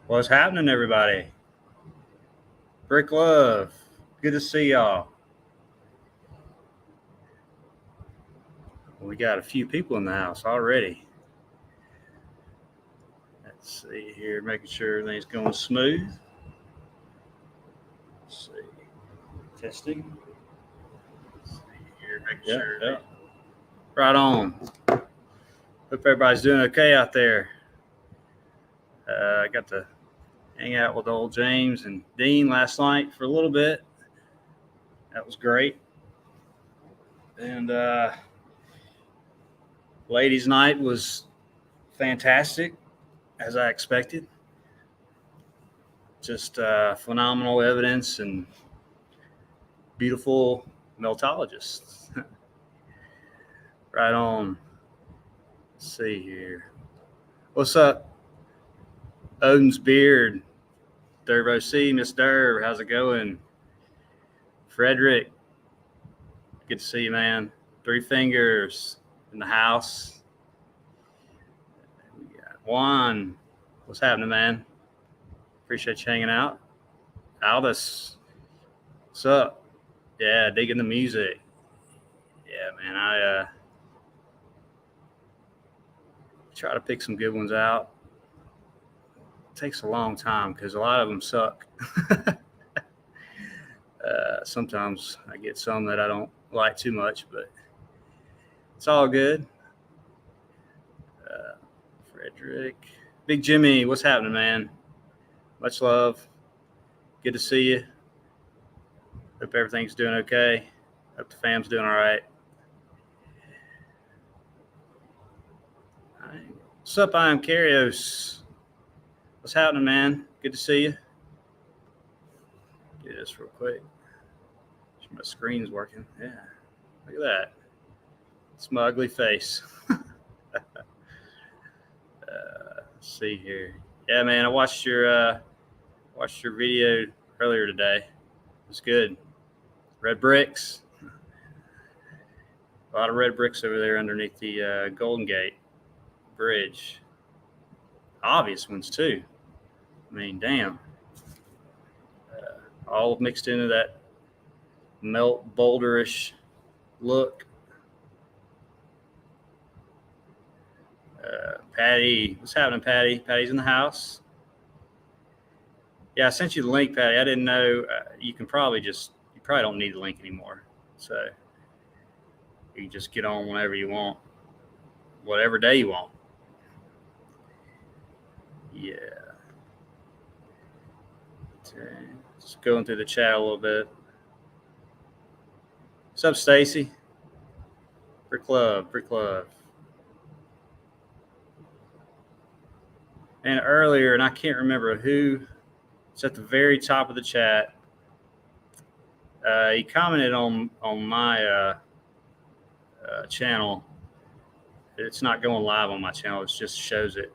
What's happening, everybody? Brick Love. Good to see y'all. We got a few people in the house already. Let's see here, making sure everything's going smooth. Let's see. Testing. Let's see here, making sure. Yep. Right on. Hope everybody's doing okay out there. I got to hang out with old James and Dean last night for a little bit. That was great. And ladies' night was fantastic, as I expected. Just phenomenal evidence and beautiful meltologists. Right on. Let's see here. What's up, Odin's Beard? Dervo C, Miss Derv, how's it going? Frederick, good to see you, man. Three Fingers in the house. We got Juan. What's happening, man? Appreciate you hanging out. Aldous, what's up? Yeah, digging the music. Yeah, man, I try to pick some good ones out. It takes a long time because a lot of them suck. Sometimes I get some that I don't like too much, but it's all good. Frederick. Big Jimmy, what's happening, man? Much love. Good to see you. Hope everything's doing okay. Hope the fam's doing all right. What's up, I am Carios. What's happening, man? Good to see you. Do this real quick. My screen's working. Yeah. Look at that. It's my ugly face. Let's see here. Yeah, man, I watched your video earlier today. It was good. Red bricks. A lot of red bricks over there underneath the Golden Gate Bridge. Obvious ones too. I mean, damn. All mixed into that melt boulderish look. Patty, what's happening, Patty? Patty's in the house. Yeah, I sent you the link, Patty. I didn't know. You probably don't need the link anymore. So you can just get on whenever you want, whatever day you want. Yeah. Okay. Just going through the chat a little bit. What's up, Stacy? Brick Love. And earlier, and I can't remember who, it's at the very top of the chat. He commented on my channel. It's not going live on my channel. It just shows it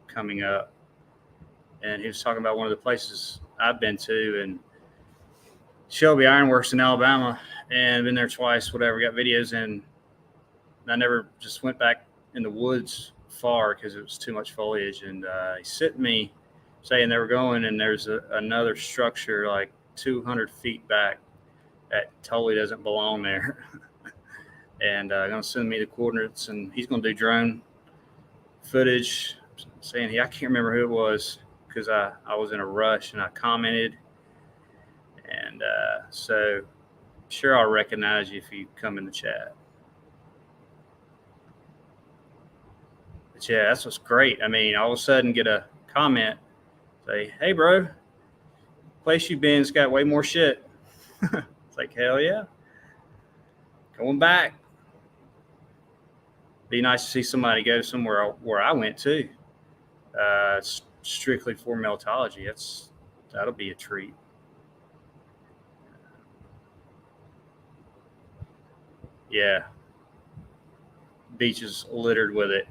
coming up. And he was talking about one of the places I've been to, and Shelby Ironworks in Alabama, and been there twice, whatever, got videos in. I never just went back in the woods far because it was too much foliage. And he sent me saying they were going, and there's another structure like 200 feet back that totally doesn't belong there. And going to send me the coordinates, and he's going to do drone footage saying, I can't remember who it was because I was in a rush and I commented. And so sure, I'll recognize you if you come in the chat. But yeah, that's what's great. I mean, all of a sudden get a comment, say, hey, bro, place you've been's got way more shit. It's like, hell yeah. Going back. Be nice to see somebody go somewhere where I went too. Strictly for meltology. That'll be a treat. Yeah. Beaches littered with it.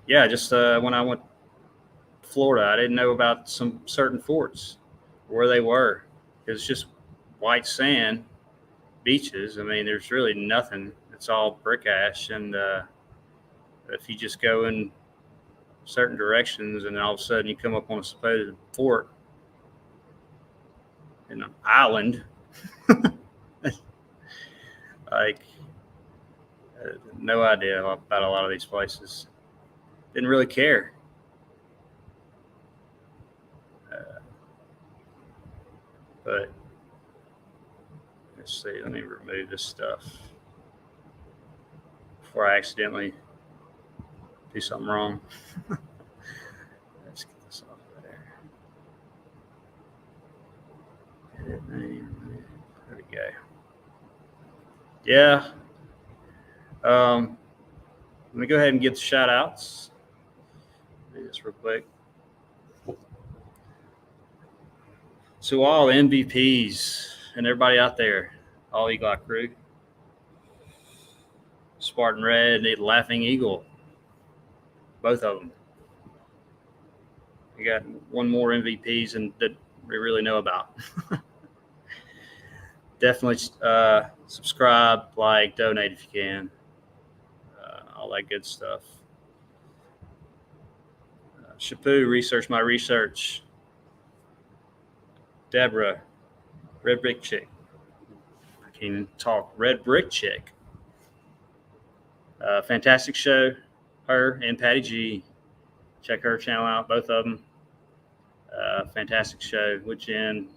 Yeah, just when I went to Florida, I didn't know about some certain forts, where they were. It was just white sand beaches. I mean, there's really nothing. It's all brick ash. And if you just go and certain directions, and then all of a sudden you come up on a supposed fort in an island. Like, no idea about a lot of these places. Didn't really care. But let's see, let me remove this stuff before I accidentally do something wrong. Let's get this off of there. Edit name. There we go. Yeah. Let me go ahead and get the shout outs. Do this real quick. So all MVPs and everybody out there, all Eagle Eye crew, Spartan Red, Laughing Eagle, both of them. We got one more MVPs and that we really know about. Definitely subscribe, like, donate if you can. All that good stuff. Shapu, research my research. Deborah, Red Brick Chick. I can't even talk. Red Brick Chick. Fantastic show. Her and Patty G. Check her channel out, both of them. Fantastic show with Jen.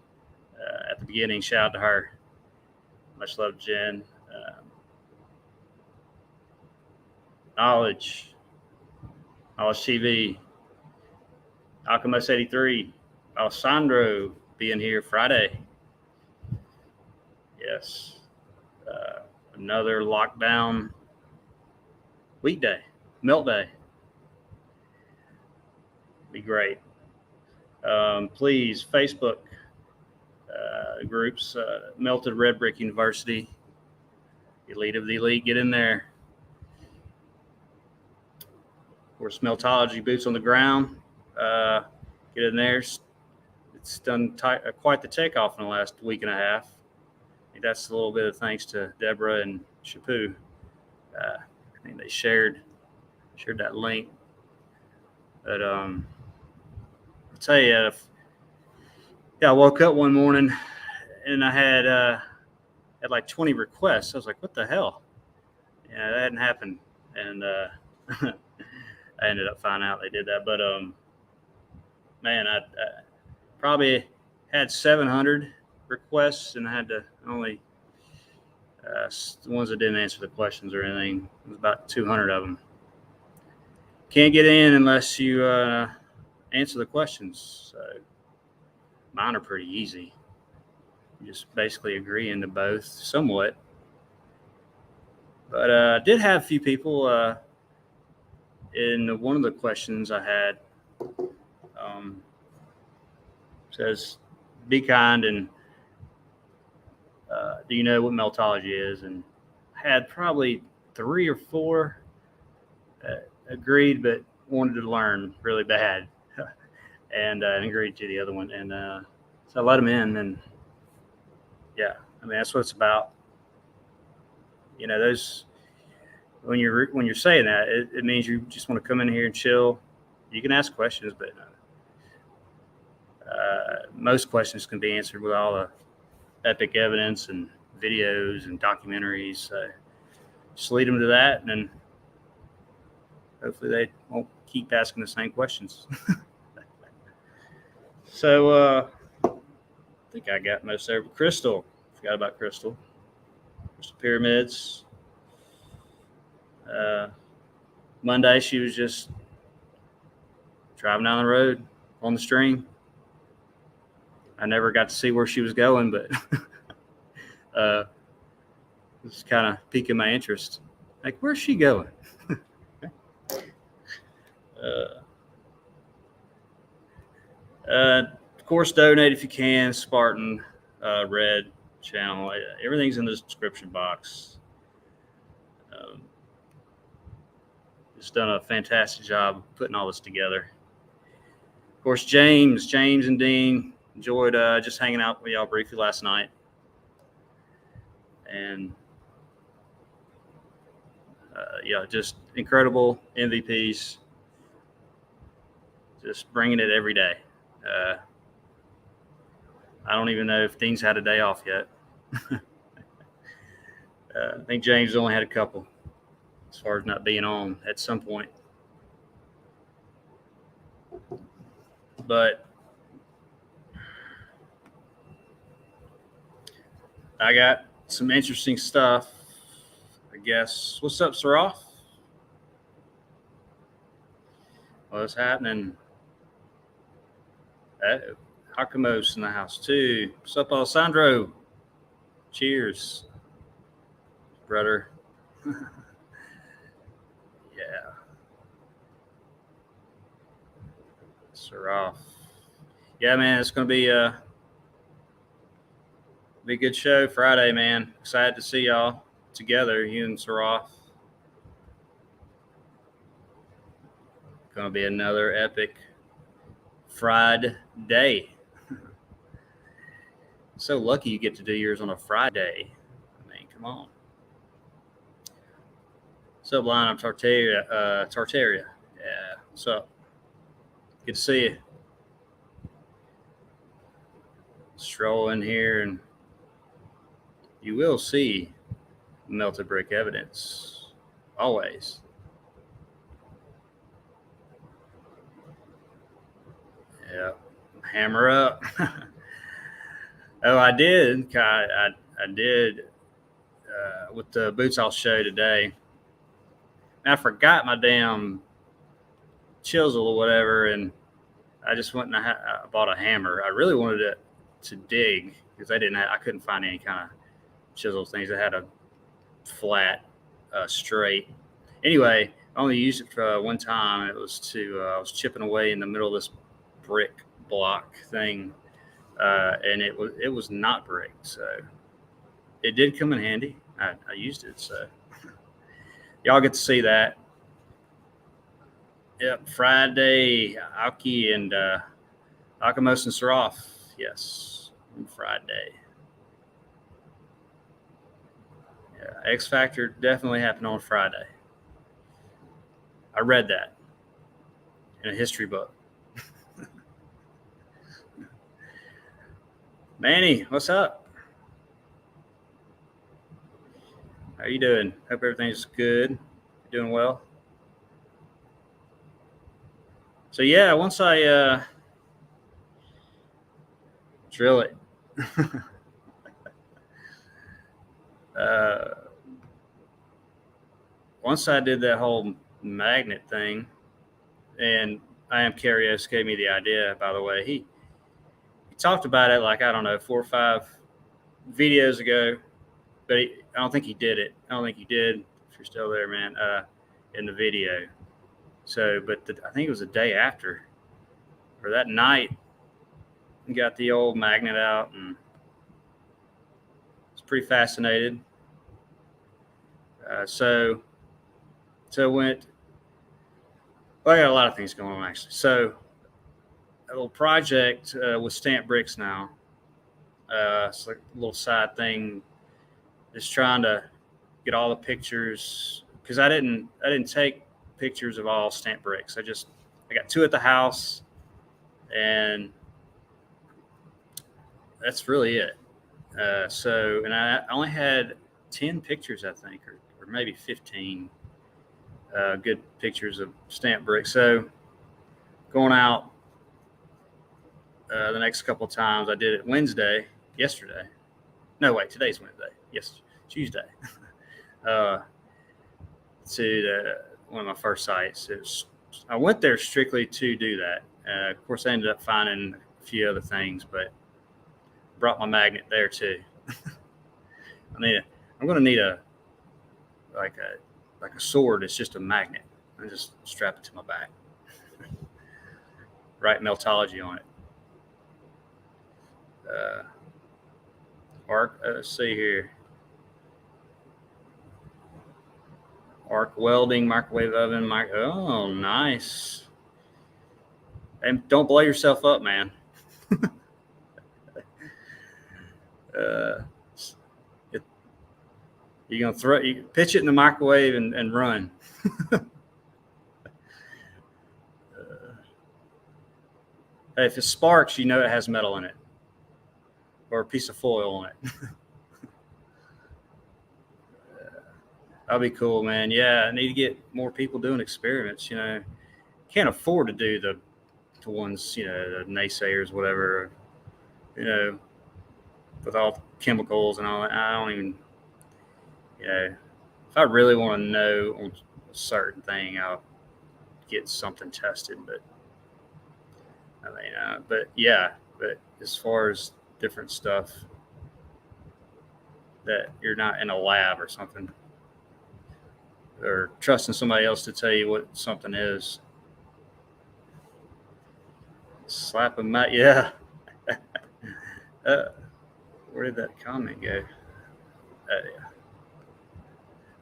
At the beginning, shout out to her. Much love, Jen. Knowledge TV. Alchemist 83. Alessandro being here Friday. Yes. Another lockdown weekday. Melt day. Be great. Please, Facebook groups, Melted Red Brick University, Elite of the Elite, get in there. Of course, Meltology, boots on the ground, get in there. It's done quite the takeoff in the last week and a half. I think that's a little bit of thanks to Deborah and Shapu. I think they shared that link. But I'll tell you, I woke up one morning and I had like 20 requests. I was like, what the hell? Yeah, that hadn't happened. And I ended up finding out they did that. But man, I probably had 700 requests, and I had to only the ones that didn't answer the questions or anything. It was about 200 of them. Can't get in unless you answer the questions. So mine are pretty easy. You just basically agreeing to both somewhat. But I did have a few people in one of the questions I had. Says, be kind and do you know what meltology is? And I had probably 3 or 4 agreed, but wanted to learn really bad, and agreed to the other one. And so I let them in, and yeah, I mean, that's what it's about. You know, those when you're saying that, it means you just want to come in here and chill. You can ask questions, but most questions can be answered with all the epic evidence and videos and documentaries. So just lead them to that, and then hopefully they won't keep asking the same questions. So I think I got most of it. Crystal, forgot about Crystal Pyramids. Monday she was just driving down the road on the stream. I never got to see where she was going, but it's kind of piquing my interest. Like, where's she going? Of course, donate if you can. Spartan Red channel. Everything's in the description box. Just done a fantastic job putting all this together. Of course, James and Dean enjoyed just hanging out with y'all briefly last night. And yeah, just incredible MVPs. Just bringing it every day. I don't even know if Dean's had a day off yet. I think James only had a couple as far as not being on at some point. But I got some interesting stuff, I guess. What's up, Saroff? What's happening? Hakimo's in the house too. What's up, Alessandro? Cheers, brother. Yeah. Saroff. Yeah, man, it's going to be a good show Friday, man. Excited to see y'all together, you and Saroff. Going to be another epic Friday. So lucky you get to do yours on a Friday. I mean, come on. What's up, line? I'm Tartaria. Yeah. What's up? Good to see you. Stroll in here and you will see melted brick evidence. Always. Yeah. Hammer up. Oh, I did. I did with the boots I'll show today. I forgot my damn chisel or whatever, and I just went and I bought a hammer. I really wanted it to dig because I couldn't find any kind of chisel things that had a flat, straight. Anyway, I only used it for one time. It was I was chipping away in the middle of this brick block thing. And it was not brick, so it did come in handy. I used it, so y'all get to see that. Yep, Friday, Aoki and Akamos and Saroff. Yes, Friday. Yeah, X Factor definitely happened on Friday. I read that in a history book. Manny, what's up? How you doing? Hope everything's good. You're doing well. So yeah, once I drill it, once I did that whole magnet thing, and I am Curious gave me the idea. By the way, he talked about it like, I don't know, 4 or 5 videos ago, but I don't think he did it. I don't think he did. If you're still there, man, in the video. So, but I think it was the day after or that night, we got the old magnet out and was pretty fascinated. So went, well, I got a lot of things going on actually. So, a little project with stamp bricks now. It's like a little side thing. Just trying to get all the pictures because I didn't take pictures of all stamp bricks. I got 2 at the house, and that's really it. And I only had 10 pictures, I think, or maybe 15 good pictures of stamp bricks. So going out. The next couple of times I did it yesterday. No, wait, today's Wednesday. Yes, Tuesday. To one of my first sites. I went there strictly to do that. Of course, I ended up finding a few other things, but brought my magnet there too. I'm going to need a sword. It's just a magnet. I just strap it to my back. Write Meltology on it. Let's see here. Arc welding, microwave oven. Oh, nice. And don't blow yourself up, man. You're gonna pitch it in the microwave and run. If it sparks, you know it has metal in it or a piece of foil on it. That'll be cool, man. Yeah, I need to get more people doing experiments. Can't afford to do the ones, the naysayers, whatever, you know, with all the chemicals and all that. I don't even, if I really want to know on a certain thing, I'll get something tested. But but as far as different stuff that you're not in a lab or something, or trusting somebody else to tell you what something is. Slap them out, yeah. Where did that comment go? Yeah.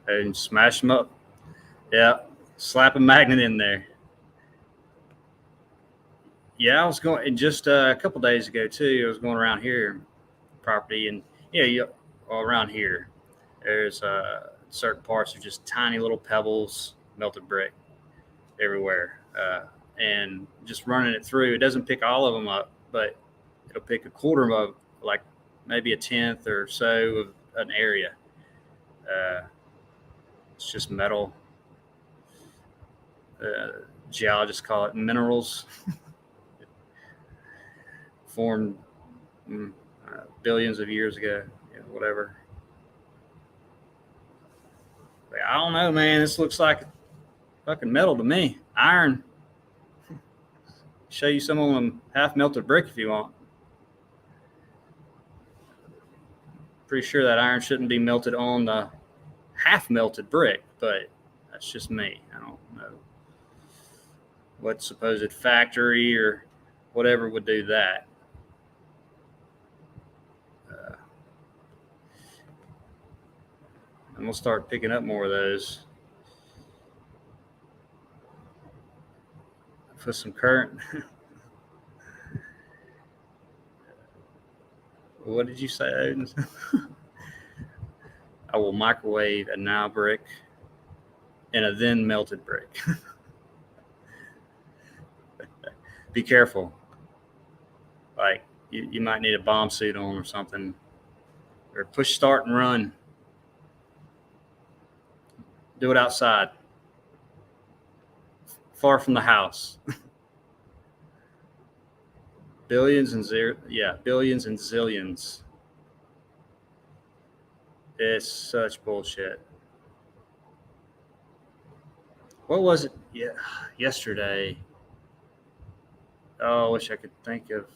And smash them up. Yeah, slap a magnet in there. Yeah, I was going just a couple days ago too. I was going around here, property, and all around here, there's certain parts are just tiny little pebbles, melted brick everywhere, and just running it through. It doesn't pick all of them up, but it'll pick a quarter of, like maybe a tenth or so of an area. It's just metal. Geologists call it minerals. Formed billions of years ago, whatever. But I don't know, man. This looks like fucking metal to me. Iron. Show you some of them half melted brick if you want. Pretty sure that iron shouldn't be melted on the half melted brick, but that's just me. I don't know what supposed factory or whatever would do that. I'm gonna start picking up more of those. Put some current. What did you say, Odin? I will microwave a now brick and a then melted brick. Be careful. Like you might need a bomb suit on or something. Or push start and run. Do it outside. Far from the house. Billions and zillions. It's such bullshit. What was it? Yeah, yesterday. Oh, I wish I could think of.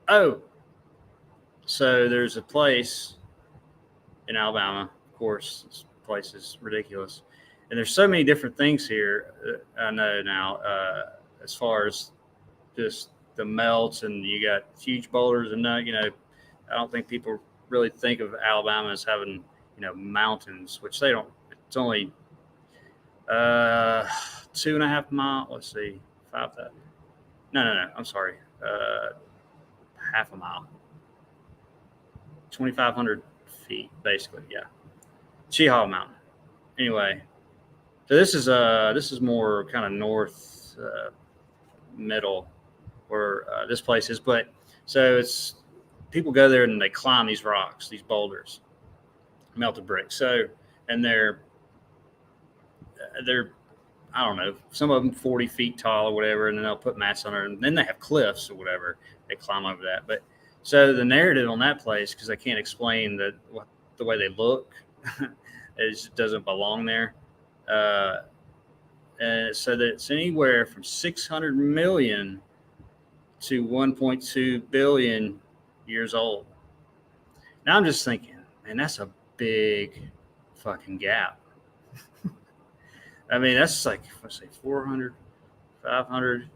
Oh, so there's a place in Alabama. Of course, this place is ridiculous. And there's so many different things here. I know now, as far as just the melts, and you got huge boulders, and I don't think people really think of Alabama as having mountains, which they don't. It's only 2.5 miles. Let's see, 5,000. No. I'm sorry, half a mile, 2,500 feet, basically. Yeah, Cheehaw Mountain. Anyway, so this is more kind of north middle where this place is, but so it's people go there and they climb these rocks, these boulders, melted brick. So and they're I don't know, some of them 40 feet tall or whatever, and then they'll put mats on it, and then they have cliffs or whatever. They climb over that. But so the narrative on that place, because I can't explain the way they look, it just doesn't belong there. And so that it's anywhere from 600 million to 1.2 billion years old. Now I'm just thinking, man, that's a big fucking gap. I mean, that's like, let's say 400, 500,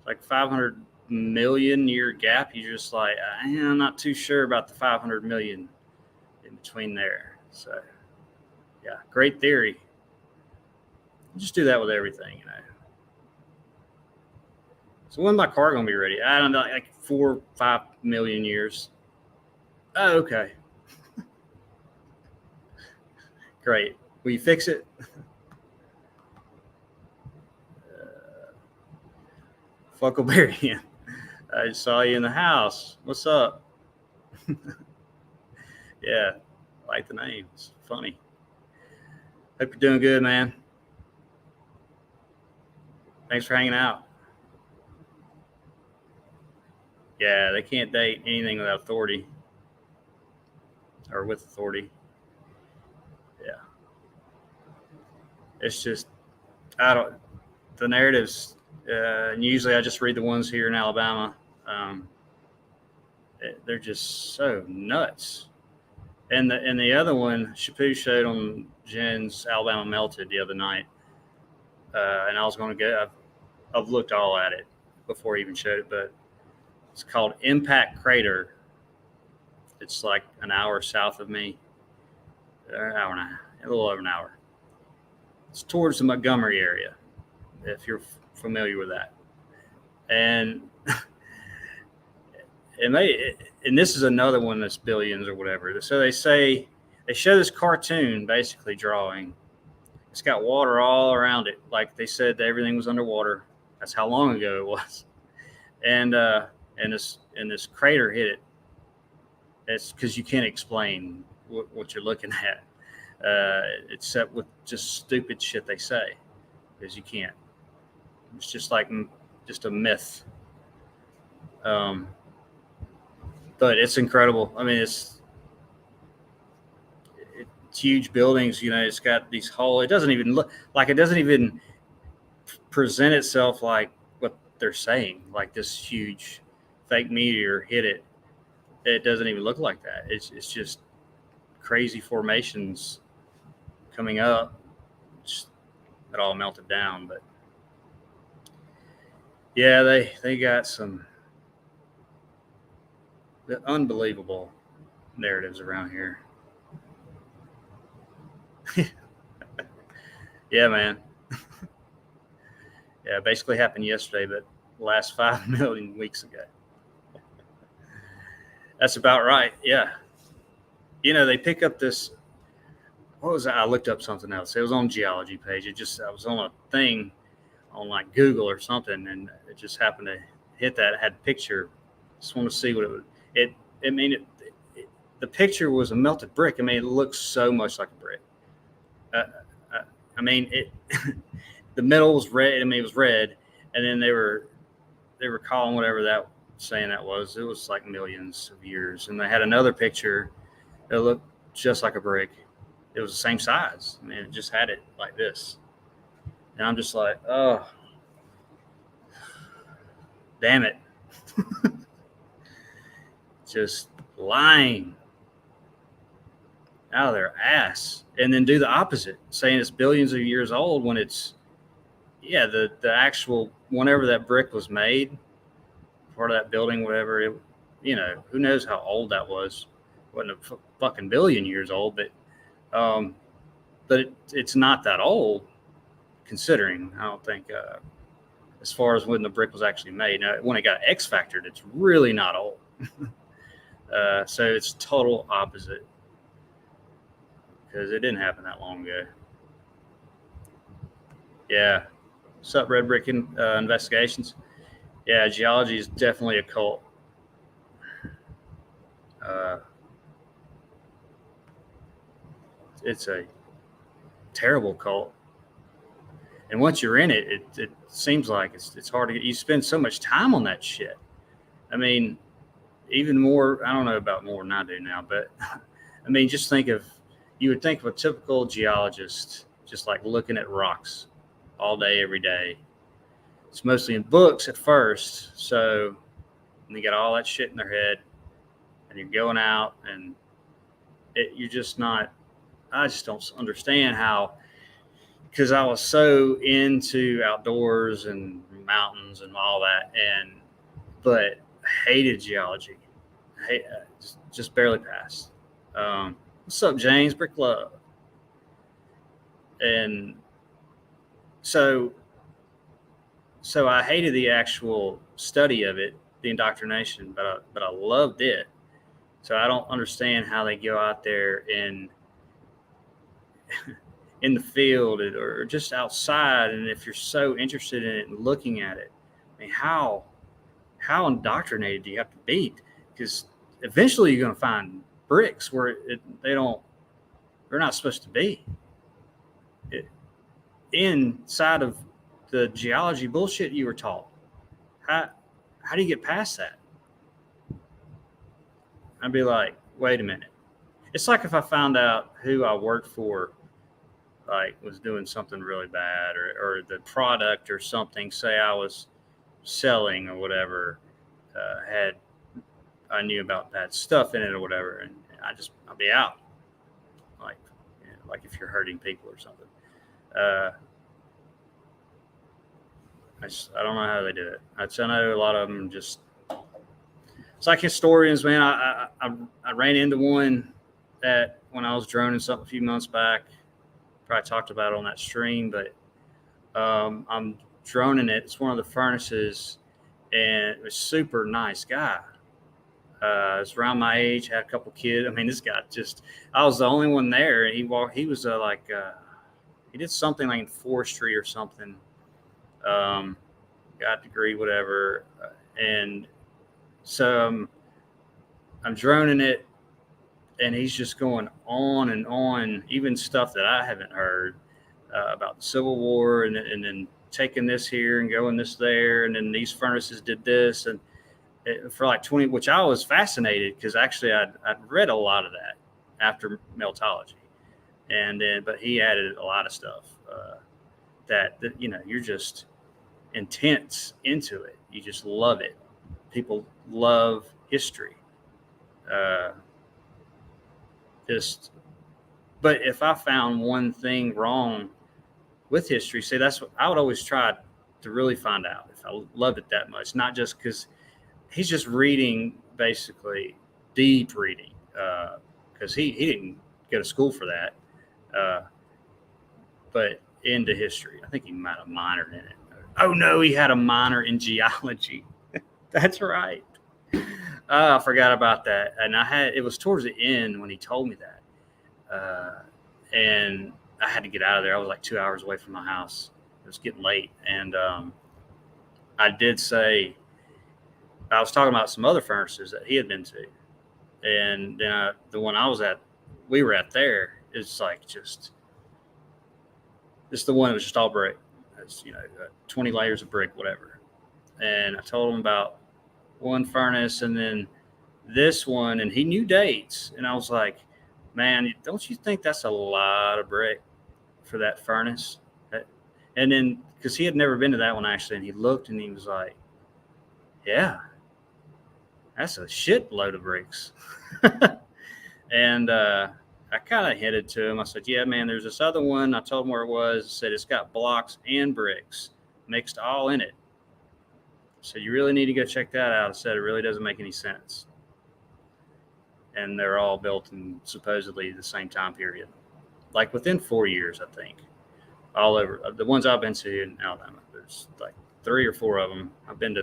like 500 million year gap. You're just like, I'm not too sure about the 500 million in between there. So, yeah, great theory. Just do that with everything, So when's my car going to be ready? I don't know, like 4, 5 million years. Oh, okay. Great. Will you fix it? Fuckleberry. I just saw you in the house. What's up? Yeah, I like the name. It's funny. Hope you're doing good, man. Thanks for hanging out. Yeah, they can't date anything without authority or with authority. Yeah, it's just I don't the narratives. And usually, I just read the ones here in Alabama. Um, they're just so nuts. And the other one, Shapu showed on Jen's Alabama Melted the other night, and I was going to go. I've looked all at it before he even showed it, but it's called Impact Crater. It's like an hour south of me, or an hour and a little over an hour. It's towards the Montgomery area, if you're familiar with that. And and this is another one that's billions or whatever. So they show this cartoon basically drawing. It's got water all around it, like they said that everything was underwater. That's how long ago it was. And this crater hit it. It's because you can't explain what you're looking at, except with just stupid shit they say, because you can't. It's just like just a myth. But it's incredible. I mean, it's huge buildings. You know, it's got these holes. It doesn't even look like it doesn't even present itself like what they're saying. Like this huge fake meteor hit it. It doesn't even look like that. It's just crazy formations coming up. It all melted down, but yeah, they got some unbelievable narratives around here. Yeah, man. Yeah, it basically happened yesterday, but last 5 million weeks ago. That's about right. Yeah. You know, they pick up this. What was that? I looked up something else. It was on geology page. I was on a thing on like Google or something, and it just happened to hit that. It had a picture. Just want to see what it was. The picture was a melted brick. I mean, it looks so much like a brick. I mean, the metal was red. I mean, it was red, and then they were calling whatever that saying that was. It was like millions of years, and they had another picture that looked just like a brick. It was the same size. I mean, it just had it like this, and I'm just like, oh, damn it, just lying out of their ass, and then do the opposite, saying it's billions of years old when it's the actual whenever that brick was made, part of that building, whatever it, who knows how old that was. Wasn't a fucking billion years old, but it's not that old considering. I don't think as far as when the brick was actually made. Now, when it got X factored, it's really not old. So it's total opposite because it didn't happen that long ago. Yeah. What's up, Red Brick Investigations? Yeah, geology is definitely a cult. It's a terrible cult. And once you're in it, it seems like it's hard to get. You spend so much time on that shit. I mean, even more, I don't know about more than I do now, but I mean, you would think of a typical geologist just like looking at rocks all day, every day. It's mostly in books at first. So they got all that shit in their head and you're going out and you're just not, I just don't understand how, because I was so into outdoors and mountains and all that, but hated geology. Just barely passed. What's up, James? Brick Love. And so I hated the actual study of it, the indoctrination, but I loved it. So I don't understand how they go out there in the field or just outside, and if you're so interested in it and looking at it, I mean, how how indoctrinated do you have to be? Because eventually you're going to find bricks where they're not supposed to be. Inside of the geology bullshit you were taught. How do you get past that? I'd be like, wait a minute. It's like if I found out who I worked for, like, was doing something really bad, or the product or something, say I was selling or whatever, I knew about bad stuff in it or whatever, and I'd be out. Like, like if you're hurting people or something. I don't know how they do it. I know a lot of them just. It's like historians, man. I ran into one that when I was droning something a few months back. Probably talked about it on that stream, but I'm droning it. It's one of the furnaces, and it was super nice guy. It's around my age, had a couple kids. I mean, this guy I was the only one there, and he was he did something like in forestry or something. Got a degree, whatever, and so I'm droning it, and he's just going on and on, even stuff that I haven't heard about the Civil War, and then taking this here and going this there, and then these furnaces did this, and for like 20, which I was fascinated because actually I'd read a lot of that after Meltology, and then but he added a lot of stuff that you're just intense into it. You just love it. People love history. But if I found one thing wrong with history, say that's what I would always try to really find out if I loved it that much, not just because he's just reading, basically deep reading, because he didn't go to school for that, but into history. I think he might have minored in it. Oh no, he had a minor in geology. That's right. I forgot about that, and it was towards the end when he told me that, and I had to get out of there. I was like 2 hours away from my house. It was getting late, and I did say I was talking about some other furnaces that he had been to, and then the one we were at there is like just the one that was just all brick. It's 20 layers of brick, whatever. And I told him about one furnace and then this one, and he knew dates, and I was like, man, don't you think that's a lot of brick for that furnace? And then because he had never been to that one actually, and he looked and he was like, yeah, that's a shit load of bricks. And I kind of hinted to him. I said, yeah, man, there's this other one. I told him where it was. I said, it's got blocks and bricks mixed all in it. So you really need to go check that out. I said, it really doesn't make any sense. And they're all built in supposedly the same time period. Like within 4 years, I think. All over. The ones I've been to in Alabama, there's like 3 or 4 of them. I've been to,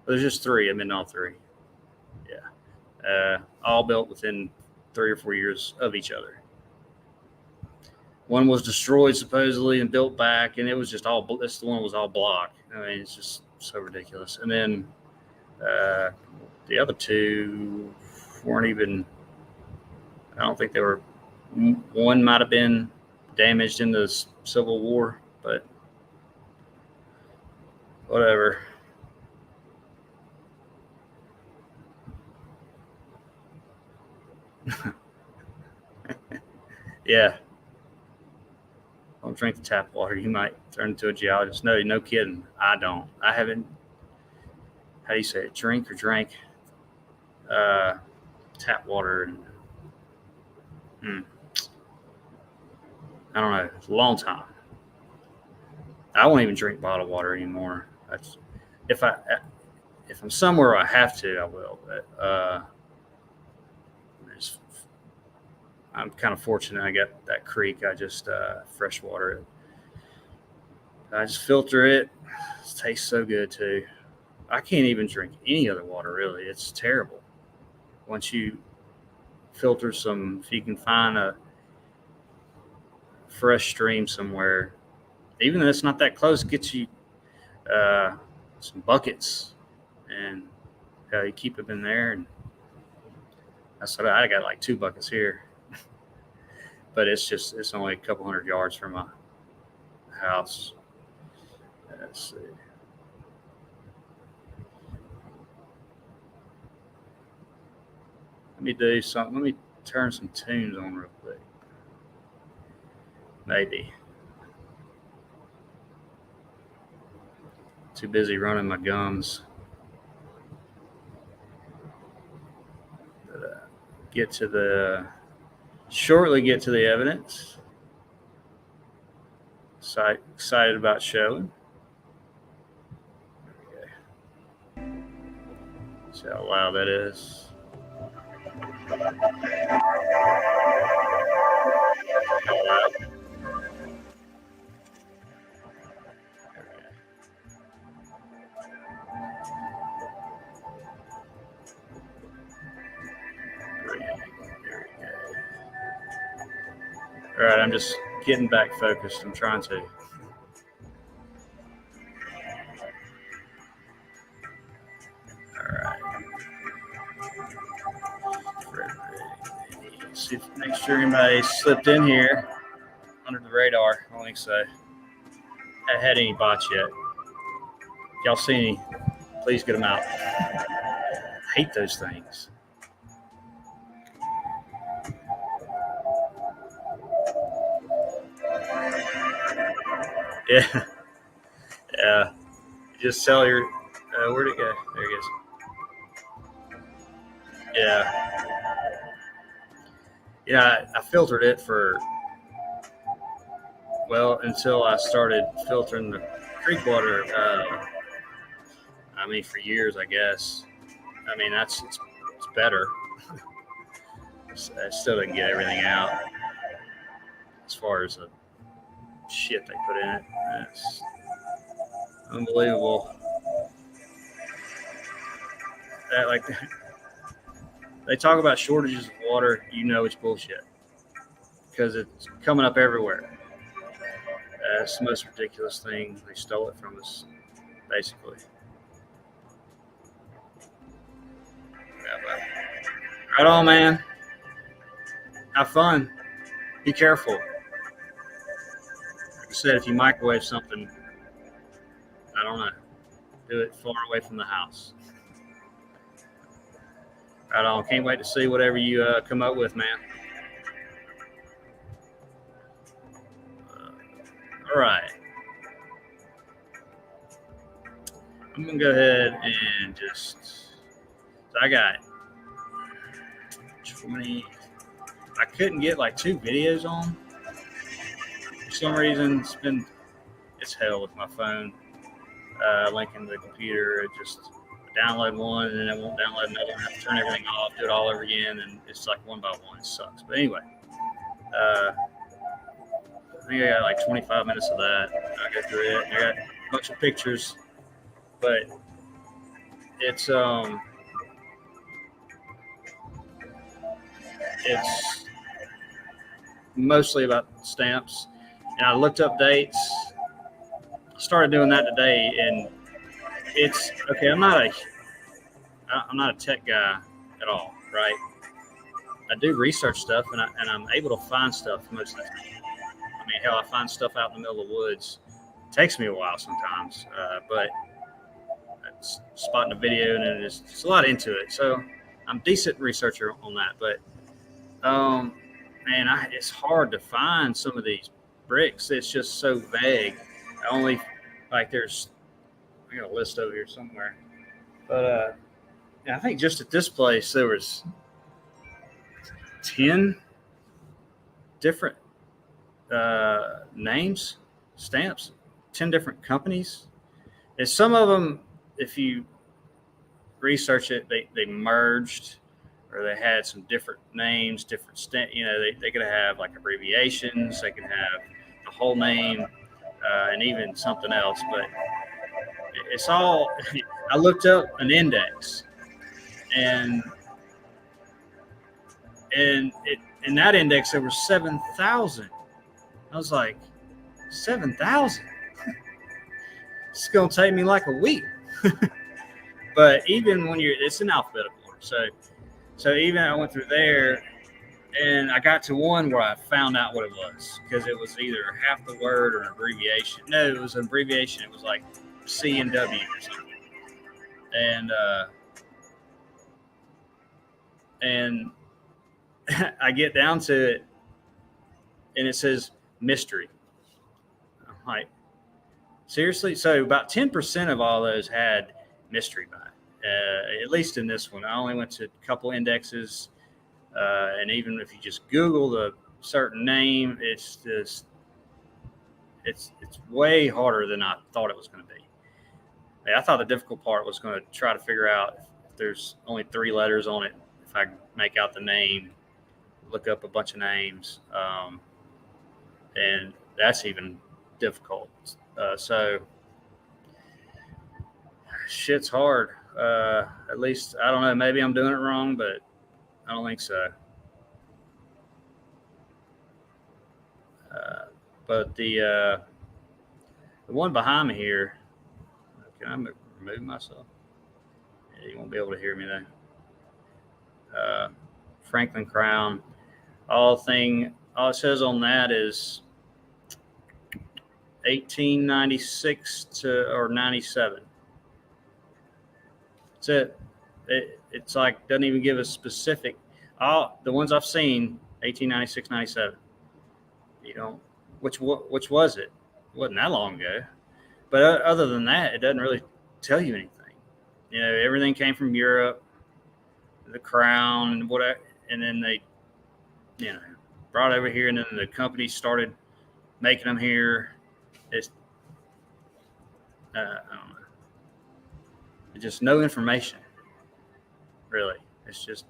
there's just 3. I've been to all 3. Yeah. All built within 3 or 4 years of each other. One was destroyed supposedly and built back, and it was just all, this one was all block. I mean, it's just so ridiculous. And then the other 2 weren't even, I don't think they were, one might have been damaged in the Civil War, but whatever. Yeah. Don't drink the tap water. You might turn into a geologist. No kidding. I don't. I haven't, how do you say it? Drink or drank tap water. I don't know. It's a long time. I won't even drink bottled water anymore. If I'm somewhere I have to, I will. But I'm kind of fortunate. I got that creek. I just fresh water it. I just filter it. It tastes so good too. I can't even drink any other water really. It's terrible. Once you filter some, if you can find a fresh stream somewhere, even though it's not that close, get you some buckets and you keep them in there. And I said, I got like 2 buckets here, but it's only a couple hundred yards from my house. Let's see. Let me do something. Let me turn some tunes on real quick. Maybe. Too busy running my gums. But, shortly get to the evidence. Excited about showing. Okay. See how loud that is. How loud? All right, I'm just getting back focused. I'm trying to. All right. See if make sure anybody slipped in here under the radar. I don't think so. I had any bots yet. If y'all see any, please get them out. I hate those things. Yeah. Yeah. Just tell your, where'd it go? There it is. Yeah. Yeah, I filtered it until I started filtering the creek water. For years, I guess. It's better. I still didn't get everything out as far as the shit they put in it. It's unbelievable. They talk about shortages of water, it's bullshit because it's coming up everywhere. It's the most ridiculous thing. They stole it from us, basically. Right on, man. Have fun. Be careful. Like I said, if you microwave something, I don't know, do it far away from the house. Right on. Can't wait to see whatever you come up with, man. All right. I'm going to go ahead and I got 20. I couldn't get like 2 videos on. For some reason, it's hell with my phone. Linking the computer, it just download one and then it won't download another. I have to turn everything off, do it all over again, and it's like one by one. It sucks. But anyway, I think I got like 25 minutes of that. I go through it. I got a bunch of pictures, but it's mostly about stamps. And I looked up dates. Started doing that today, and it's okay. I'm not a tech guy at all, right? I do research stuff, and I'm able to find stuff most of the time. Hell, I find stuff out in the middle of the woods. It takes me a while sometimes, but it's spotting a video, and it's a lot into it. So I'm a decent researcher on that, but it's hard to find some of these bricks. It's just so vague. I got a list over here somewhere, but I think just at this place there was 10 different names, stamps, 10 different companies. And some of them, if you research it, they merged, or they had some different names, different they could have like abbreviations, they could have the whole name, and even something else. But it's all. I looked up an index, and in that index there were 7,000. I was like, 7,000. It's gonna take me like a week. But even when it's in alphabetical order. So even I went through there, and I got to one where I found out what it was, because it was either half the word or an abbreviation. No, it was an abbreviation. It was like C and W or something. And I get down to it, and it says mystery. I'm like, seriously? So about 10% of all those had mystery by it. At least in this one, I only went to a couple indexes, and even if you just Google the certain name, it's just it's way harder than I thought it was going to be. I thought the difficult part was going to try to figure out if there's only 3 letters on it. If I make out the name, look up a bunch of names, and that's even difficult. So shit's hard. At least I don't know. Maybe I'm doing it wrong, but I don't think so. But the one behind me here, can I remove myself? Yeah, you won't be able to hear me though. Franklin Crown. All it says on that is 1896 or 97. That's it. It's like doesn't even give a specific. All the ones I've seen, 1896, 97. You know, which was it? It wasn't that long ago. But other than that, it doesn't really tell you anything. You know, everything came from Europe, the crown and whatever, and then they, brought over here, and then the company started making them here. It's, I don't know. It's just no information, really. It's just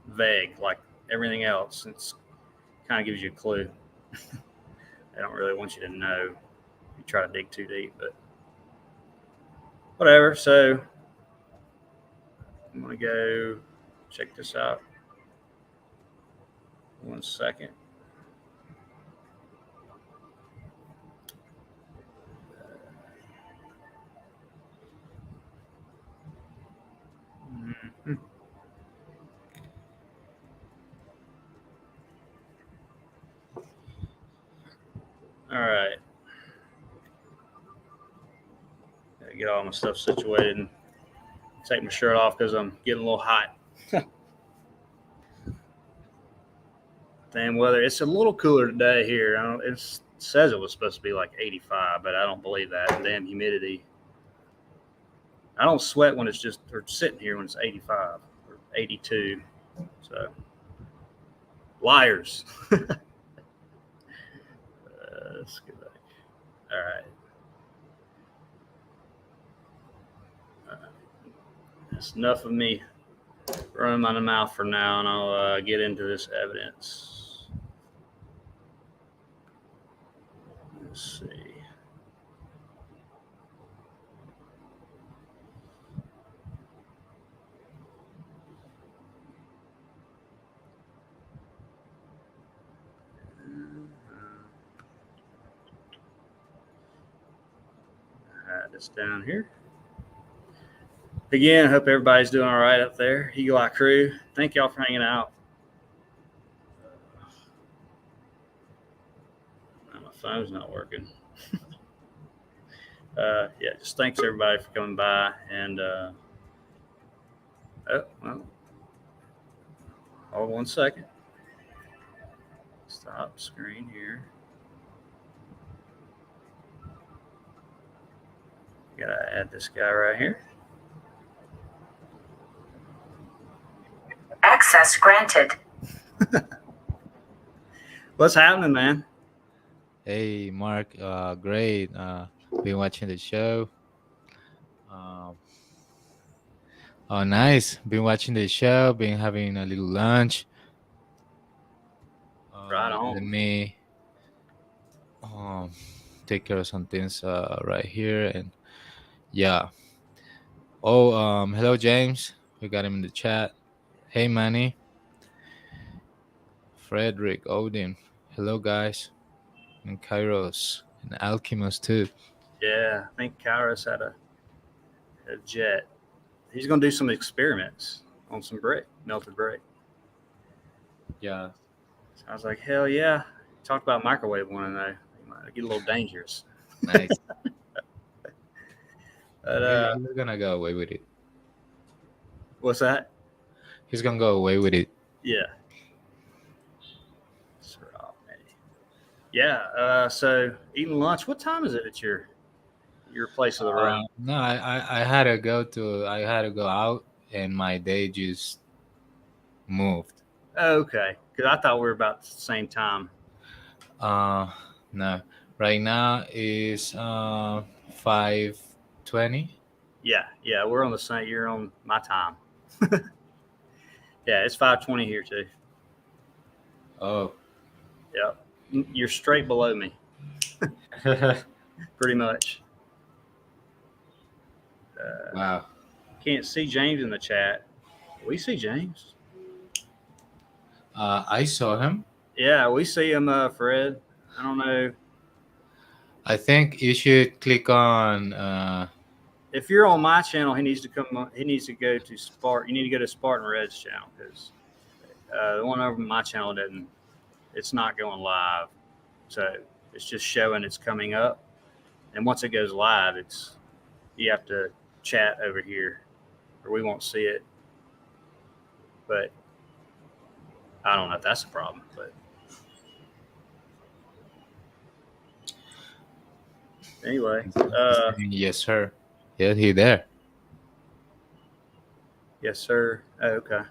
vague, like everything else. It's kind of gives you a clue. They don't really want you to know if you try to dig too deep, but whatever. So I'm going to go check this out. 1 second. Mm-hmm. All right. Gotta get all my stuff situated and take my shirt off because I'm getting a little hot. Damn weather. It's a little cooler today here. It says it was supposed to be like 85, but I don't believe that. Damn humidity. I don't sweat when it's just or sitting here when it's 85 or 82. So liars. Let's get back. All right. That's enough of me running my mouth for now, and I'll get into this evidence. Let's see. Hide this down here. Again, I hope everybody's doing all right up there. Eagle Eye Crew, thank y'all for hanging out. My phone's not working. Yeah, just thanks everybody for coming by. And hold 1 second. Stop screen here. Gotta add this guy right here. Access granted. What's happening, man? Hey, Mark. Great. Been watching the show. Oh, nice. Been watching the show. Been having a little lunch. Right on. Let me take care of some things right here. And yeah. Oh, hello, James. We got him in the chat. Hey, Manny. Frederick, Odin. Hello, guys. And Kairos. And Alchemist, too. Yeah, I think Kairos had a jet. he's going to do some experiments on some brick, melted brick. Yeah. So I was like, hell yeah. Talk about microwave one though. It might get a little dangerous. Nice. But He's gonna go away with it. what's that? He's gonna go away with it. Yeah. Yeah. So eating lunch. What time is it at your place of the road? No, I had to go out, and my day just moved. Okay, because I thought we were about the same time. No, right now is 5:20. Yeah, we're on the same. You're on my time. Yeah, it's 5:20 here too. Oh. Yep, you're straight below me, pretty much. Wow. Can't see James in the chat. We see James. I saw him. Yeah, we see him, Fred. I don't know. I think you should click on. If you're on my channel, he needs to come. He needs to go to Spartan. You need to go to Spartan Red's channel because the one over my channel didn't. It's not going live, so it's just showing it's coming up. And once it goes live, you have to chat over here, or we won't see it. But I don't know if that's a problem. But anyway, Yes, sir. Yeah, he there. yes, sir. Oh, okay.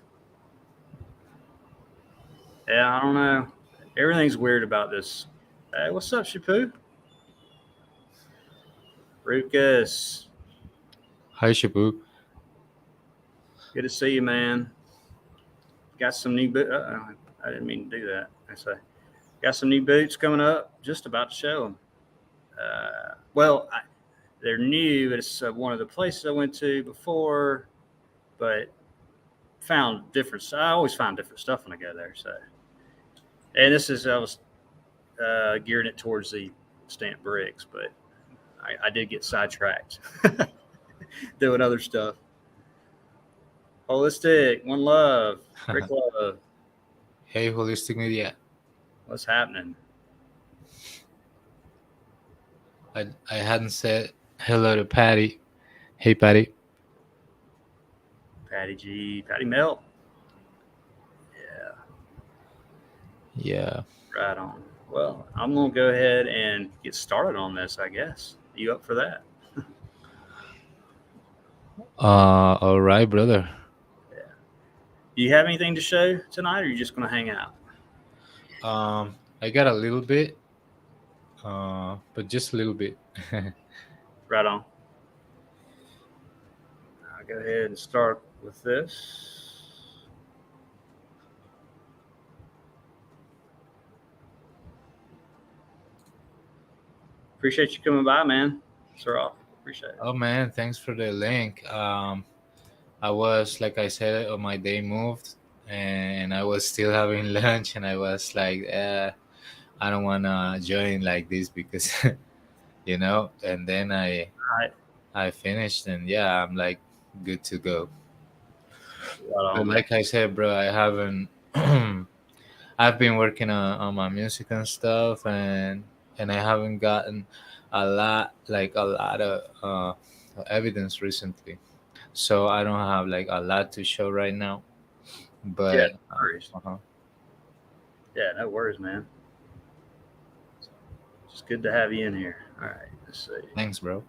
Yeah, I don't know. Everything's weird about this. Hey, what's up, Shapu? Ruckus. Hi, Shabu. Good to see you, man. Got some new boots. I didn't mean to do that. I say, got some new boots coming up. Just about to show them. They're new. It's one of the places I went to before, but found different. I always find different stuff when I go there. So, and I was gearing it towards the stamped bricks, but I did get sidetracked doing other stuff. Holistic, one love, Rick Love. Hey, Holistic Media. What's happening? I hadn't said hello to Patty. Hey, Patty. Patty G, Patty Melt. Yeah. Right on. Well, I'm gonna go ahead and get started on this. I guess. You up for that? All right, brother. Yeah. Do you have anything to show tonight, or are you just gonna hang out? I got a little bit, but just a little bit. Right on. I'll go ahead and start with this. Appreciate you coming by, man. Sir off. Appreciate it. Oh man, thanks for the link. I was, like I said, on my day moved, and I was still having lunch, and I was like, I don't wanna join like this because, And then Right. I finished, and yeah, I'm like good to go. Right But on. like I said, bro, I haven't. I've been working on my music and stuff, and I haven't gotten a lot of evidence recently. So I don't have like a lot to show right now. Yeah, But no worries. Yeah, no worries, man. It's good to have you in here. All right, let's see. thanks, bro.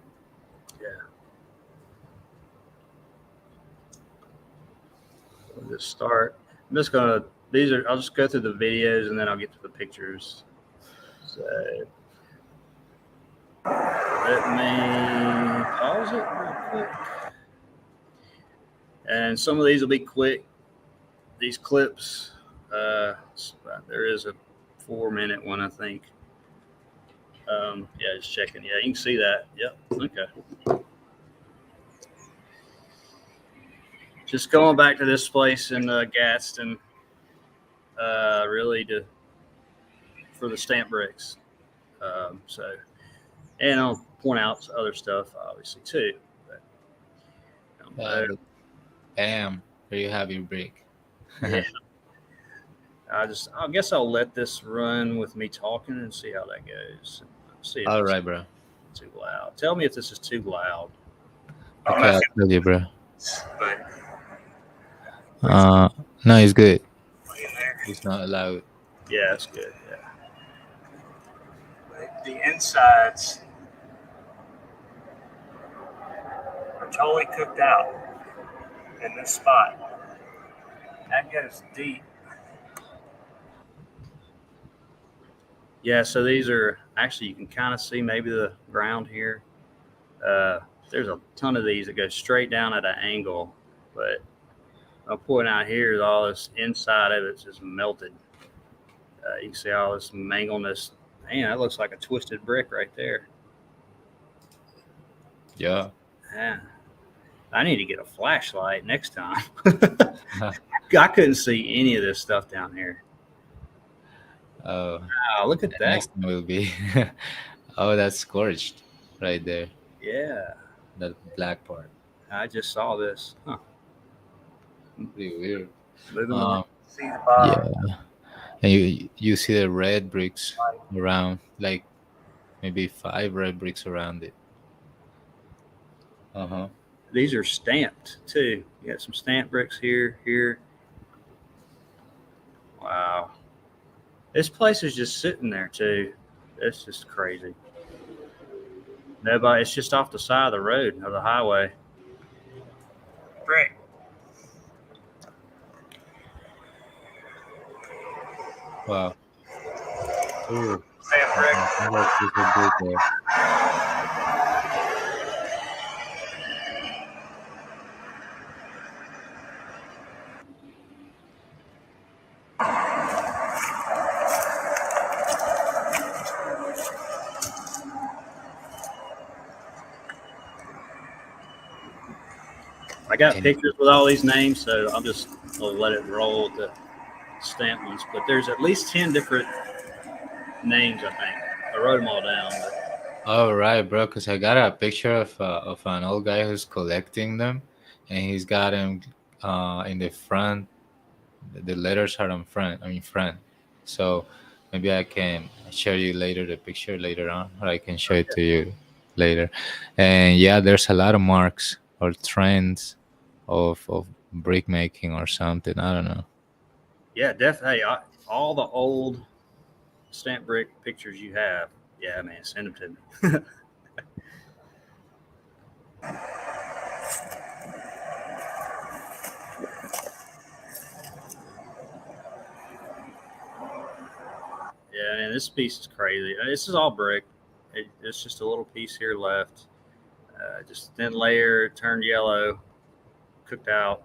Yeah. We'll just start. I'm just gonna. I'll just go through the videos and then I'll get to the pictures. So let me pause it real quick. And some of these will be quick. These clips. There is a 4-minute one, I think. Yeah, just checking. Yeah, you can see that. Yep. Okay. Just going back to this place in Gadsden, really for the stamp bricks. And I'll point out other stuff, obviously too. But, Bam. There you have your brick. Yeah. I guess I'll let this run with me talking and see how that goes. See if All it's right, bro. too loud. Tell me if this is too loud. I don't know Okay, if I'll tell you, bro. it's, but Uh, no, it's good. in there. It's not loud. Yeah, it's good. Yeah. But the insides are totally cooked out in this spot. That goes deep. Yeah, so these are actually, you can kind of see maybe the ground here. Uh, there's a ton of these that go straight down at an angle, but I'll point out here is all this inside of it's just melted. You can see all this mangleness. Man, that looks like a twisted brick right there. Yeah. Yeah. I need to get a flashlight next time. I couldn't see any of this stuff down here. Oh, Wow, look at the that. next one will be. Oh, that's scorched right there. Yeah, That black part. I just saw this. Huh. Pretty weird. Moving along. Um, See the bottom. yeah. And you see the red bricks around, like maybe 5 red bricks around it. Uh huh. These are stamped too. You got some stamp bricks here, here. Wow. This place is just sitting there too. It's just crazy. Nobody. It's just off the side of the road of the highway. Brick. Wow. Ooh. Stamp brick. Another piece of brick there. I got And pictures with all these names, so I'll let it roll with the stamp ones. But there's at least 10 different names, I think. I wrote them all down. But all right, bro. Cause I got a picture of an old guy who's collecting them, and he's got them in the front. The letters are on front. I mean front. So maybe I can share you later the picture later on, or I can show it to you later. And yeah, there's a lot of marks or trends of brick making or something. I don't know. yeah, definitely. Hey, all the old stamp brick pictures you have, yeah, man, send them to me. Yeah, man, this piece is crazy. This is all brick. It's just a little piece here left. Just thin layer, turned yellow, cooked out.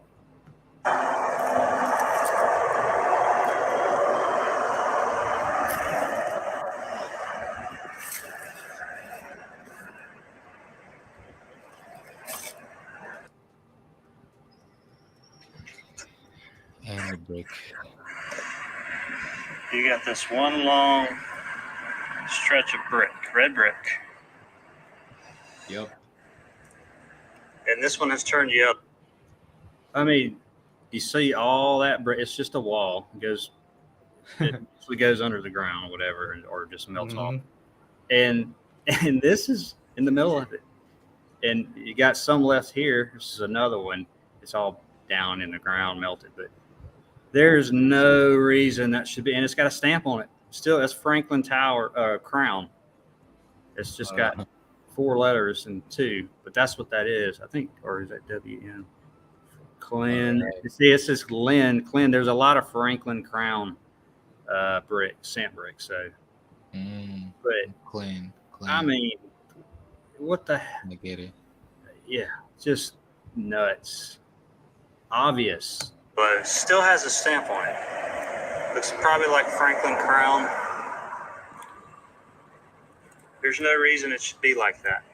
And the brick. You got this one long stretch of brick, red brick. Yep. And this one has turned yellow. I mean, you see all that brick. It's just a wall. It usually goes under the ground, or whatever, or just melts off. Mhm. And and this is in the middle of it. And you got some left here. This is another one. It's all down in the ground, melted. But there's no reason that should be. And it's got a stamp on it. Still, that's Franklin Tower Crown. It's just got 4 letters and 2, but that's what that is, I think. Or is that WN? Clyn. Right. You see, it says Clyn. There's a lot of Franklin Crown brick, stamp brick. So, but Clean. I mean, what the? I get it. Yeah, just nuts. Obvious, but it still has a stamp on it. Looks probably like Franklin Crown. There's no reason it should be like that.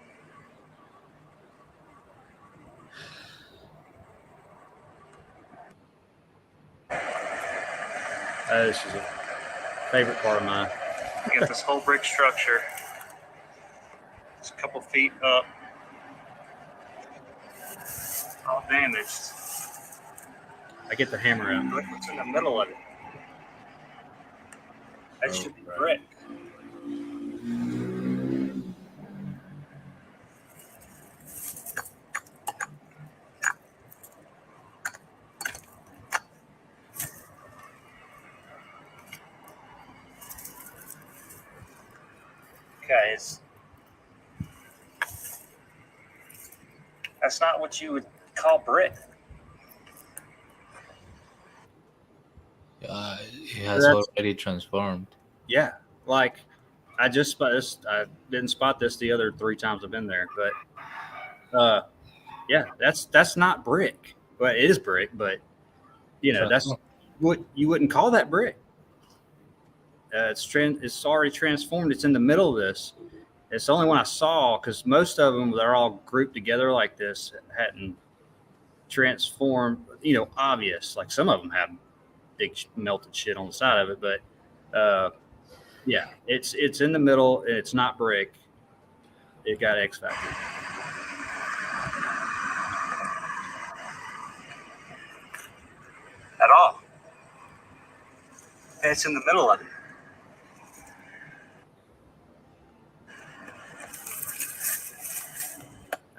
This is a favorite part of mine. You got this whole brick structure. It's a couple feet up. All damaged. I get the hammer out. Look what's in the middle of it. That should be brick. Okay, that's not what you would call brick. It has already transformed. Yeah, like I just spot this. I didn't spot this the other 3 times I've been there, but yeah, that's not brick. Well, it is brick, but that's what you wouldn't call that brick. It's already transformed. It's in the middle of this. It's the only one I saw because most of them they're all grouped together like this. Hadn't transformed. Obvious. Like some of them have big melted shit on the side of it, but yeah, it's in the middle. And it's not brick. It got X factor. At all. And it's in the middle of it.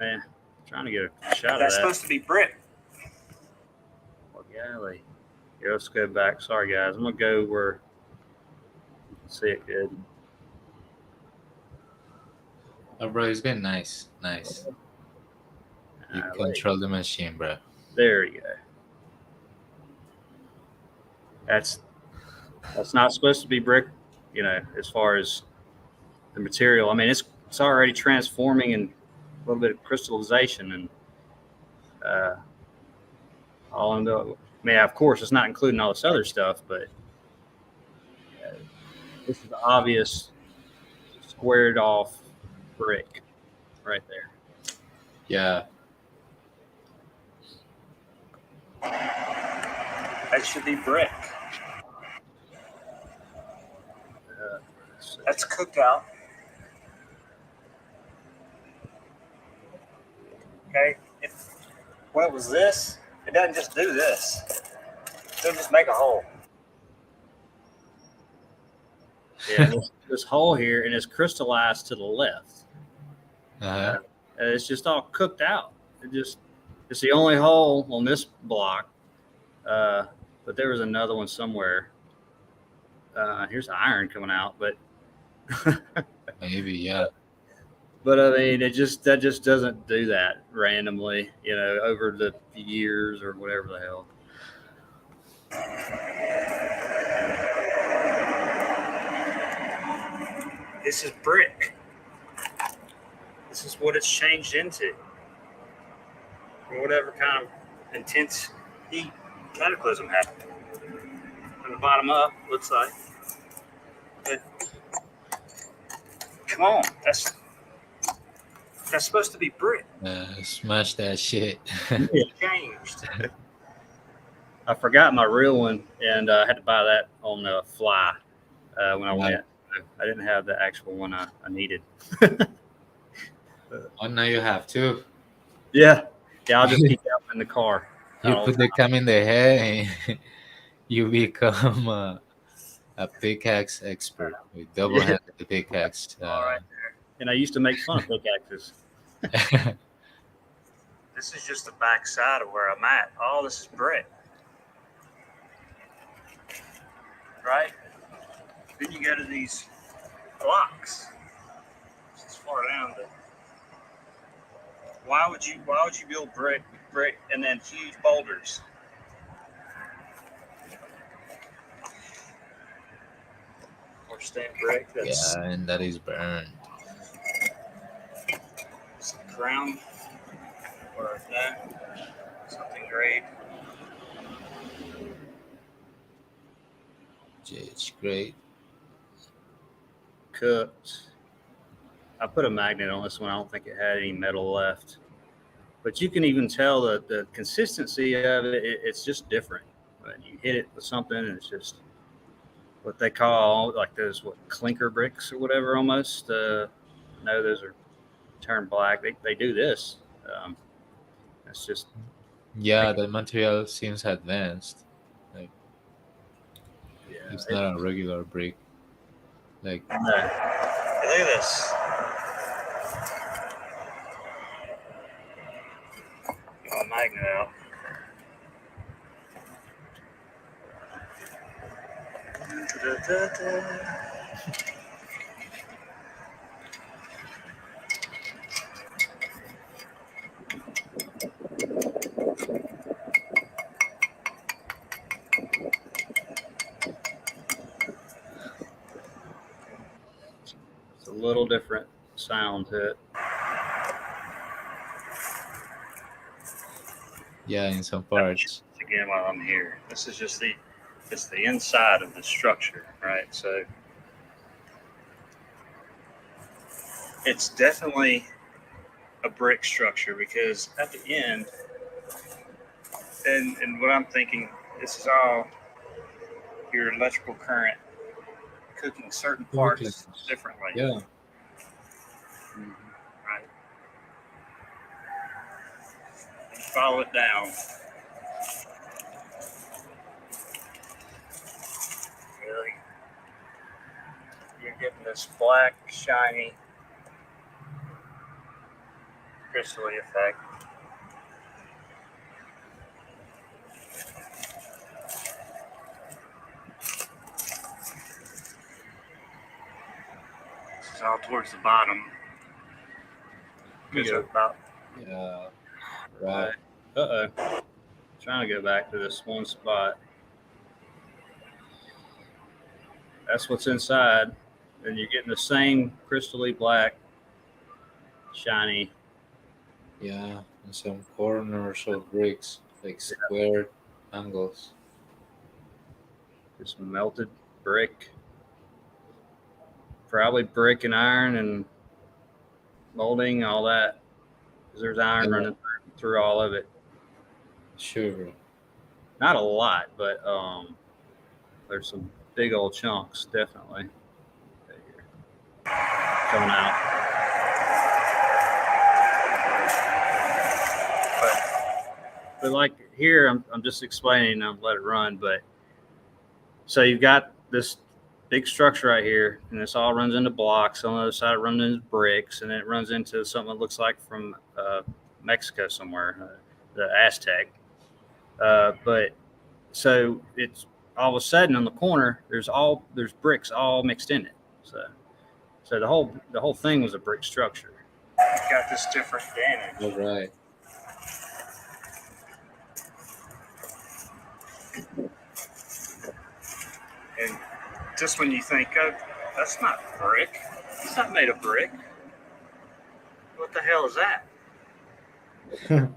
Man, trying to get a shot of that. That's supposed to be brick. Well, golly. Here, let's go back. Sorry, guys. I'm going to go where you can see it good. Oh, bro, it's been nice. You control the machine, bro. There you go. That's not supposed to be brick, as far as the material. I mean, it's already transforming and a little bit of crystallization and all into. I mean, of course, it's not including all this other stuff, but this is the obvious squared off brick right there. Yeah. That should be brick. That's cooked out. Okay. What was this? It doesn't just do this. It doesn't just make a hole. Yeah, this hole here, and it's crystallized to the left. It's just all cooked out. It's the only hole on this block. But there was another one somewhere. Here's the iron coming out, but maybe, yeah. But I mean, that just doesn't do that randomly, over the years or whatever the hell. This is brick. This is what it's changed into. Or whatever kind of intense heat cataclysm happened. From the bottom up, looks like. But come on, that's supposed to be brick. Smash that shit. It changed. I forgot my real one, and I had to buy that on the fly when I went. I didn't have the actual one I needed. Oh, now you have two. Yeah, I'll just keep that in the car. You put the cam in the head, and you become a pickaxe expert with double-handed pickaxe. All right there. And I used to make fun of pickaxes. This is just the back side of where I'm at. All this is brick. Right? Then you go to these blocks. This is far down. Why would you build brick, and then huge boulders? Or stand brick. Yeah, and that is burned. Some crown or something great. It's great. Cooked. I put a magnet on this one. I don't think it had any metal left. But you can even tell the consistency of it. It's just different. When you hit it with something, and it's just what they call like those clinker bricks or whatever almost. No, those are turned black. They do this. It's just Yeah, the material seems advanced. Like Yeah. it's not a regular brick. Like No. Hey, look at this. Get my magnet out. It's a little different sound to it. yeah, in some Let me show parts. this again while I'm here. This is just it's the inside of the structure, right? So it's definitely a brick structure because at the end, and what I'm thinking, this is all your electrical current cooking certain parts Weaklings. differently. Yeah. Right. You follow it down. Really, you're getting this black, shiny, crystally effect. This is all towards the bottom. Because about Yeah. right. Wow. Uh-oh. Trying to go back to this one spot. That's what's inside. And you're getting the same crystally black, shiny. Yeah. And some corners of bricks, like squared angles. Just melted brick. Probably brick and iron and molding, all that. Because there's iron Yeah. running through all of it. Sure. Not a lot, but there's some big old chunks, definitely. Coming out. But like here, I'm just explaining. I'll let it run. But so you've got this big structure right here, and this all runs into blocks. On the other side, it runs into bricks, and then it runs into something that looks like from Mexico somewhere, the Aztec. But so it's all of a sudden on the corner, there's bricks all mixed in it. So the whole thing was a brick structure. You've got this different All damage. right. And just when you think, oh, that's not brick, it's not made of brick. What the hell is that? And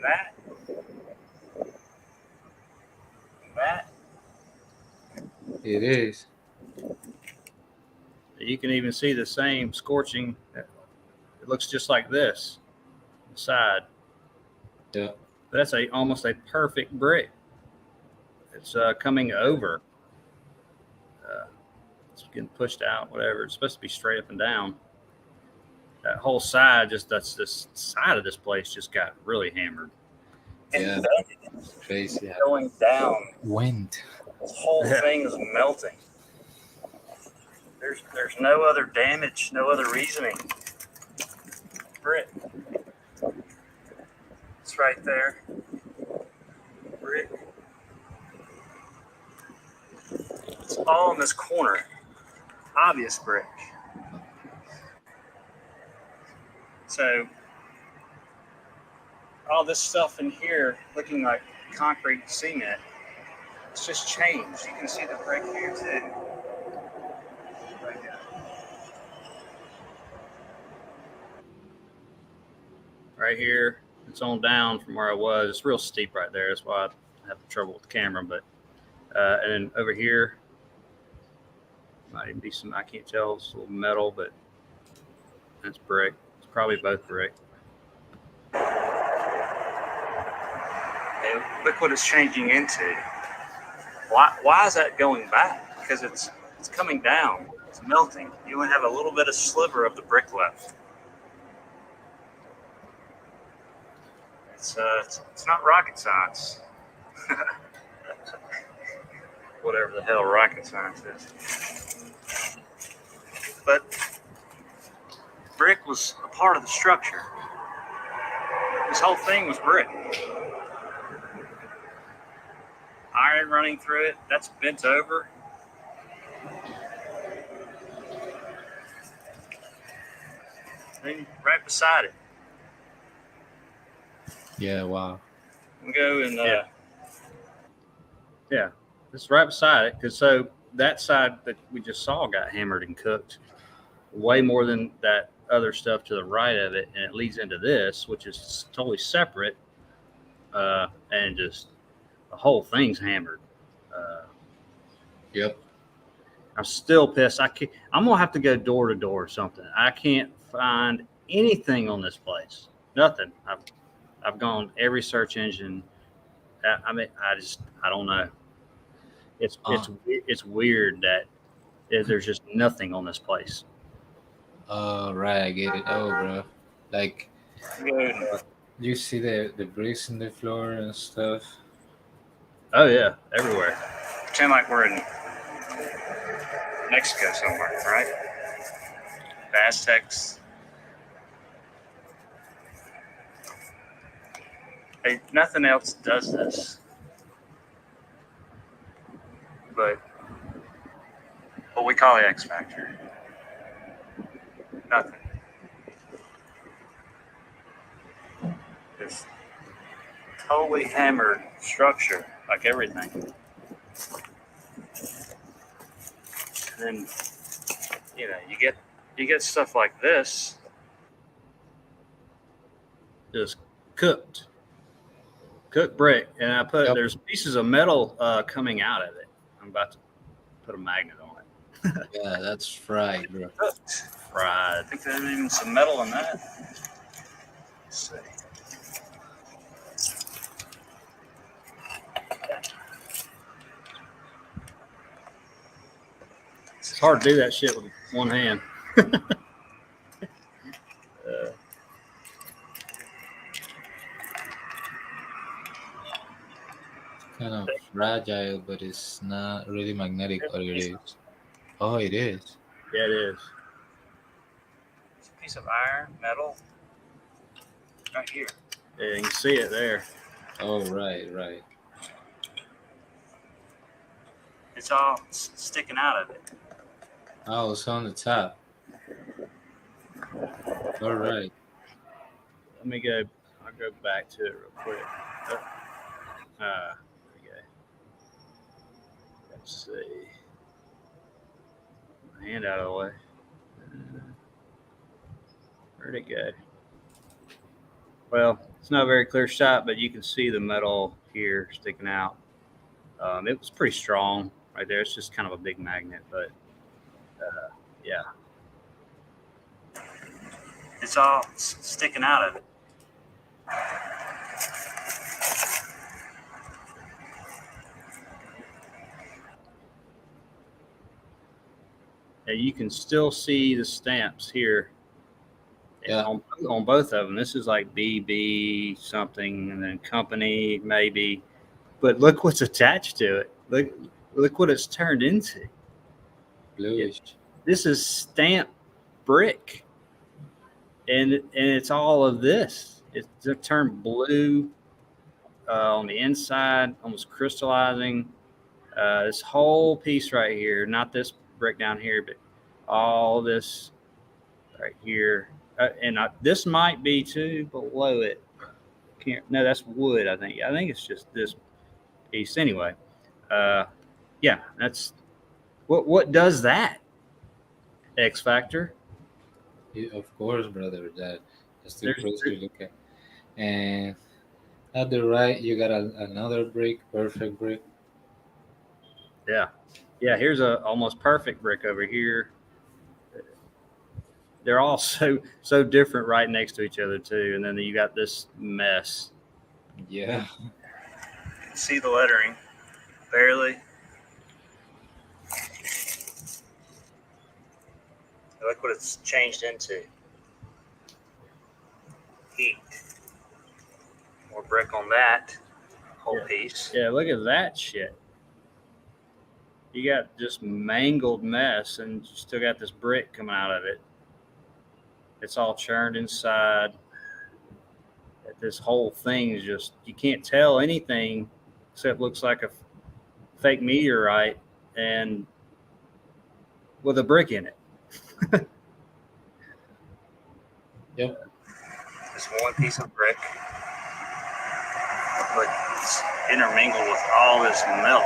that, and that. It is. You can even see the same scorching. It looks just like this side. Yeah. But that's almost a perfect brick. It's coming over. Uh, it's getting pushed out. Whatever. It's supposed to be straight up and down. That whole side, that's this side of this place just got really hammered. Yeah. And Crazy. Yeah. going down. Went. This whole thing is melting. There's no other damage, no other reasoning. Brick. It's right there. Brick. It's all in this corner. Obvious brick. So all this stuff in here looking like concrete cement, it's just changed. You can see the brick here too. Right here. Right here, it's on down from where I was. It's real steep right there. That's why I have trouble with the camera. But and then over here, might even be some. I can't tell. It's a little metal, but that's brick. It's probably both brick. And look what it's changing into. Why is that going back? Because it's coming down. It's melting. You only have a little bit of sliver of the brick left. It's not rocket science. Whatever the hell rocket science is. But brick was a part of the structure. This whole thing was brick. Iron running through it, that's bent over. And right beside it. Yeah, wow. We go and yeah, it's right beside it. Because so that side that we just saw got hammered and cooked way more than that other stuff to the right of it, and it leads into this, which is totally separate, and just the whole thing's hammered. Yep. I'm still pissed. I'm gonna have to go door to door or something. I can't find anything on this place. Nothing. I've gone every search engine. I mean, I don't know. It's weird that there's just nothing on this place. Right, I get it. Oh, bro. Like, you see the bricks in the floor and stuff. Oh yeah, everywhere. Pretend like we're in Mexico somewhere, right? The Aztecs. Nothing else does this. But what we call the X Factor. Nothing. This totally hammered structure, like everything. And then, you get stuff like this, just cooked brick, and I put there's pieces of metal coming out of it. I'm about to put a magnet on it. Yeah, that's fried, bro. Fried. I think there's even some metal in that. Let's see. It's hard to do that shit with one hand. Kind of fragile, but it's not really magnetic. Or it is. Oh, it is. Yeah, it is. It's a piece of iron, metal, right here. Yeah, you can see it there. Oh, right. It's all sticking out of it. Oh, it's on the top. All right. Let me go. I'll go back to it real quick. There we go. Let's see. My hand out of the way. Where'd it go? Well, it's not a very clear shot, but you can see the metal here sticking out. It was pretty strong right there. It's just kind of a big magnet, but yeah. It's all sticking out of it. And you can still see the stamps here. Yeah. On both of them. This is like BB something, and then company maybe. But look what's attached to it. Look what it's turned into. Bluish. This is stamped brick, and it's all of this. It's turned blue on the inside, almost crystallizing. This whole piece right here, not this brick down here, but all this right here. And this might be too below it. No, that's wood. I think it's just this piece anyway. Yeah, that's what does that? X Factor. Yeah, of course, brother. That's too close to look at. And at the right, you got another brick, perfect brick. Yeah. Here's a almost perfect brick over here. They're all so different right next to each other too, and then you got this mess. Yeah. You can see the lettering barely. Look what it's changed into. Heat. More brick on that whole piece. Yeah, look at that shit. You got just mangled mess, and you still got this brick coming out of it. It's all churned inside. This whole thing is just, you can't tell anything except looks like a fake meteorite and with a brick in it. Yep. Just one piece of brick, but it's intermingled with all this melt.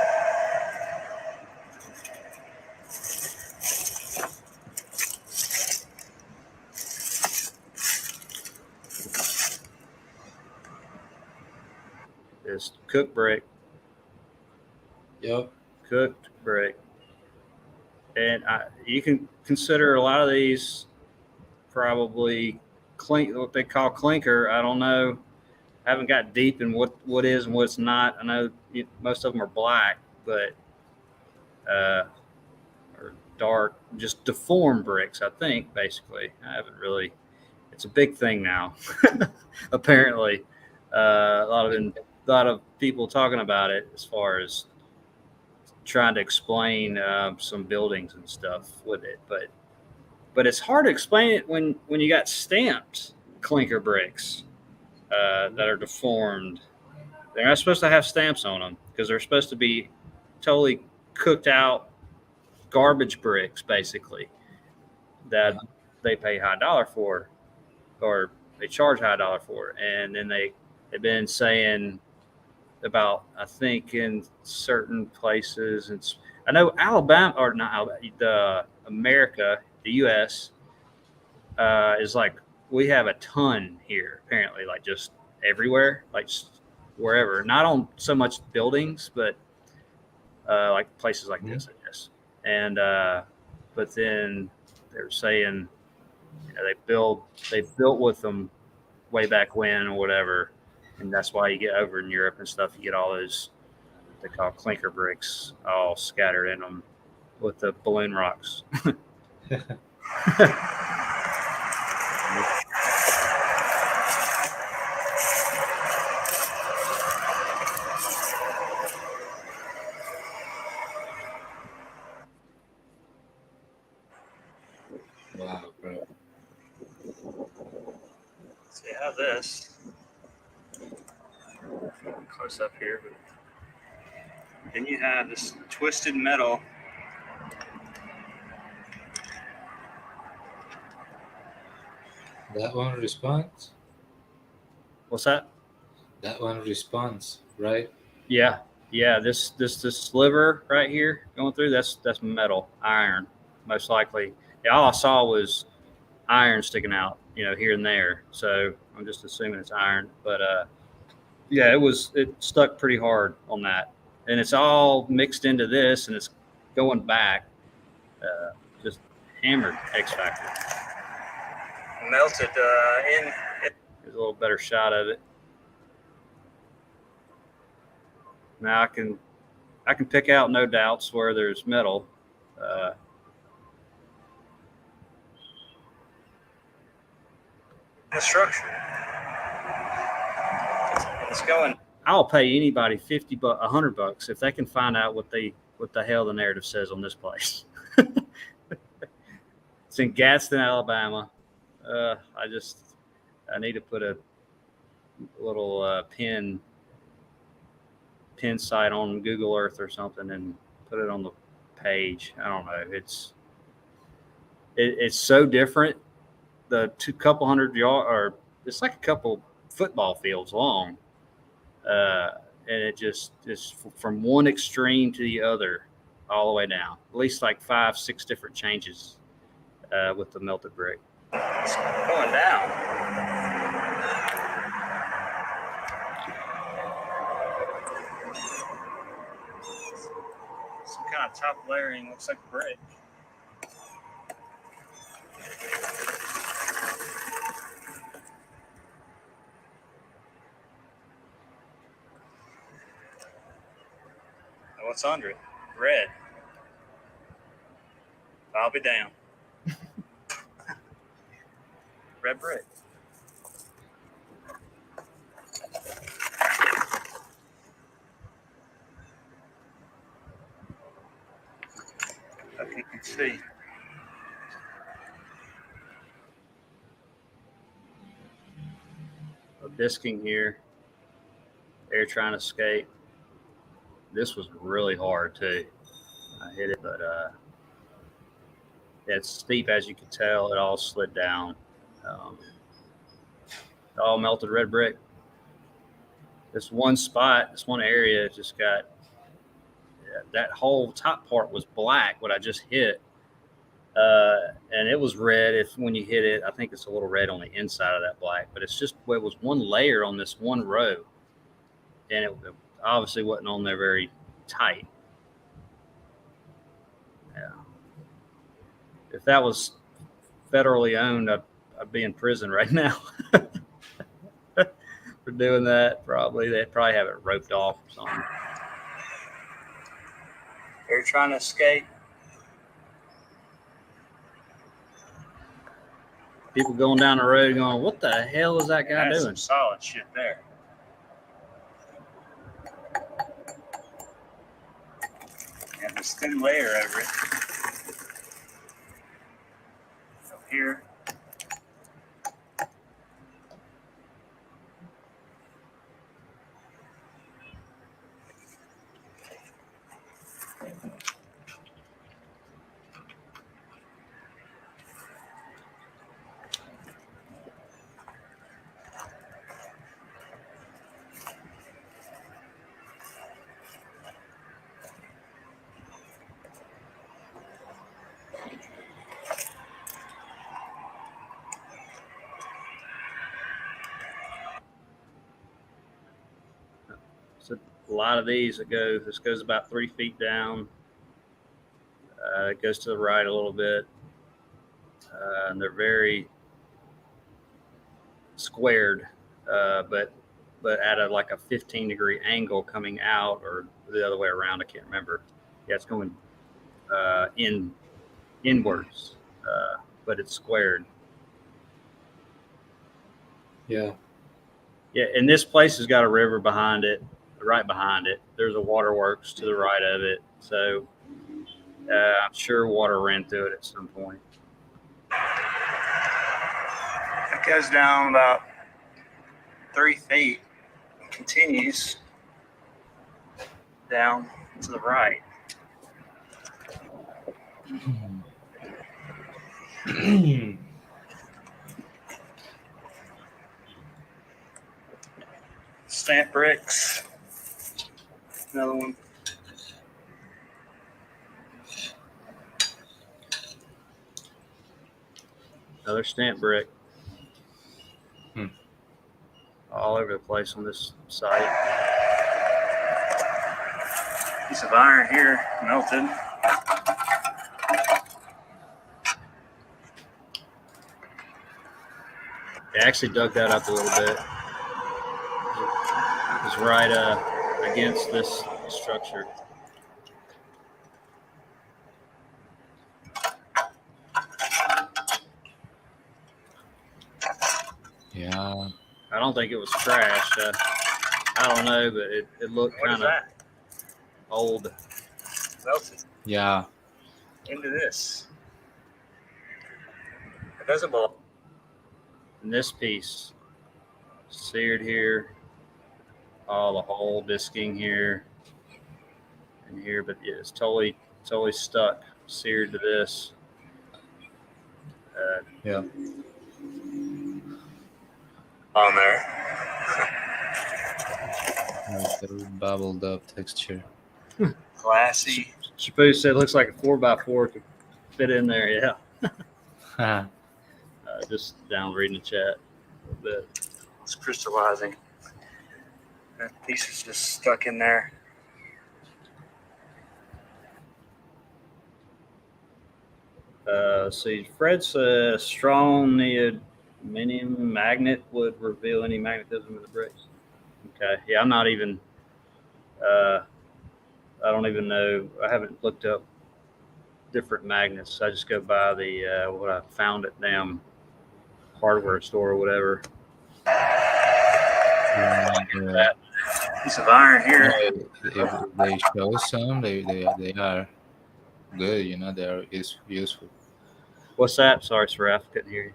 This cooked brick. Yep. Cooked brick. And you can consider a lot of these probably what they call clinker. I don't know. I haven't got deep in what is and what's not. I know most of them are black, but or dark, just deformed bricks, I think, basically. I haven't really. It's a big thing now, apparently. A lot of people talking about it as far as trying to explain some buildings and stuff with it, but it's hard to explain it when you got stamped clinker bricks that are deformed. They're not supposed to have stamps on them because they're supposed to be totally cooked out garbage bricks, basically, that they pay high dollar for, or they charge high dollar for. And then they've been saying about, I think in certain places, I know Alabama, or not Alabama, America, the U.S. Is like, we have a ton here, apparently, like just everywhere, like just wherever. Not on so much buildings, but like places like this, I guess. And but then they're saying, they built with them way back when or whatever, and that's why you get over in Europe and stuff, you get all those they call clinker bricks all scattered in them with the balloon rocks. Wow, bro. See how this close up here, but then you have this twisted metal. That one responds. What's that? That one responds, right? Yeah. This sliver right here going through, that's metal, iron, most likely. Yeah, all I saw was iron sticking out, here and there. So I'm just assuming it's iron. But yeah, it stuck pretty hard on that, and it's all mixed into this, and it's going back, just hammered X Factor. Melted in. Here's a little better shot of it. Now I can pick out, no doubts, where there's metal. The structure. It's going. I'll pay anybody $50, $100 if they can find out what the hell the narrative says on this place. It's in Gadsden, Alabama. I need to put a little pin site on Google Earth or something and put it on the page. I don't know. It's so different. The couple hundred yards, or it's like a couple football fields long, and it just is from one extreme to the other, all the way down. At least like 5-6 different changes with the melted brick. It's going down. Some kind of top layering, looks like brick. What's under it? Red. I'll be down. Red brick. Let's see. Disking here. They're trying to escape. This was really hard too. I hit it, but it's steep as you can tell. It all slid down. All melted red brick. This one spot, this one area just got, that whole top part was black, what I just hit. And it was red. If when you hit it, I think it's a little red on the inside of that black, but it's just, it was one layer on this one row. And it obviously wasn't on there very tight. Yeah. If that was federally owned, I'd be in prison right now for doing that. Probably they'd probably have it roped off or something. They're trying to escape. People going down the road going, "What the hell is that guy doing?" Some solid shit there. And this thin layer over it. Up here. So a lot of these that go, this goes about 3 feet down. It goes to the right a little bit. And they're very squared, but at a like a 15-degree angle coming out, or the other way around. I can't remember. Yeah, it's going inwards, but it's squared. Yeah. Yeah, and this place has got a river behind it, right behind it. There's a waterworks to the right of it, so I'm sure water ran through it at some point. It goes down about 3 feet and continues down to the right. Stamp bricks. Another one. Another stamp brick. All over the place on this site. Piece of iron here, melted. They actually dug that up a little bit. It was right against this structure. Yeah. I don't think it was trashed. I don't know, but it looked kind of old. Melted. Yeah. Into this. It doesn't belong. And this piece, seared here, all the whole disking here and here, but yeah, it's totally stuck, seared to this. Yeah. On there. Like the bubbled up texture. Classy. Shapu said it looks like a 4x4 could fit in there. Yeah. Just down reading the chat a little bit. It's crystallizing. That piece is just stuck in there. See, Fred says strong neodymium magnet would reveal any magnetism in the bricks. Okay. Yeah, I'm not even. I don't even know. I haven't looked up different magnets. I just go by the what I found at damn hardware store or whatever. That piece of iron here. If they show some, they are. good. They're is useful. What's that? Sorry, Saraf, couldn't hear you.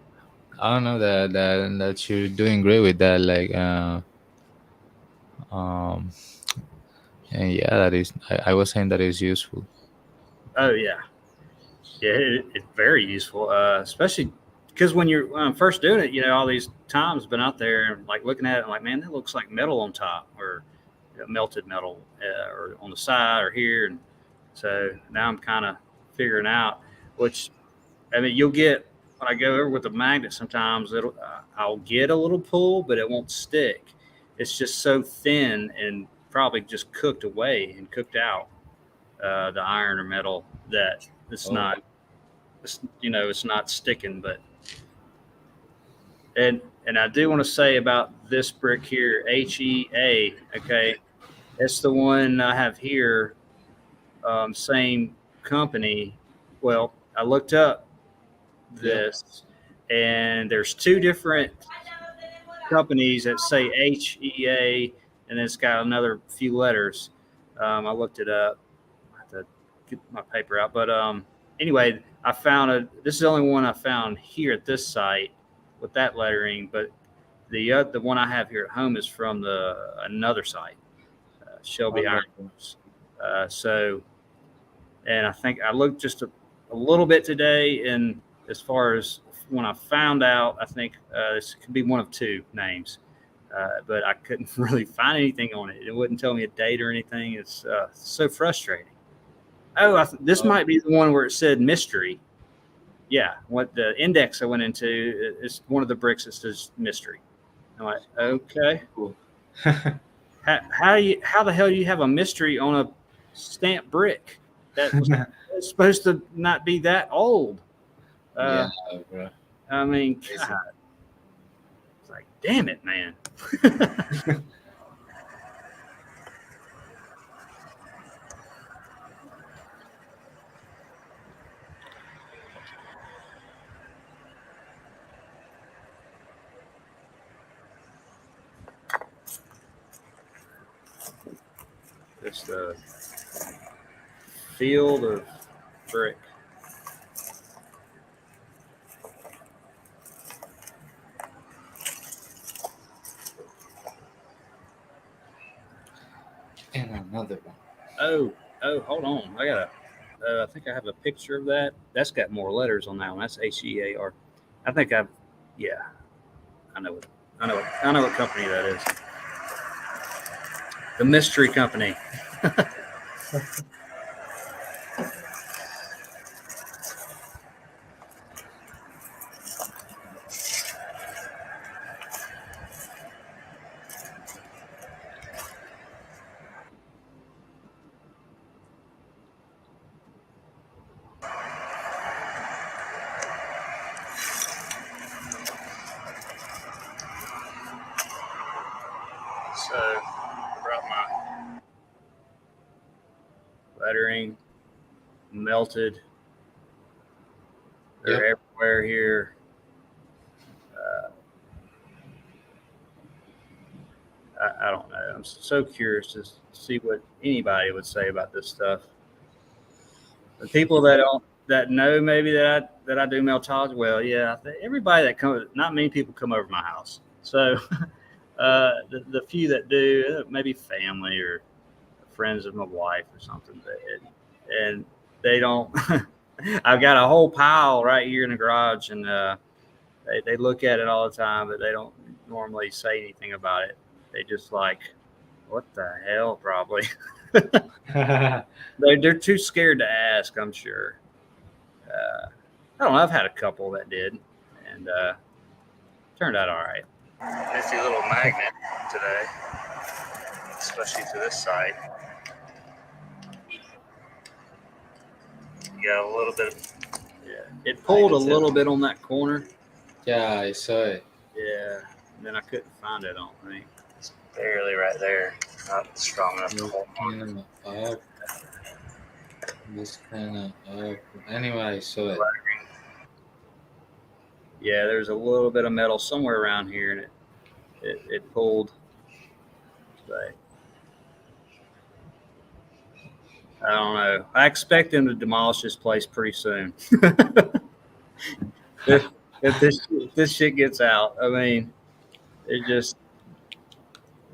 I don't know that you're doing great with that. Like, um, and yeah, that is. I was saying that is useful. Oh yeah, yeah, it's very useful, especially because when I'm first doing it, all these times been out there and like looking at it, and like, man, that looks like metal on top or melted metal or on the side or here, and so now I'm kind of figuring out which I mean you'll get when I go over with the magnet. Sometimes I'll get a little pull, but it won't stick. It's just so thin and probably just cooked away and cooked out the iron or metal that it's Oh, not it's not sticking. But and I do want to say about this brick here, HEA. Okay, it's the one I have here. Same company. Well, I looked up yeah. this, and there's two different companies that say HEA, and it's got another few letters. I looked it up. I have to get my paper out, but anyway, I found a. This is the only one I found here at this site with that lettering, but the one I have here at home is from the another site, Shelby Iron Okay. Works. So, and I think I looked just a little bit today, and as far as when I found out, I think this could be one of two names, but I couldn't really find anything on it. It wouldn't tell me a date or anything. It's so frustrating. Oh, this Oh, might be the one where it said mystery. Yeah, what the index I went into is one of the bricks that says mystery. I'm like, okay, cool. how the hell do you have a mystery on a stamped brick that was it's supposed to not be that old? Yeah, Uh, bro. I mean, Crazy. God, it's like, damn it, man. Just a field of brick. And another one. Oh, hold on. I think I have a picture of that. That's got more letters on that one. That's HEAR. I think I've, yeah, I know it. I know what company that is. The mystery company. So, I brought my lettering melted. Yep. They're everywhere here. Uh, I don't know. I'm so curious to see what anybody would say about this stuff. The people that know maybe that I do meltology. Well, yeah, everybody that comes, not many people come over my house. So the few that do, maybe family or friends of my wife or something. And they don't. I've got a whole pile right here in the garage, and they look at it all the time, but they don't normally say anything about it. They just like, what the hell, probably. They're too scared to ask, I'm sure. I don't know. I've had a couple that did, and turned out all right. Nifty little magnet today, especially to this side. You got a little bit of, yeah. It pulled a little bit on that corner. Yeah, I saw it. Yeah, and then I couldn't find it on me. It's barely right there. Not strong enough to It's hold on. kind of up. It's kind of up. Anyway, I saw it. Yeah, there's a little bit of metal somewhere around here, and it pulled. But I don't know. I expect them to demolish this place pretty soon. if, if this shit gets out, I mean, it just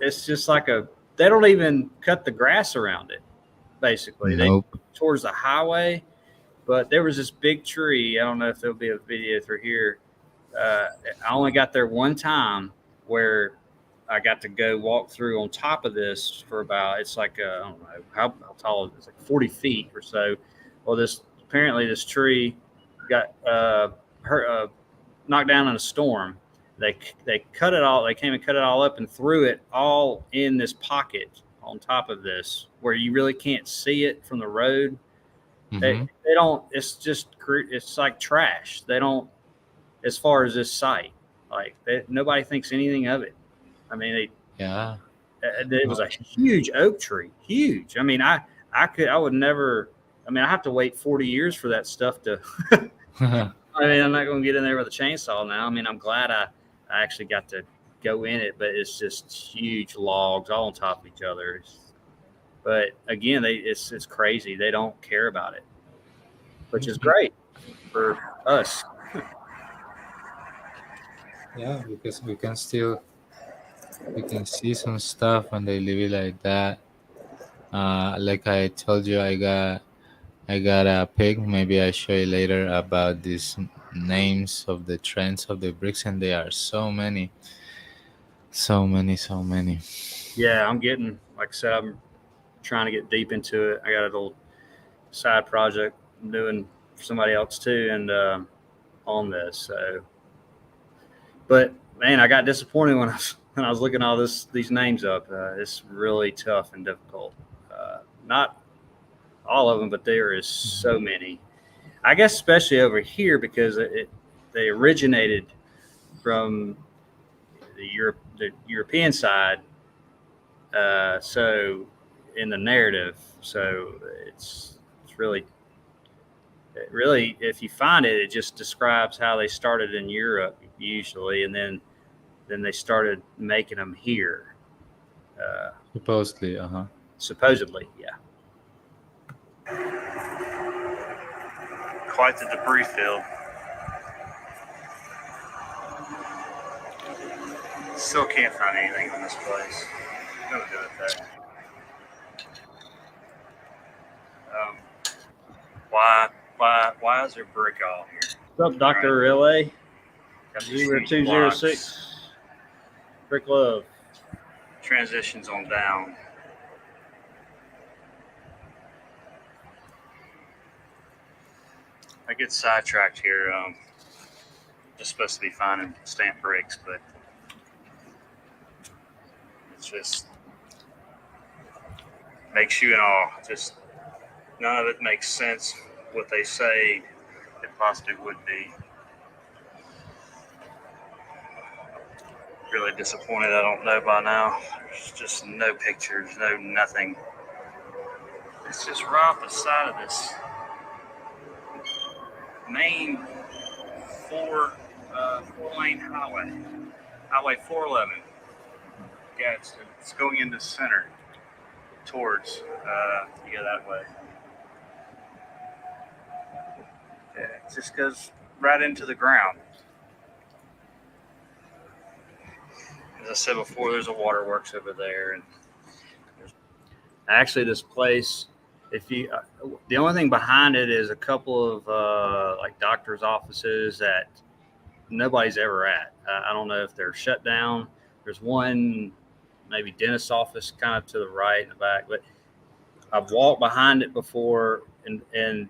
it's just like a they don't even cut the grass around it. Basically, they Nope. towards the highway. But there was this big tree. I don't know if there'll be a video through here. Uh, I only got there one time where I got to go walk through on top of this for about it's like I don't know how tall it is, like 40 feet or so. Well, this apparently this tree got hurt, knocked down in a storm. They cut it all. They came and cut it all up and threw it all in this pocket on top of this where you really can't see it from the road. Mm-hmm. They don't. It's just it's like trash. They don't as far as this site. Like nobody thinks anything of it. I mean, Yeah. it was a huge oak tree, huge. I mean, I would never. I mean, I have to wait 40 years for that stuff to. I mean, I'm not going to get in there with a chainsaw now. I mean, I'm glad I actually got to go in it, but it's just huge logs all on top of each other. But again, it's crazy. They don't care about it, which is great for us. Yeah, because we can see some stuff when they leave it like that. Like I told you, I got a pic. Maybe I show you later about these names of the trends of the bricks, and they are so many, so many, so many. Yeah, I'm getting like I said, I'm trying to get deep into it. I got a little side project I'm doing for somebody else too, and on this. So, but man, I got disappointed when I was looking all these names up. It's really tough and difficult. Not all of them, but there is so many. I guess especially over here because they originated from the European side. So in the narrative, so it's really if you find it, it just describes how they started in Europe usually, and then they started making them here. Supposedly, Supposedly, yeah. Quite the debris field. Still can't find anything on this place. I'm gonna do it though. Why is there brick all here? What's up, Dr. Relay? 0206. Brick Love. Transitions on down. I get sidetracked here. Just supposed to be finding stamp bricks, but it's just makes you in awe. Just none of it makes sense. What they say it possibly would be. Really disappointed I don't know by now. There's just no pictures, no nothing. It's just right off the side of this main four-lane highway, Highway 411. Yeah, it's going into center towards you go that way. Yeah, it just goes right into the ground. As I said before, there's a waterworks over there, and actually this place, if you the only thing behind it is a couple of like doctors' offices that nobody's ever at. I don't know if they're shut down. There's one maybe dentist office kind of to the right in the back, but I've walked behind it before, and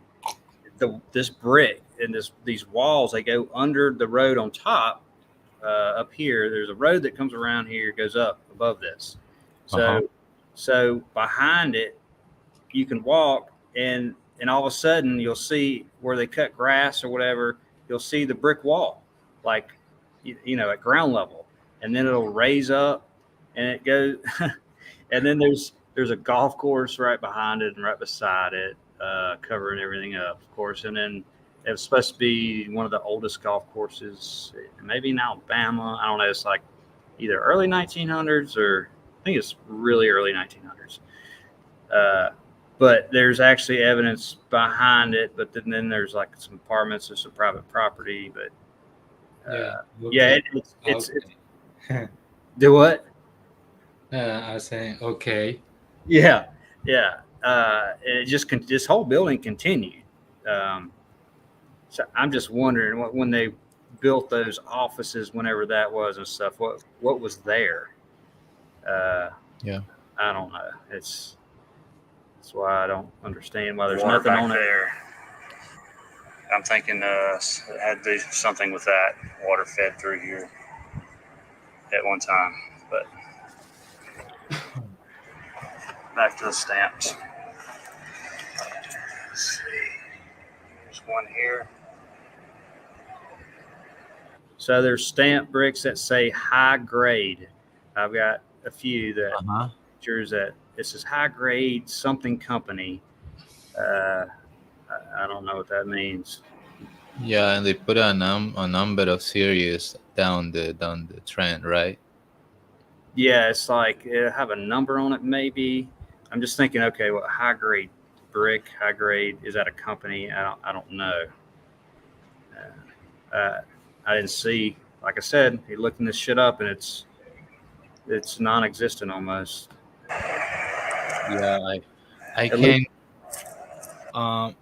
this brick and these walls, they go under the road on top. Up here, there's a road that comes around here, goes up above this. So behind it, you can walk, and all of a sudden you'll see where they cut grass or whatever. You'll see the brick wall, like at ground level, and then it'll raise up, and it goes, and then there's a golf course right behind it and right beside it, covering everything up, of course, and then. It was supposed to be one of the oldest golf courses, maybe in Alabama. I don't know. It's like either early 1900s or I think it's really early 1900s. but there's actually evidence behind it. But then there's like some apartments or some private property. But Yeah. yeah, Okay. it's Okay. do what? I was saying okay. Yeah, yeah. It just this whole building continued. Um, so I'm just wondering when they built those offices, whenever that was and stuff, what was there? Uh, Yeah. I don't know. That's why I don't understand why there's water nothing back on there. I'm thinking it had to do something with that water fed through here at one time. But back to the stamps. Let's see. There's one here. So there's stamp bricks that say high grade. I've got a few that pictures that this is high grade something company. I don't know what that means. Yeah, and they put a number of series down the trend, right? Yeah, it's like it have a number on it. Maybe I'm just thinking. Okay, what high grade brick? High grade, is that a company? I don't know. I didn't see. Like I said, he looking this shit up, and it's non-existent almost. Yeah, I can. Um,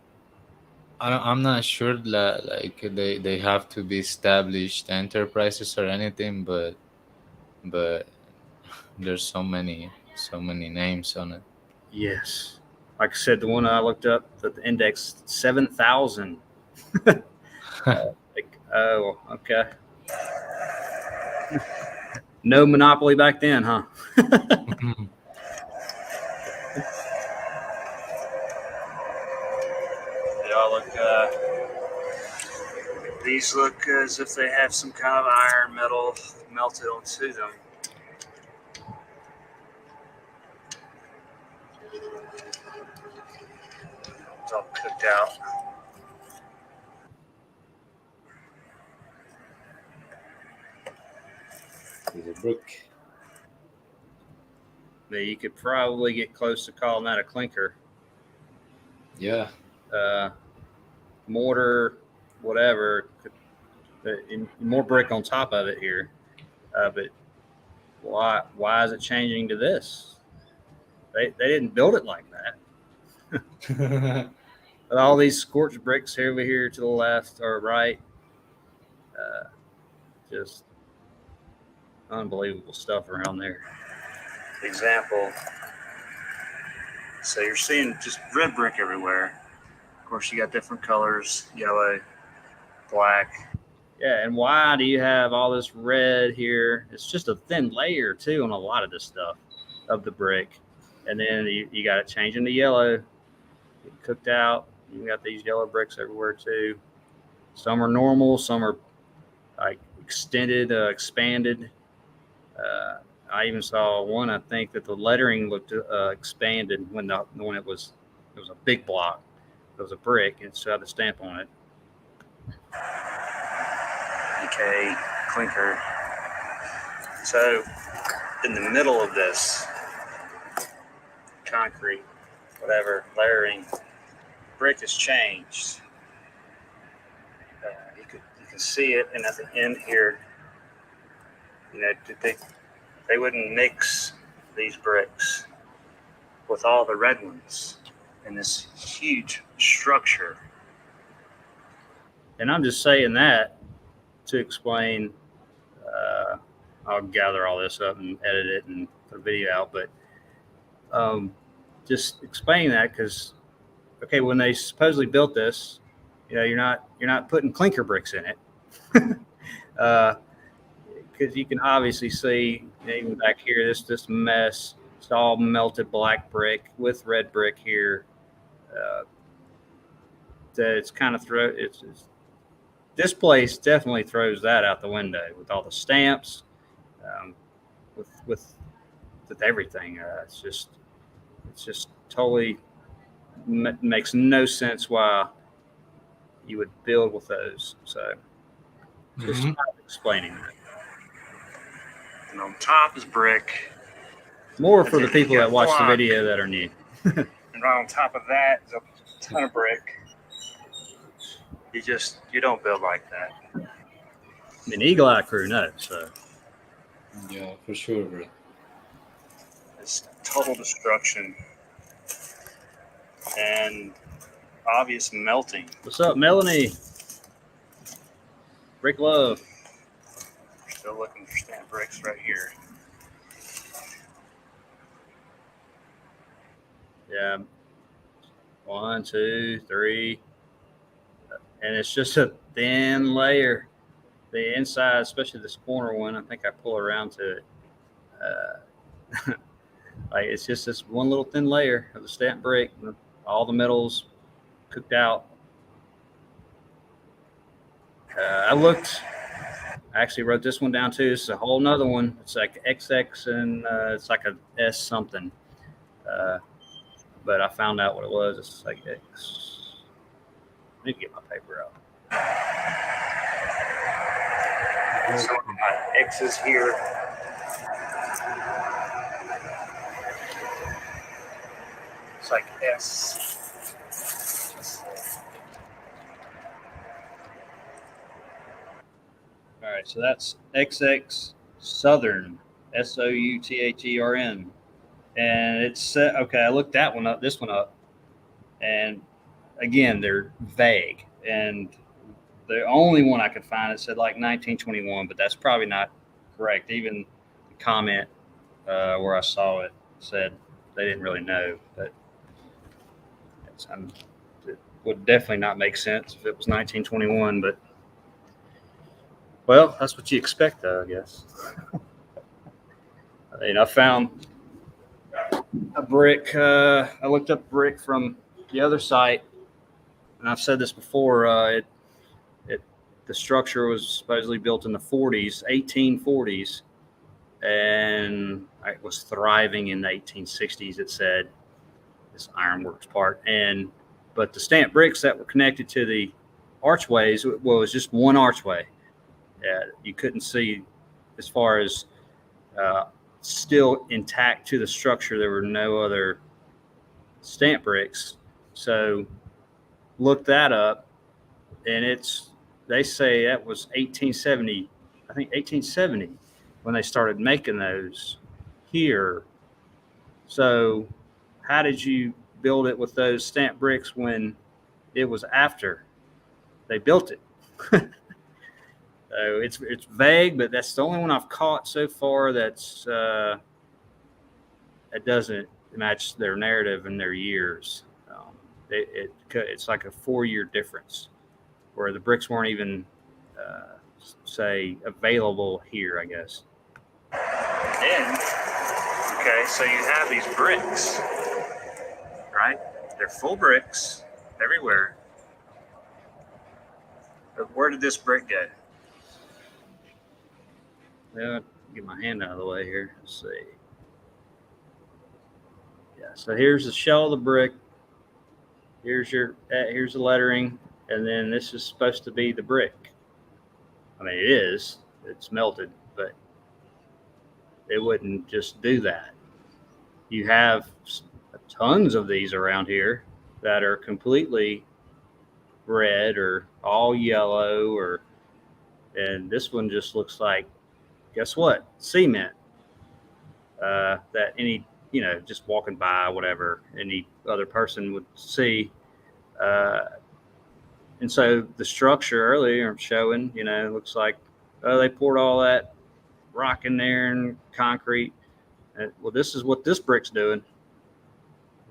I'm not sure that like they have to be established enterprises or anything, but there's so many names on it. Yes. Like I said, the one I looked up, the index 7,000. Like, oh, okay. No monopoly back then, huh? They all look. These look as if they have some kind of iron metal melted onto them. It's all cooked out. There's a book. You could probably get close to calling that a clinker. Yeah. Mortar, whatever. More brick on top of it here. But why is it changing to this? They didn't build it like that. All these scorched bricks over here to the left or right, just unbelievable stuff around there. Example. So you're seeing just red brick everywhere. Of course, you got different colors: yellow, black. Yeah, and why do you have all this red here? It's just a thin layer too on a lot of this stuff of the brick, and then you got it changing to yellow, cooked out. You got these yellow bricks everywhere too. Some are normal, some are like extended, expanded. I even saw one. I think that the lettering looked expanded when it was a big block. It was a brick and it still had the stamp on it. Okay, clinker. So in the middle of this concrete, whatever layering, brick has changed. You can see it, and at the end here, they wouldn't mix these bricks with all the red ones in this huge structure. And I'm just saying that to explain. I'll gather all this up and edit it and put a video out, but just explain that because, okay, when they supposedly built this, you're not putting clinker bricks in it. Because you can obviously see even back here this mess. It's all melted black brick with red brick here. That it's kind of this place definitely throws that out the window with all the stamps, with everything. It's just totally makes no sense why you would build with those. So just kind of explaining that. And on top is brick. More for the people that watch the video that are new. And right on top of that is a ton of brick. You don't build like that. I mean, Eagle Eye Crew knows, so. Yeah, for sure, bro. It's total destruction and obvious melting. What's up, Melanie? Brick love. We're still looking for stamp bricks right here. Yeah. 1, 2, 3. And it's just a thin layer. The inside, especially this corner one, I think I pull around to it. Like it's just this one little thin layer of the stamp brick. All the metals cooked out. I actually wrote this one down too. It's a whole nother one. It's like XX and it's like a S something. But I found out what it was. It's like X. I need to get my paper out. So my X's here. It's like S. All right, so that's XX Southern, SOUTHERN. And it's okay. I looked this one up, and again, they're vague. And the only one I could find, it said like 1921, but that's probably not correct. Even the comment where I saw it said they didn't really know, but it would definitely not make sense if it was 1921. But well, that's what you expect, though, I guess. I found a brick. I looked up brick from the other site, and I've said this before. The structure was supposedly built in the 1840s, and it was thriving in the 1860s. It said this ironworks part, but the stamped bricks that were connected to the archways, well, it was just one archway. You couldn't see as far as still intact to the structure. There were no other stamp bricks. So look that up, and they say that was 1870. I think 1870 when they started making those here. So how did you build it with those stamp bricks when it was after they built it? So it's vague, but that's the only one I've caught so far that's that doesn't match their narrative and their years. It's like a 4-year difference where the bricks weren't even, say, available here, I guess. Then, okay, so you have these bricks, right? They're full bricks everywhere. But where did this brick go? Well, get my hand out of the way here. Let's see. Yeah, so here's the shell of the brick. Here's the lettering, and then this is supposed to be the brick. I mean, it is. It's melted, but it wouldn't just do that. You have tons of these around here that are completely red or all yellow, and this one just looks like, guess what? Cement. That any, just walking by, whatever, any other person would see. And so the structure earlier I'm showing, looks like, they poured all that rock in there and concrete. Well, this is what this brick's doing.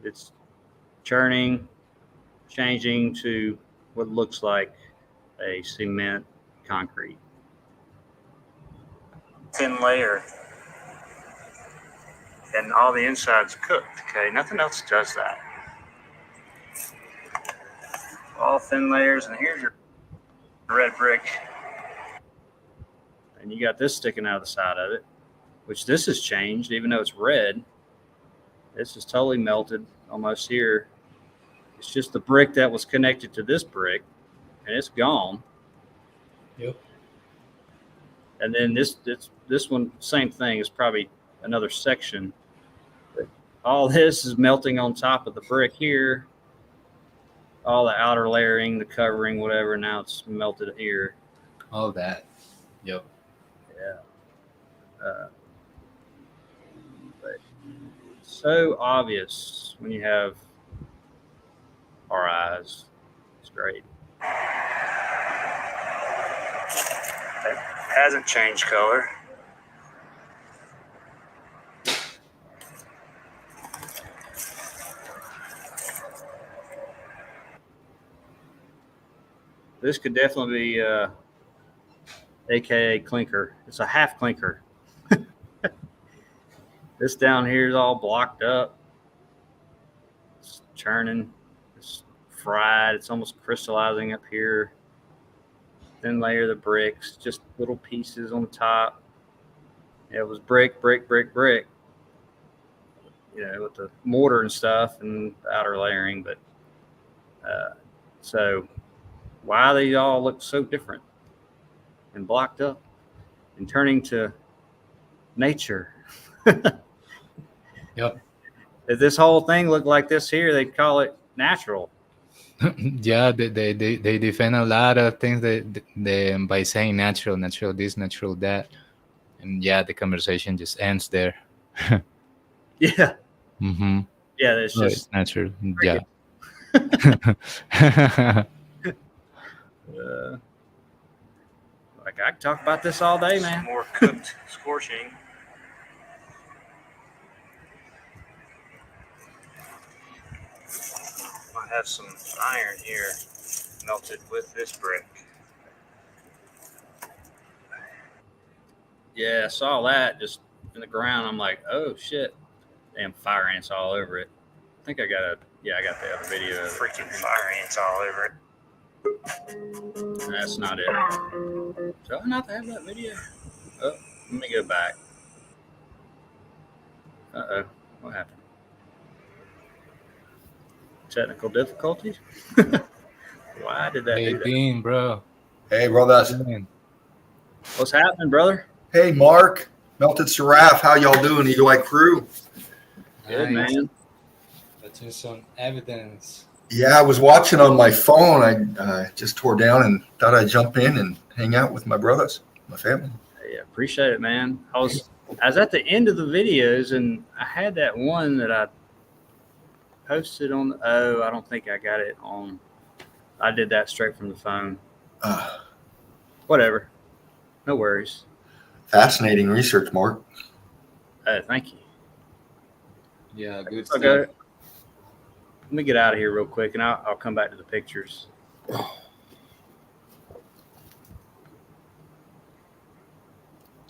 It's churning, changing to what looks like a cement concrete. Thin layer. And all the inside's cooked, okay? Nothing else does that. All thin layers, and here's your red brick. And you got this sticking out of the side of it, which this has changed, even though it's red. This is totally melted almost here. It's just the brick that was connected to this brick, and it's gone. Yep. And then this one, same thing, is probably another section. But all this is melting on top of the brick here. All the outer layering, the covering, whatever. Now it's melted here. All that. Yep. Yeah. But so obvious when you have our eyes. It's great. It hasn't changed color. This could definitely be AKA clinker. It's a half clinker. This down here is all blocked up. It's churning. It's fried. It's almost crystallizing up here. Then layer the bricks, just little pieces on the top. It was brick, brick, brick, brick. You know, with the mortar and stuff and the outer layering. But so why they all look so different and blocked up and turning to nature. Yep. If this whole thing looked like this here, they'd call it natural. Yeah, they defend a lot of things they by saying natural this, natural that, and yeah, the conversation just ends there. Yeah. Mm-hmm. Yeah, it's Oh, just it's natural. Yeah. like I could talk about this all day, man. More cooked scorching. Might have some iron here melted with this brick. Yeah, I saw that just in the ground. I'm like, oh shit. Damn fire ants all over it. I think I got I got the other video of freaking fire ants all over it. That's not it. Do I not have that video? Oh, let me go back. Uh-oh. What happened? Technical difficulties? Why did that do that? Dean, bro. Hey, brothers. What's happening, brother? Hey, Mark. Melted Seraph. How y'all doing, Eagle Eye Crew? Good, man. That's just some evidence. Yeah, I was watching on my phone. I just tore down and thought I'd jump in and hang out with my brothers, my family. Yeah, appreciate it, man. I was at the end of the videos, and I had that one that I posted on. I don't think I got it on. I did that straight from the phone. Whatever. No worries. Fascinating research, Mark. Thank you. Yeah, good stuff. Okay. Let me get out of here real quick, and I'll come back to the pictures.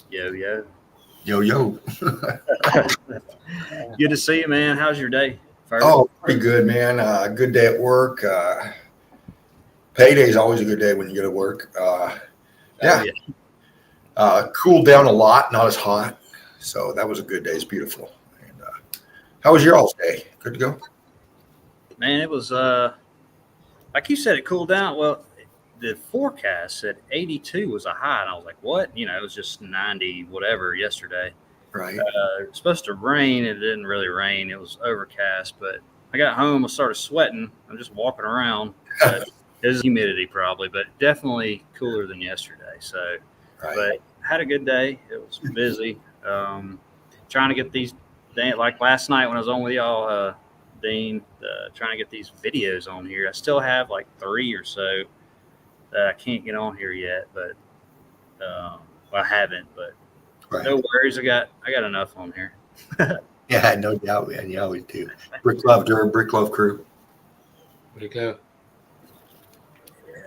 Yo, yo. Yo, yo. Good to see you, man. How's your day? First? Oh, pretty good, man. Good day at work. Payday is always a good day when you go to work. Yeah. Cooled down a lot, not as hot. So that was a good day. It's beautiful. And how was your all's day? Good to go? Man, it was like you said, it cooled down. Well, the forecast said 82 was a high, and I was like, what? You know, it was just 90 whatever yesterday. Right. It was supposed to rain. It didn't really rain. It was overcast, but I got home, I started sweating. I'm just walking around. It was humidity probably, but definitely cooler than yesterday. So, right. But had a good day. It was busy. Trying to get these, like last night when I was on with y'all, Dean, trying to get these videos on here. I still have like 3 or so that I can't get on here yet, but well, I haven't. But right. No worries, I got enough on here. Yeah, no doubt, man. You always do. Brick Love Durham, Brick Love Crew. Where'd it go?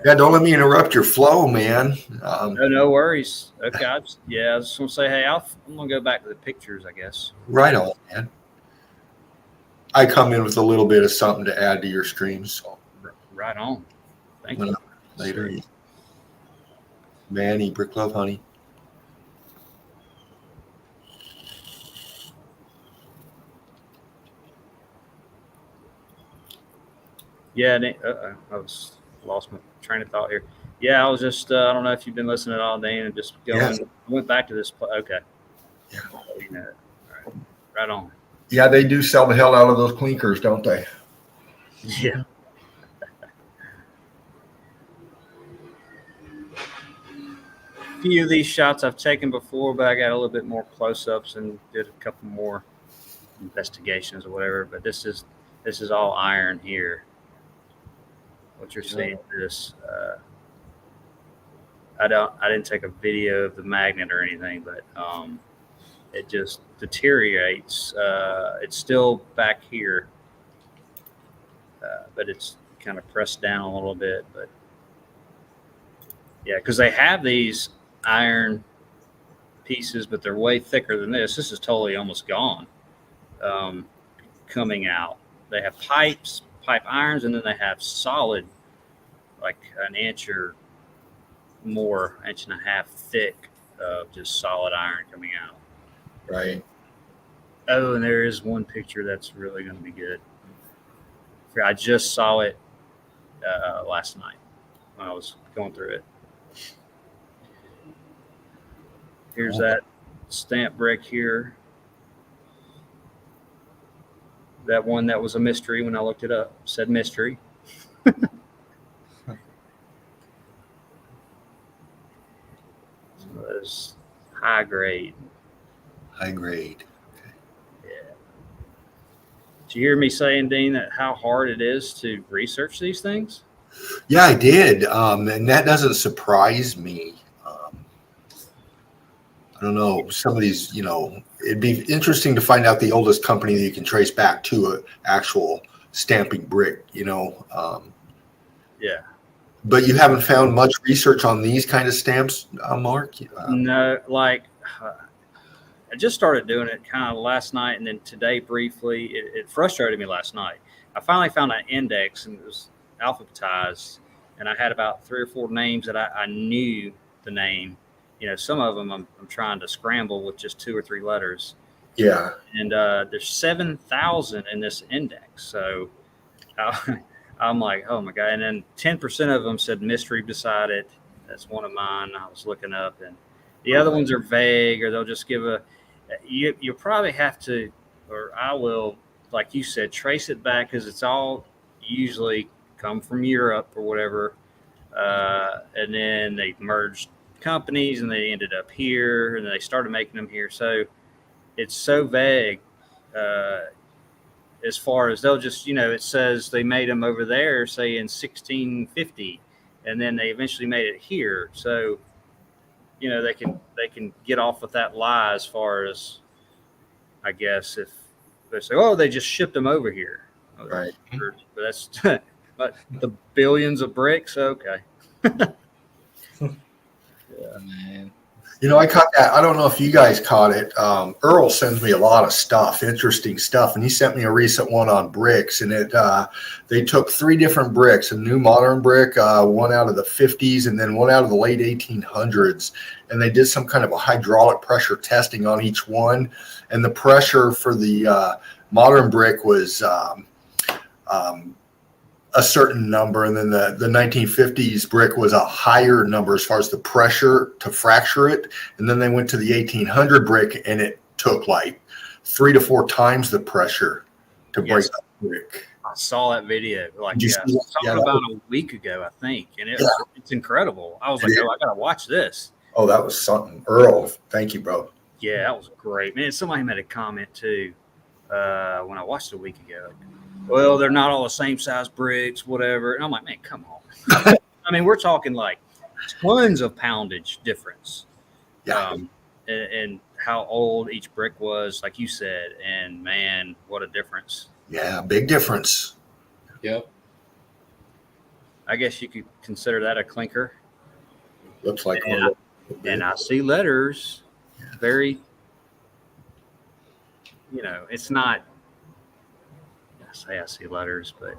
Yeah, don't let me interrupt your flow, man. No worries. Okay, I was just gonna say, hey, I'm gonna go back to the pictures, I guess. Right on, man. I come in with a little bit of something to add to your streams. So. Right on. Thank you. Later. Manny, Brick Love Honey. Yeah, I lost my train of thought here. Yeah, I was just I don't know if you've been listening at all, Dan, and just going. Yes. Went back to this. Okay. Yeah. You know, all right on. Yeah, they do sell the hell out of those clinkers, don't they? Yeah. A few of these shots I've taken before, but I got a little bit more close-ups and did a couple more investigations or whatever. But this is all iron here. What you're seeing is I didn't take a video of the magnet or anything, but it just deteriorates. It's still back here, but it's kind of pressed down a little bit. But yeah, because they have these iron pieces, but they're way thicker than this. This is totally almost gone coming out. They have pipe irons, and then they have solid, like an inch or more, inch and a half thick of just solid iron coming out. Right. Oh, and there is one picture that's really going to be good. I just saw it last night when I was going through it. Here's that stamp brick here. That one that was a mystery when I looked it up said mystery. So it was high grade. High grade. Yeah. Did you hear me saying, Dean, that how hard it is to research these things? Yeah, I did. And that doesn't surprise me. I don't know. Some of these, it'd be interesting to find out the oldest company that you can trace back to an actual stamping brick, Yeah. But you haven't found much research on these kind of stamps, Mark? No, like I just started doing it kind of last night, and then today briefly. It frustrated me last night. I finally found an index, and it was alphabetized, and I had about 3 or 4 names that I knew the name. Some of them I'm trying to scramble with just 2 or 3 letters. Yeah. And there's 7,000 in this index. So I'm like, oh my God. And then 10% of them said mystery beside it. That's one of mine I was looking up. And the other ones are vague, or they'll just give you'll probably have to, or I will, like you said, trace it back, because it's all usually come from Europe or whatever. And then they merged companies and they ended up here, and they started making them here. So it's so vague as far as they'll just, it says they made them over there, say in 1650, and then they eventually made it here. So, they can get off with that lie as far as, I guess, if they say, oh, they just shipped them over here. Right. But that's but the billions of bricks. Okay. Yeah, man. I caught that. I don't know if you guys caught it. Earl sends me a lot of stuff, interesting stuff, and he sent me a recent one on bricks. And they took 3 different bricks: a new modern brick, one out of the 50s, and then one out of the late 1800s. And they did some kind of a hydraulic pressure testing on each one. And the pressure for the modern brick was a certain number, and then the 1950s brick was a higher number as far as the pressure to fracture it. And then they went to the 1800 brick, and it took like 3 to 4 times the pressure to break that brick. I saw that video about a week ago, I think, and it's incredible. I was like, I gotta watch this. Oh, that was something. Earl, thank you, bro. Yeah, that was great, man. Somebody made a comment too when I watched it a week ago. Well, they're not all the same size bricks, whatever. And I'm like, man, come on. I mean, we're talking like tons of poundage difference. Yeah. And how old each brick was, like you said. And man, what a difference. Yeah, big difference. Yep. I guess you could consider that a clinker. Looks like and I see letters very, it's not. I see letters, but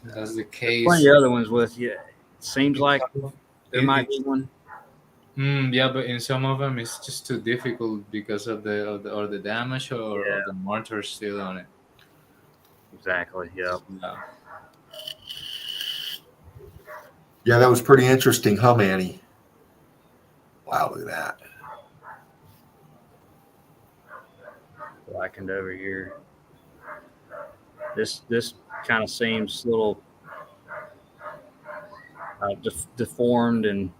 that's the case. Plenty of other ones with you. It seems like there might be one. Yeah, but in some of them, it's just too difficult because of the damage or the mortar still on it. Exactly. Yeah. Yeah, that was pretty interesting, huh, Manny? Wow, look at that. blackened over here. This kind of seems a little deformed and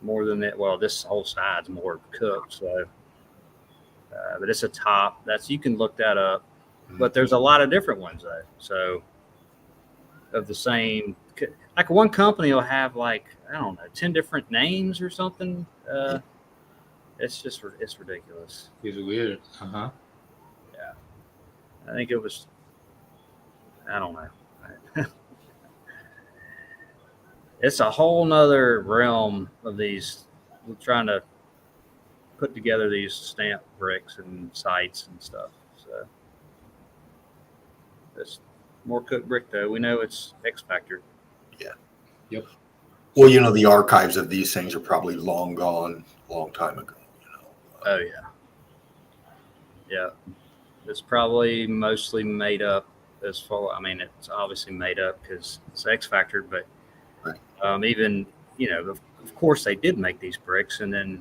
more than that. Well, this whole side's more cooked, so. But it's a top. You can look that up. But there's a lot of different ones though. So of the same, like one company will have like, I don't know, 10 different names or something. It's ridiculous. It's weird. Yeah. I think it was, I don't know. It's a whole nother realm of these, trying to put together these stamp bricks and sites and stuff. So it's more cooked brick though. We know it's X Factor. Yeah. Yep. Well, the archives of these things are probably long gone, long time ago. Oh yeah. Yeah. It's probably mostly made up as far. I mean, it's obviously made up because it's X Factor, but right. Even of course they did make these bricks, and then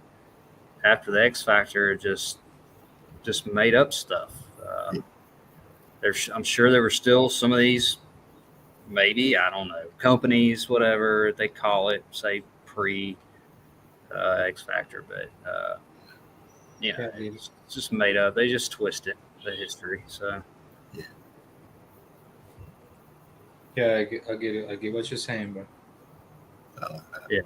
after the X Factor, just made up stuff. I'm sure there were still some of these, maybe, I don't know, companies, whatever they call it, say pre X Factor, but it's just made up. They just twist it, the history. So yeah, I get it. I get what you're saying, bro. Yeah,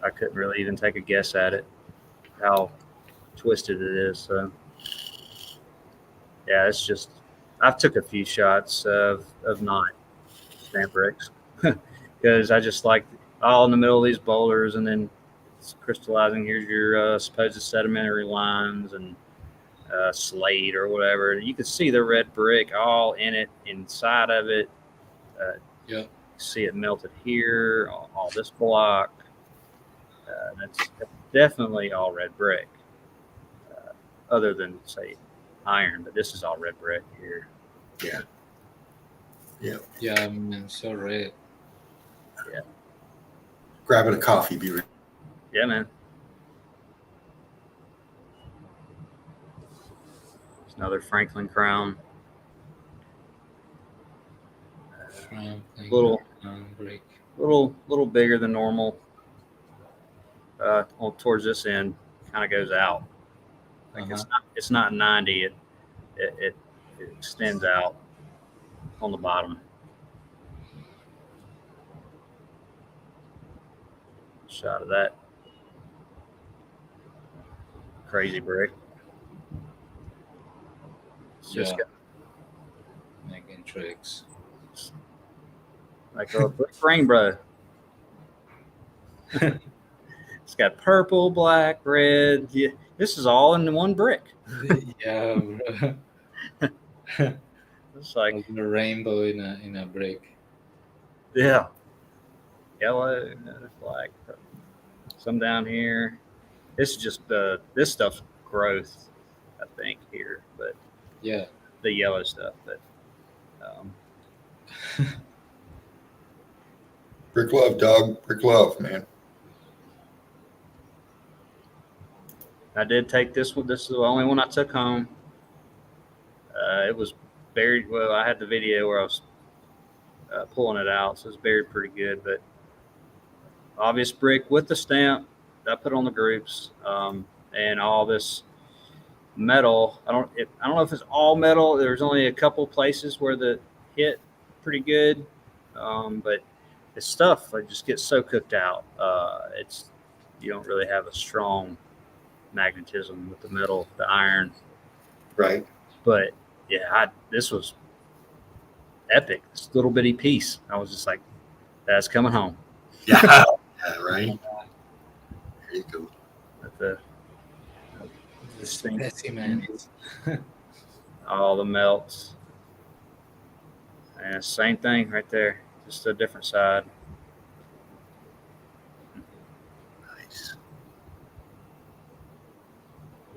I couldn't really even take a guess at it, how twisted it is. So yeah, it's just, I've took a few shots of not stamp bricks because I just like all in the middle of these boulders, and then it's crystallizing. Here's your supposed sedimentary lines and slate or whatever. You can see the red brick all in it, inside of it. Yeah. See it melted here, all this block. That's definitely all red brick, other than, say, iron, but this is all red brick here. Yeah. Yeah. Yeah, I mean, so red. Yeah. Grabbing a coffee, be right. Yeah, man. It's another Franklin crown. Franklin brick. Little bigger than normal. Towards this end, kind of goes out. Like it's not 90. It extends out on the bottom. Shot of that crazy brick. It's just got, making tricks. Like a brick frame, bro. It's got purple, black, red. Yeah, this is all in one brick. Yeah, bro. It's like a rainbow in a brick. Yeah. Yellow, black. Some down here. This is just this stuff's growth, I think, here, but yeah, the yellow stuff. But brick love, dog. Brick love, man. I did take this one. This is the only one I took home. It was buried. Well, I had the video where I was pulling it out, so it's buried pretty good. But obvious brick with the stamp that I put on the groups, and all this metal. I don't know if it's all metal. There's only a couple places where the hit pretty good, but the stuff just gets so cooked out. You don't really have a strong magnetism with the metal, the iron. Right. But yeah, this was epic. This little bitty piece. I was just like, that's coming home. Yeah. Right. There you go. This thing, messy, man. all the melts. And same thing right there, just a different side. Nice.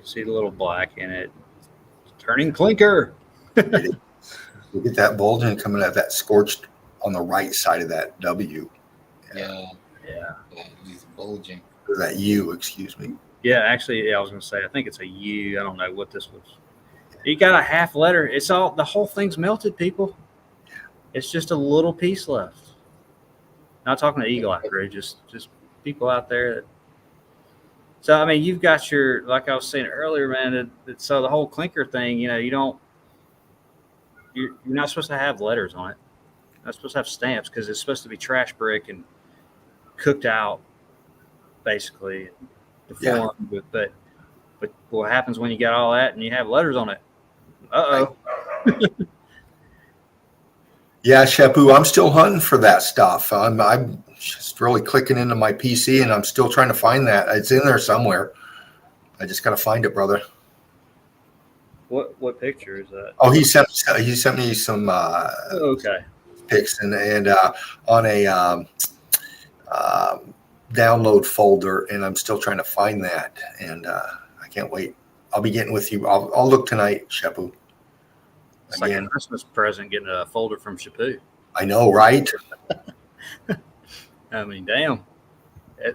You see the little black in it. Turning clinker. Look at that bulging coming out, that scorched on the right side of that W. Yeah. It's bulging. Or that U, excuse me. Yeah, actually, I was going to say, I think it's a U. I don't know what this was You got a half letter. It's all the whole thing's melted, people. It's just a little piece left. Not talking to Eagle Eye Crew, just people out there. So I mean, you've got your, like I was saying earlier, man. So the whole clinker thing, you know, you're not supposed to have letters on it. You're not supposed to have stamps because it's supposed to be trash brick and cooked out, basically, deformed. Yeah. But what happens when you got all that and you have letters on it? Uh-oh. Yeah, Shepu, I'm still hunting for that stuff. I'm just really clicking into my PC, and I'm still trying to find that. It's in there somewhere. I just got to find it, brother. What picture is that? Oh, he sent me some okay pics and on a download folder, and I'm still trying to find that, and I can't wait. I'll be getting with you. I'll look tonight, Shepu. It's like a Christmas present getting a folder from Shepu. I know, right? I mean, damn. It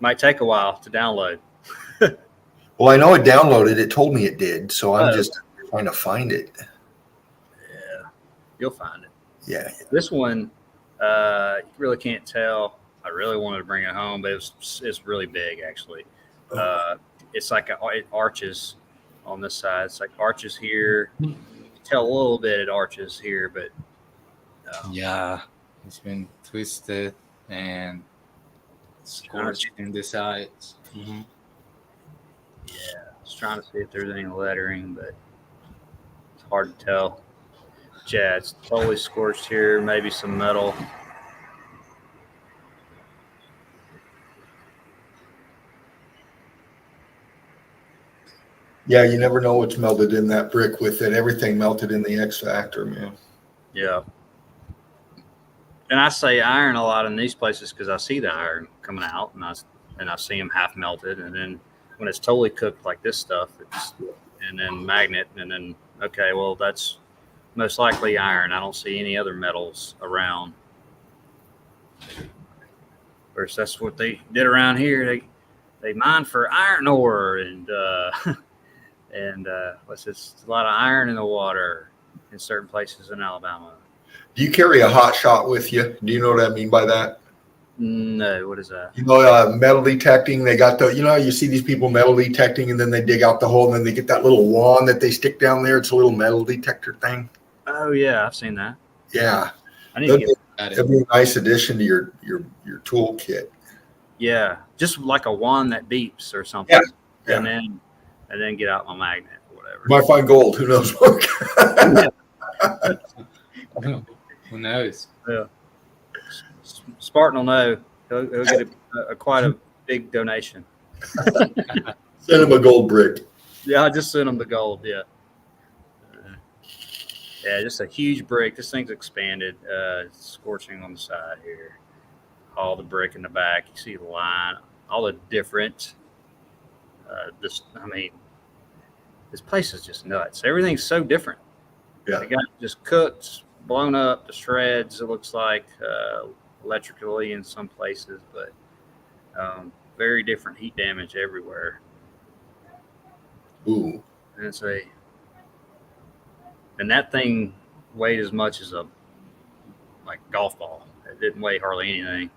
might take a while to download. Well, I know it downloaded. It told me it did, so I'm just trying to find it. Yeah, you'll find it. Yeah. This one, you really can't tell. I really wanted to bring it home, but it's really big, actually. It's like it arches on this side. It's like arches here. You can tell a little bit it arches here, but yeah, it's been twisted and scorched in the sides. Mm-hmm. Yeah, I was trying to see if there's any lettering, but it's hard to tell. Yeah, it's totally scorched here. Maybe some metal. Yeah, you never know what's melted in that brick with it. Everything melted in the X Factor, man. Yeah. And I say iron a lot in these places because I see the iron coming out, and I see them half melted. And then when it's totally cooked like this stuff, and then magnet, and then okay, well that's most likely iron. I don't see any other metals around. Of course, that's what they did around here. They mined for iron ore and what's this? A lot of iron in the water in certain places in Alabama. Do you carry a hot shot with you? Do you know what I mean by that? No, what is that? You know, metal detecting. They got you see these people metal detecting, and then they dig out the hole, and then they get that little wand that they stick down there. It's a little metal detector thing. Oh yeah, I've seen that. Yeah, I need to get that. It'd be a nice addition to your toolkit. Yeah, just like a wand that beeps or something. Yeah. And then get out my magnet or whatever. Might find gold. Who knows? Who knows? Yeah. Spartan will know. He'll get quite a big donation. Send him a gold brick. Yeah, I just sent him the gold. Yeah. Yeah, just a huge brick. This thing's expanded. It's scorching on the side here. All the brick in the back. You see the line. All the different. This place is just nuts. Everything's so different. Yeah. They got just cooked, blown up to shreds. It looks like electrically in some places, but very different heat damage everywhere. Ooh. And that thing weighed as much as a golf ball. It didn't weigh hardly anything.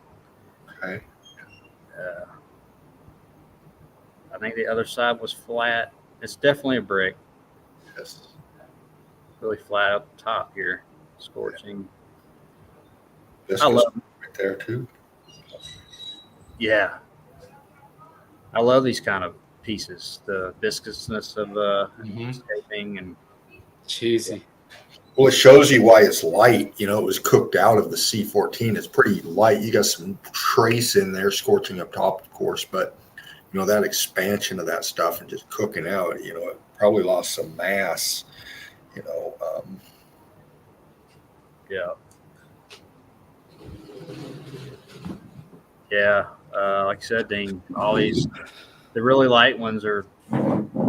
Okay. I think the other side was flat. It's definitely a brick. Yes. Really flat up top here, scorching. I love it right there too. Yeah, I love these kind of pieces. The viscousness of escaping and cheesy. Well, it shows you why it's light. You know, it was cooked out of the C14. It's pretty light. You got some trace in there, scorching up top, of course, but you know that expansion of that stuff and just cooking out. You know, it probably lost some mass. You know. Yeah. Like I said, Dean, all these, the really light ones are kind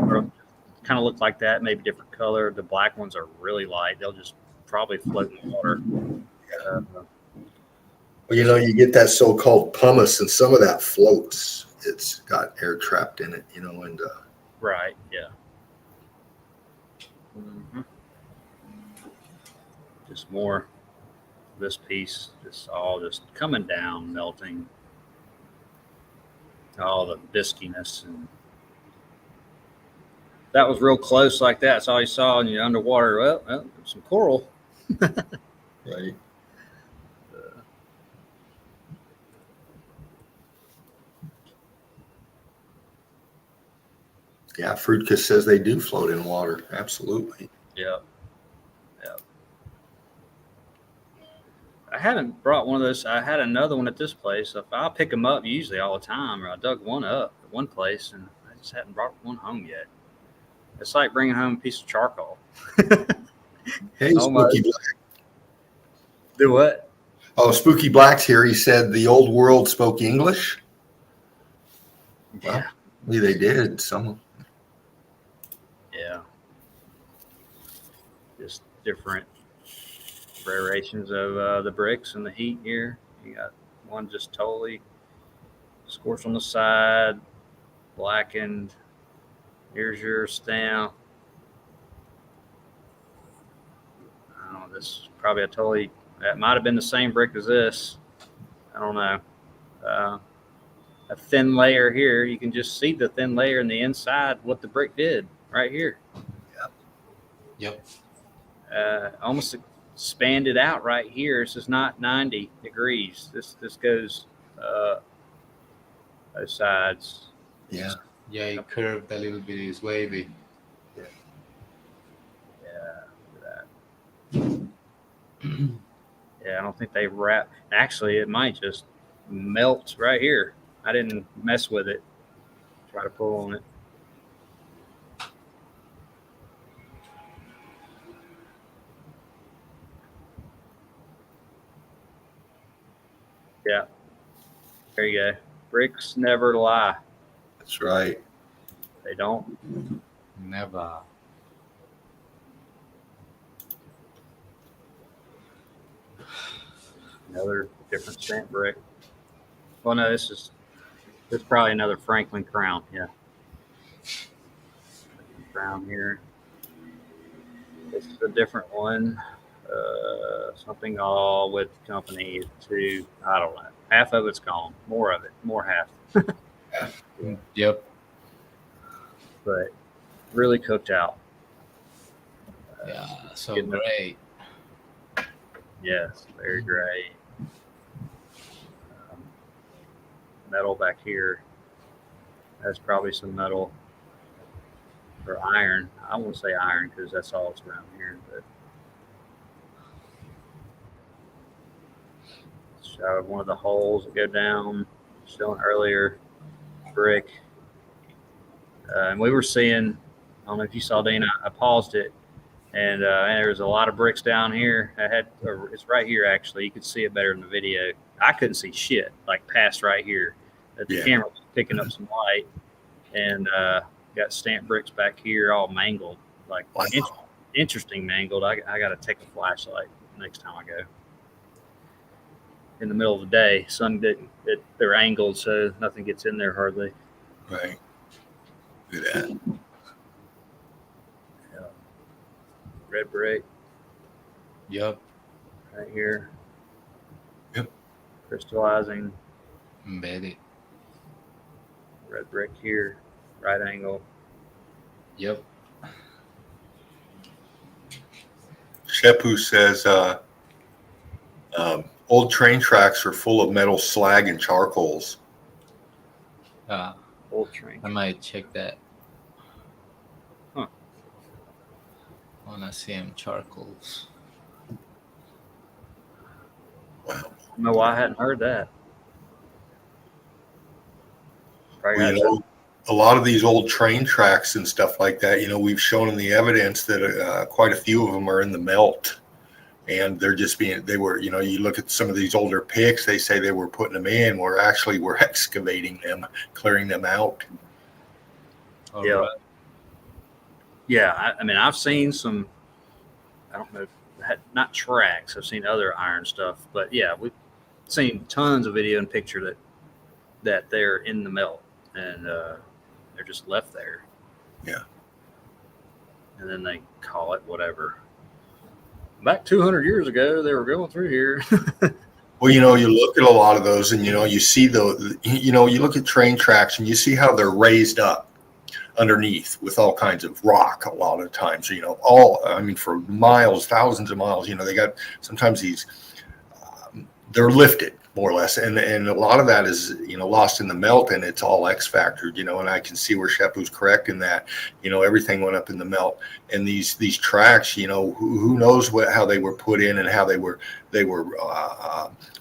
of look like that, maybe different color. The black ones are really light. They'll just probably float in the water. Well, you know, you get that so-called pumice, and some of that floats. It's got air trapped in it, you know, and right, yeah. Mm-hmm. Just more. This piece, just all just coming down, melting. All the biskiness, and that was real close like that. That's all you saw, and you're underwater. Well, some coral. Right. Yeah, Fruitkiss says they do float in water. Absolutely. Yeah. I hadn't brought one of those. I had another one at this place. I'll pick them up usually all the time, or I dug one up at one place, and I just hadn't brought one home yet. It's like bringing home a piece of charcoal. Hey, Almost. Spooky Black. Do what? Oh, Spooky Black's here. He said the old world spoke English. Well, Yeah. maybe they did. Some. Yeah. Just different variations of the bricks and the heat here. You got one just totally scorched on the side, blackened. Here's your stamp. I don't know. This is probably that might have been the same brick as this. I don't know. A thin layer here. You can just see the thin layer in the inside, what the brick did right here. Yep. Almost expanded out right here. This is not 90 degrees. This goes both sides. Yeah. Yeah, it curved a little bit. It's wavy. Yeah, look at that. Yeah, I don't think they wrap. Actually, it might just melt right here. I didn't mess with it. Try to pull on it. Yeah. There you go. Bricks never lie. That's right. They don't. Never. Another different stamp brick. Well, no, this is probably another Franklin crown. Yeah. Crown here. This is a different one. Something all with company to, I don't know. Half of it's gone. More of it. More half. Yep. But really cooked out. Yeah. So Good enough. great. Yes, very great. Metal back here. That's probably some metal or iron. I won't say iron because that's all that's around here. But showed one of the holes that go down. Showing earlier brick. And we were seeing, I don't know if you saw, Dean, I paused it, and there was a lot of bricks down here. It's right here, actually. You could see it better in the video. I couldn't see shit, like past right here. The camera was picking up some light, and got stamped bricks back here all mangled, like Wow. interesting mangled. I got to take a flashlight next time I go. In the middle of the day, they're angled, so nothing gets in there hardly. Right. Look at that. Yeah. Red brick Yep. right here. Yep. Crystallizing. Embedded. Red brick here, right angle. Yep. Shepu says old train tracks are full of metal slag and charcoals. Old train. I might check that. Huh. I wanna see them charcoals. Wow. I don't know why I hadn't heard that. Well, you know, a lot of these old train tracks and stuff like that, you know, we've shown in the evidence that quite a few of them are in the melt. And they're just they were, you know, you look at some of these older picks, they say they were putting them in, where actually we're excavating them, clearing them out. All Yeah. right. Yeah, I mean, I've seen some, I don't know, not tracks. I've seen other iron stuff, but yeah, we've seen tons of video and picture that they're in the melt and they're just left there. Yeah. and then they call it whatever. Back 200 years ago, they were going through here. Well, you look at a lot of those, and you see you look at train tracks, and you see how they're raised up underneath with all kinds of rock. A lot of times, for miles, thousands of miles. They got sometimes these. They're lifted more or less, and a lot of that is lost in the melt, and it's all X factored. And I can see where Shepu's correct in that. Everything went up in the melt, and these tracks, who knows how they were put in and how they were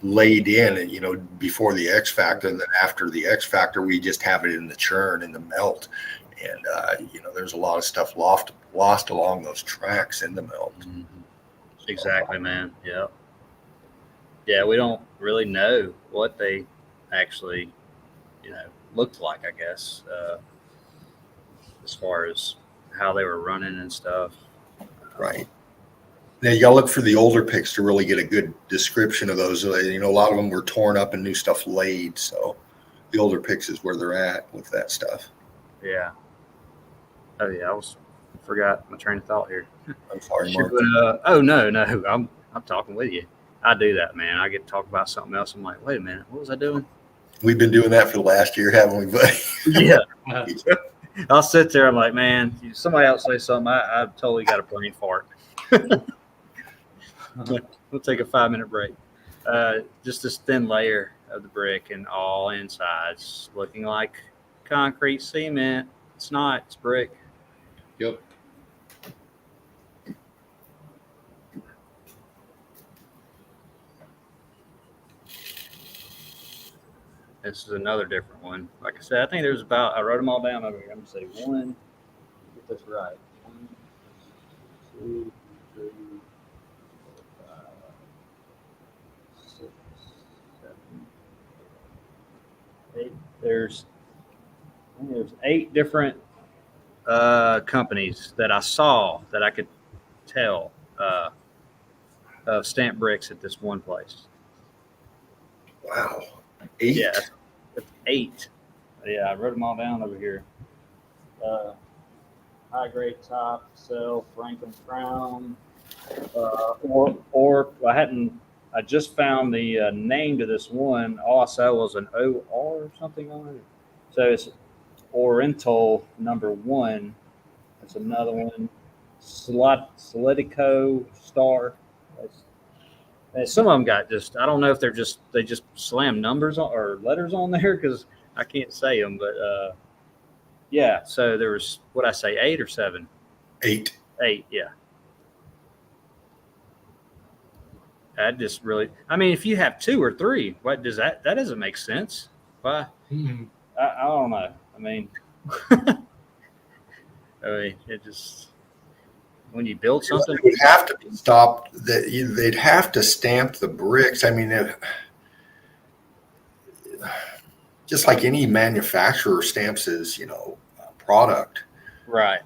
laid in, and before the X factor, and then after the X factor, we just have it in the churn, in the melt, and there's a lot of stuff lost along those tracks in the melt. Mm-hmm. Exactly, man. Yeah. Yeah, we don't really know what they actually, looked like, I guess, as far as how they were running and stuff. Right. Now, you got to look for the older pics to really get a good description of those. A lot of them were torn up and new stuff laid. So the older pics is where they're at with that stuff. Yeah. Oh, yeah. Forgot my train of thought here. I'm sorry, Mark. No. I'm talking with you. I do that, man. I get to talk about something else. I'm like, wait a minute, what was I doing? We've been doing that for the last year, haven't we, buddy? Yeah. I'll sit there. I'm like, man, somebody else say something. I've totally got a brain fart. We'll take a 5-minute break. Just this thin layer of the brick and all insides looking like concrete cement. It's not. It's brick. Yep. This is another different one. Like I said, I think there's I wrote them all down over here. I'm going to say 1, get this right. 1, 2, 3, 4, 5, 6, 7, 8. There's 8 different companies that I saw that I could tell of stamped bricks at this one place. Wow. 8? Yeah, it's 8. Yeah, I wrote them all down over here. High grade top, cell, Franklin Crown, or I just found the name to this one. All I saw was an OR or something on it. So it's Oriental number 1. That's another one. Soletico Star. And some of them got I don't know if they just slam numbers or letters on there because I can't say them, but yeah. So there was, what I say, 8 or 7? 8. 8, yeah. That just really, if you have 2 or 3, what does that doesn't make sense. Why? Mm-hmm. I don't know. It just, when you build something, it would have to be stopped. They'd have to stamp the bricks. Just like any manufacturer stamps his, product. right?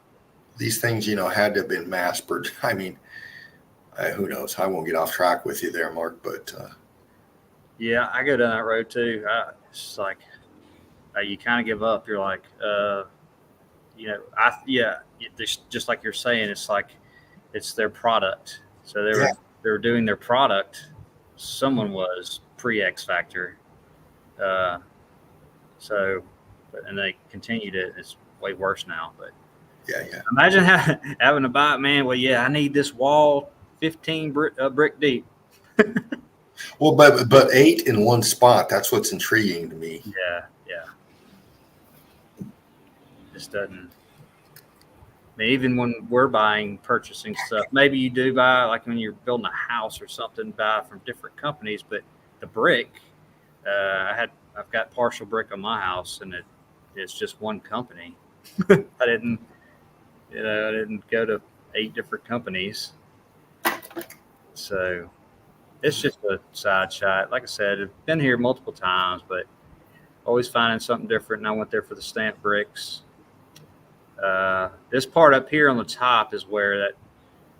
These things, had to have been mass produced. Who knows? I won't get off track with you there, Mark. But yeah, I go down that road too. It's like you kind of give up. You're like, just like you're saying, it's like it's their product. So they were doing their product. Someone was pre-X Factor. And they continued it. It's way worse now. But yeah. Imagine having to buy it, man. Well, yeah, I need this wall 15 brick deep. Well, but 8 in one spot. That's what's intriguing to me. Yeah. Just doesn't. Even when we're purchasing stuff, maybe you do buy, like when you're building a house or something, buy from different companies. But the brick, I've got partial brick on my house, and it's just one company. I didn't go to 8 different companies. So it's just a side shot. Like I said, I've been here multiple times, but always finding something different. And I went there for the stamped bricks. This part up here on the top is where that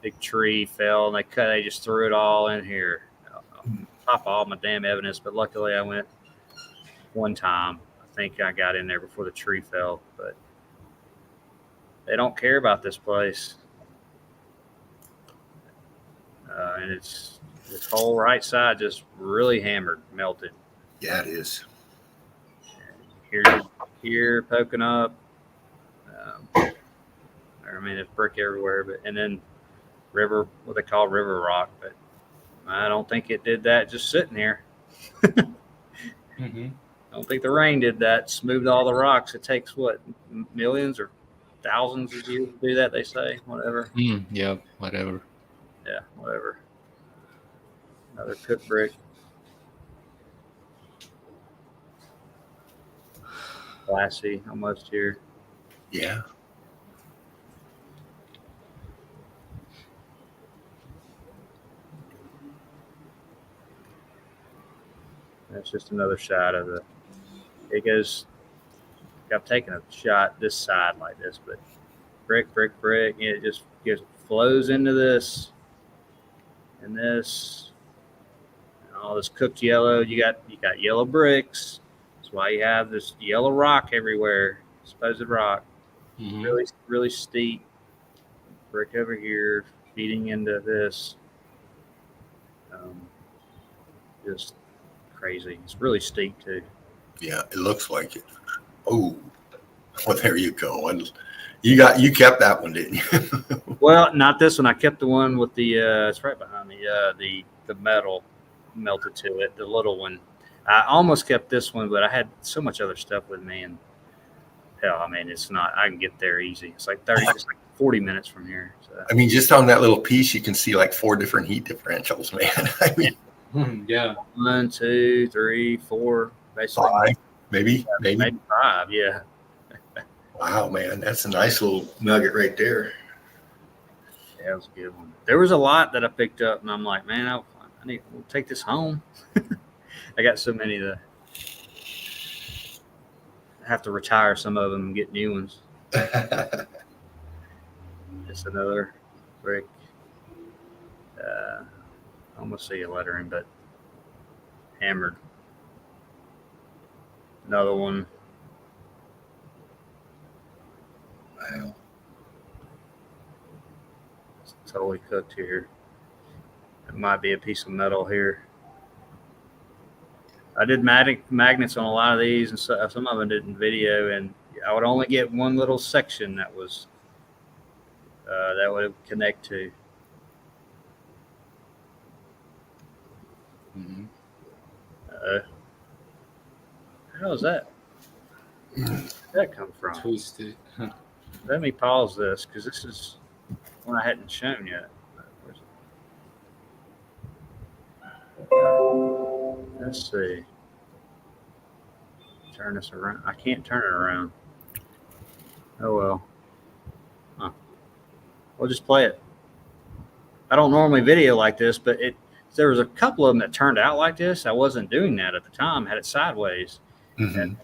big tree fell, and they just threw it all in here. Top of all my damn evidence, but luckily I went one time. I think I got in there before the tree fell, but they don't care about this place. and it's this whole right side just really hammered, melted. Yeah, it is. Here poking up. I mean, it's brick everywhere, but and then what they call river rock, but I don't think it did that just sitting here. Mm-hmm. I don't think the rain did that. Smoothed all the rocks. It takes what, millions or thousands of years to do that, they say. Whatever. Yeah, whatever. Yeah, whatever. Another cooked brick. Glassy almost here. Yeah. That's just another shot of the. It goes. I've taken a shot this side like this, but brick, brick, brick. And it just flows into this and this. And all this cooked yellow. You got yellow bricks. That's why you have this yellow rock everywhere. Supposed rock. Mm-hmm. Really, really steep. Brick over here, feeding into this. Just crazy. It's really steep too. Yeah, it looks like it. Oh, well, there you go. And you kept that one, didn't you? Well, not this one. I kept the one with the. It's right behind me. The metal melted to it. The little one. I almost kept this one, but I had so much other stuff with me, and hell, I mean, it's not. I can get there easy. It's like 40 minutes from here. So. I mean, just on that little piece, you can see like 4 different heat differentials, man. I mean, yeah. 1, 2, 3, 4, basically. 5, maybe 5. Yeah. Wow, man, that's a nice little nugget right there. Yeah, it was a good one. There was a lot that I picked up, and I'm like, man, I need to take this home. I got so many that I have to retire some of them and get new ones. It's another brick. I almost see a lettering, but hammered. Another one. Wow. It's totally cooked here. It might be a piece of metal here. I did magnets on a lot of these, and some of them did in video, and I would only get one little section that was that would connect to. Mm-hmm. How is that? Where did that come from? Twisted. Let me pause this because this is one I hadn't shown yet. Let's see. Turn this around. I can't turn it around. Oh well. Huh. We'll just play it. I don't normally video like this, but there was a couple of them that turned out like this. I wasn't doing that at the time. I had it sideways. Mm-hmm. And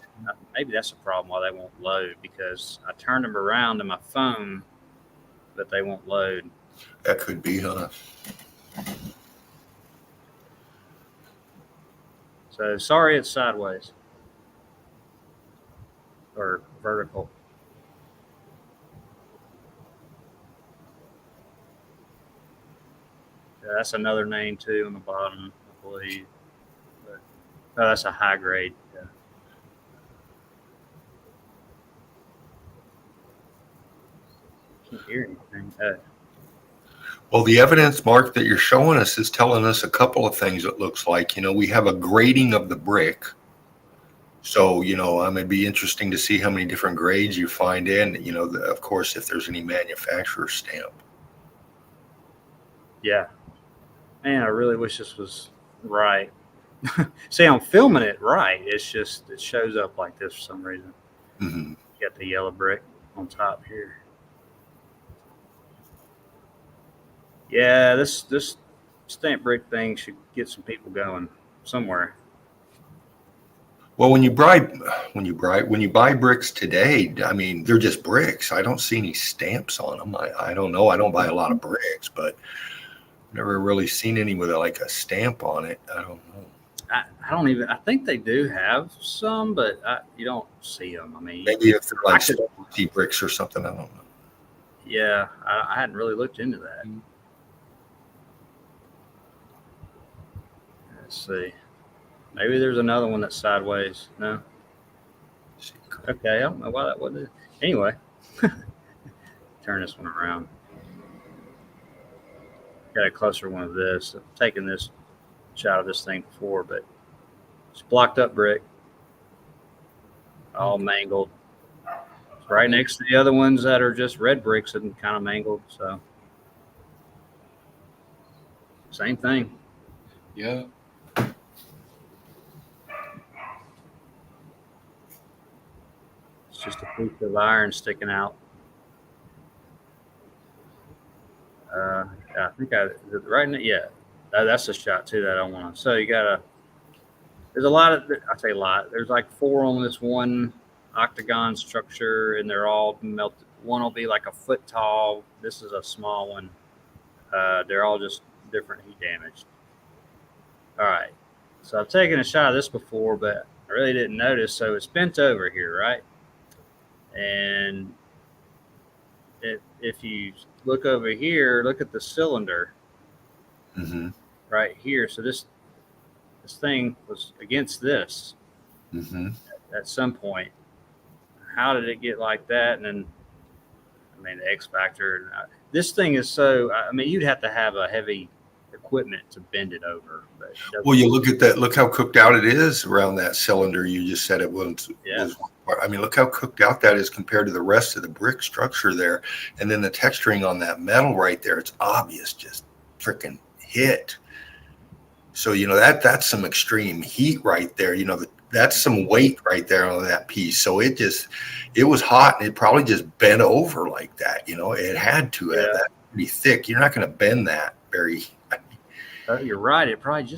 maybe that's a problem why they won't load, because I turned them around to my phone, but they won't load. That could be, huh? So sorry, it's sideways or vertical. Yeah, that's another name too on the bottom, I believe. But, oh, that's a high grade. Yeah. Can't hear anything. Well, the evidence, Mark, that you're showing us is telling us a couple of things. It looks like, we have a grading of the brick. So, it'd be interesting to see how many different grades you find in, of course, if there's any manufacturer stamp. Yeah. Man, I really wish this was right. See, I'm filming it right. It's just, it shows up like this for some reason. Mm-hmm. You got the yellow brick on top here. Yeah, this stamp brick thing should get some people going somewhere. Well, when you buy bricks today, I mean, they're just bricks. I don't see any stamps on them. I don't know. I don't buy a lot of bricks, but never really seen any with like a stamp on it. I don't know. I think they do have some, but you don't see them. I mean, Maybe if they're like specialty bricks or something. I don't know. Yeah, I hadn't really looked into that. Let's see. Maybe there's another one that's sideways. No. Okay, I don't know why that wasn't. Anyway, turn this one around. Got a closer one of this. I've taken this shot of this thing before, but it's blocked up brick, all mangled. It's right next to the other ones that are just red bricks and kind of mangled. So same thing. Yeah. It's just a piece of iron sticking out. I think right now, yeah, that's a shot too that I want. So you gotta. There's a lot of. I say a lot. There's like 4 on this one octagon structure, and they're all melted. One will be like a foot tall. This is a small one. They're all just different heat damage. All right. So I've taken a shot of this before, but I really didn't notice. So it's bent over here, right? And if you look over here, look at the cylinder right here. So this thing was against this at some point. How did it get like that? And then, I mean, the X factor. This thing is so. I mean, you'd have to have a heavy equipment to bend it over. But well, you look at that. Look how cooked out it is around that cylinder. You just said it was. Yeah. I mean, look how cooked out that is compared to the rest of the brick structure there, and then the texturing on that metal right there. It's obvious, just freaking hit. So that's some extreme heat right there. That's some weight right there on that piece. So it was hot, and it probably just bent over like that. It had to have that pretty thick. You're not going to bend that very. You're right. It might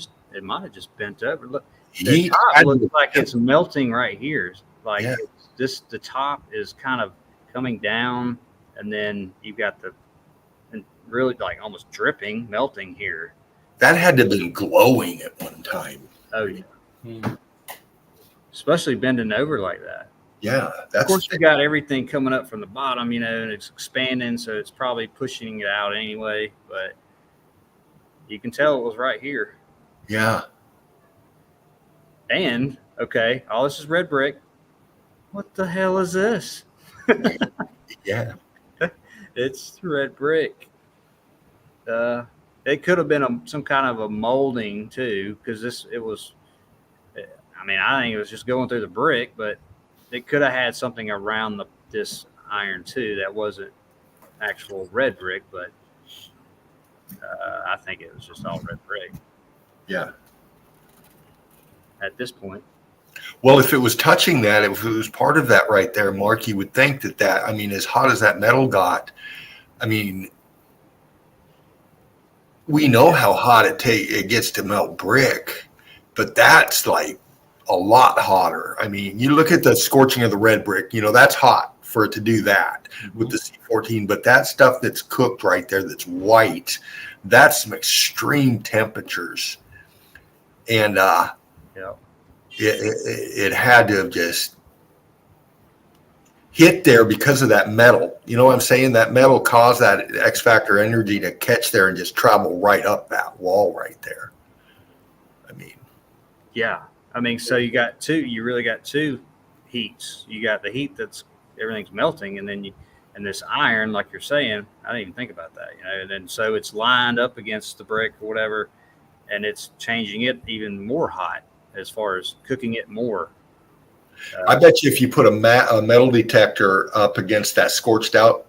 have just bent over. Look, Heat the top looks like it's melting right here. Like the top is kind of coming down, and then you've got really like almost dripping, melting here. That had to have been glowing at one time. Oh yeah. Especially bending over like that. Yeah. Of course, you got everything coming up from the bottom, and it's expanding, so it's probably pushing it out anyway, but you can tell it was right here. Yeah. And, okay, all this is red brick. What the hell is this? Yeah. It's red brick. It could have been some kind of a molding too, because it was. I mean, I think it was just going through the brick, but it could have had something around this iron too that wasn't actual red brick, but I think it was just all red brick. Yeah. At this point. Well, if it was touching that, if it was part of that right there, Mark, you would think that, I mean, as hot as that metal got, I mean, we know how hot it gets to melt brick, but that's like a lot hotter. I mean, you look at the scorching of the red brick, that's hot for it to do that with the C14, but that stuff that's cooked right there, that's white, that's some extreme temperatures. And it had to have just hit there because of that metal. You know what I'm saying? That metal caused that X factor energy to catch there and just travel right up that wall right there. I mean, yeah. I mean, so you really got two heats. You got the heat that's everything's melting, and then and this iron, like you're saying, I didn't even think about that, and then so it's lined up against the brick or whatever, and it's changing it even more hot as far as cooking it more. I bet you if you put a metal detector up against that scorched out,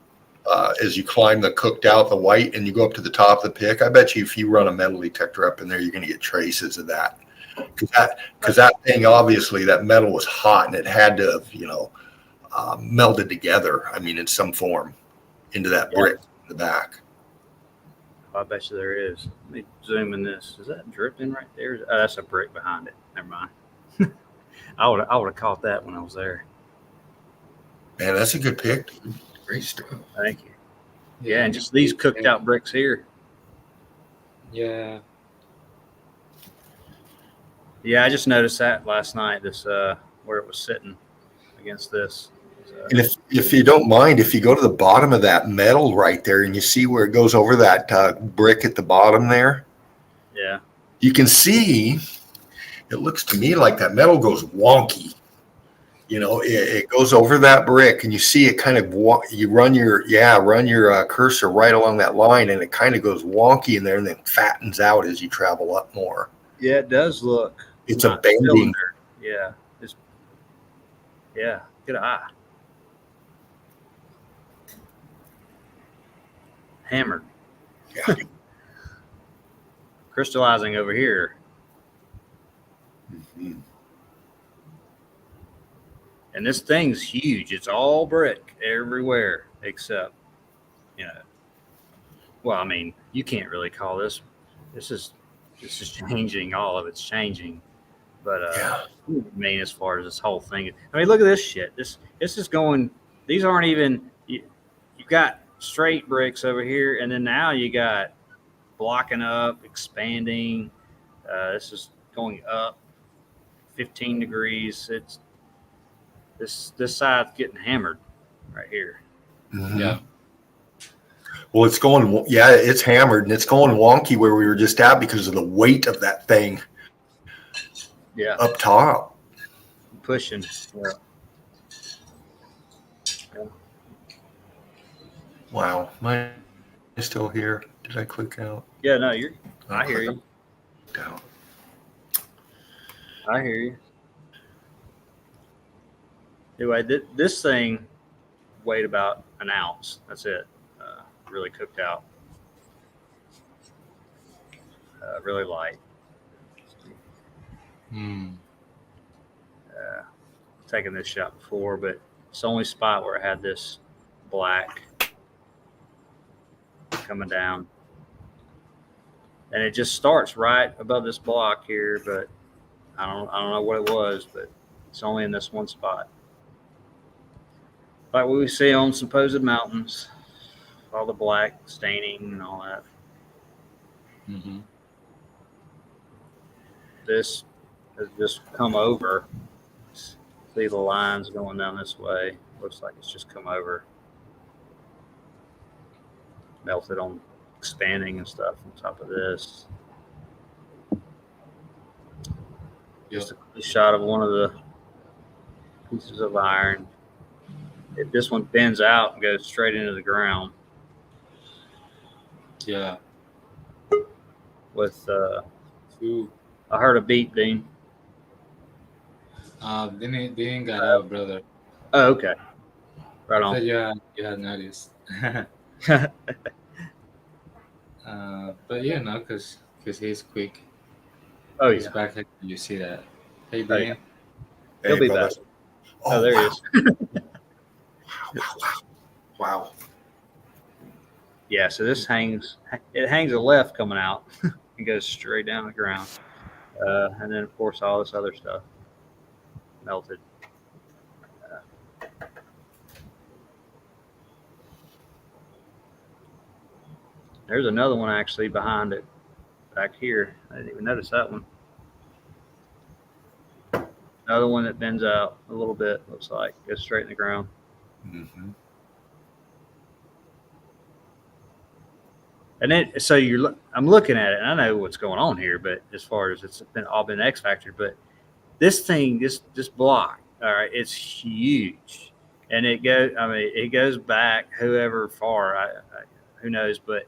as you climb the cooked out, the white, and you go up to the top of the pick, I bet you if you run a metal detector up in there, you're going to get traces of that. Because that thing, obviously, that metal was hot, and it had to have, melded together, I mean, in some form into that brick in the back. I bet you there is. Let me zoom in this. Is that dripping right there? Oh, that's a brick behind it. Never mind. I would have caught that when I was there. Man, that's a good pick. Great stuff. Thank you. Yeah, and just these cooked out bricks here. Yeah. Yeah, I just noticed that last night. This where it was sitting against this. So. And if you don't mind, if you go to the bottom of that metal right there and you see where it goes over that brick at the bottom there, yeah, you can see it looks to me like that metal goes wonky. You know, it goes over that brick, and you see it kind of you run your cursor right along that line, and it kind of goes wonky in there, and then fattens out as you travel up more. Yeah, it does look. It's a bending. Yeah, good eye. Hammered. Yeah. Crystallizing over here. Mm-hmm. And this thing's huge. It's all brick everywhere except, well, I mean, you can't really call this. This is changing. All of it's changing. But I mean, as far as this whole thing, I mean, look at this shit. This is going. These aren't even. You've got straight bricks over here, and then now you got blocking up, expanding. This is going up 15 degrees. It's this side's getting hammered right here. Mm-hmm. Yeah. Well, it's going. Yeah, it's hammered, and it's going wonky where we were just at because of the weight of that thing. Yeah. Up top. Pushing. Yeah. Wow. Mine is still here. Did I click out? Yeah, no, I hear you. Down. I hear you. Anyway, this thing weighed about an ounce. That's it. Really cooked out. Really light. Taken this shot before, but it's the only spot where I had this black coming down. And it just starts right above this block here, but I don't know what it was, but it's only in this one spot. Like what we see on supposed mountains, all the black staining and all that. Mm-hmm. This has just come over. See the lines going down this way. Looks like it's just come over. Melted on expanding and stuff on top of this. Just a shot of one of the pieces of iron. This one bends out and goes straight into the ground. Yeah. With I heard a beep, Dean. Didn't got out, brother. Oh, okay. Right on. You had noticed. But yeah, no, because he's quick. Oh, He's yeah. back. You see that? Hey, Oh, Dean. yeah. He'll be back. Oh, there he is. Wow. Yeah, so this hangs a left coming out. It goes straight down the ground. And then, of course, all this other stuff melted. There's another one actually behind it back here. I didn't even notice that one. Another one that bends out a little bit, looks like. Goes straight in the ground. Mm-hmm. And then, so I'm looking at it, and I know what's going on here, but as far as it's all been X Factor, but this thing, this block, all right, it's huge, and it goes back however far, who knows, but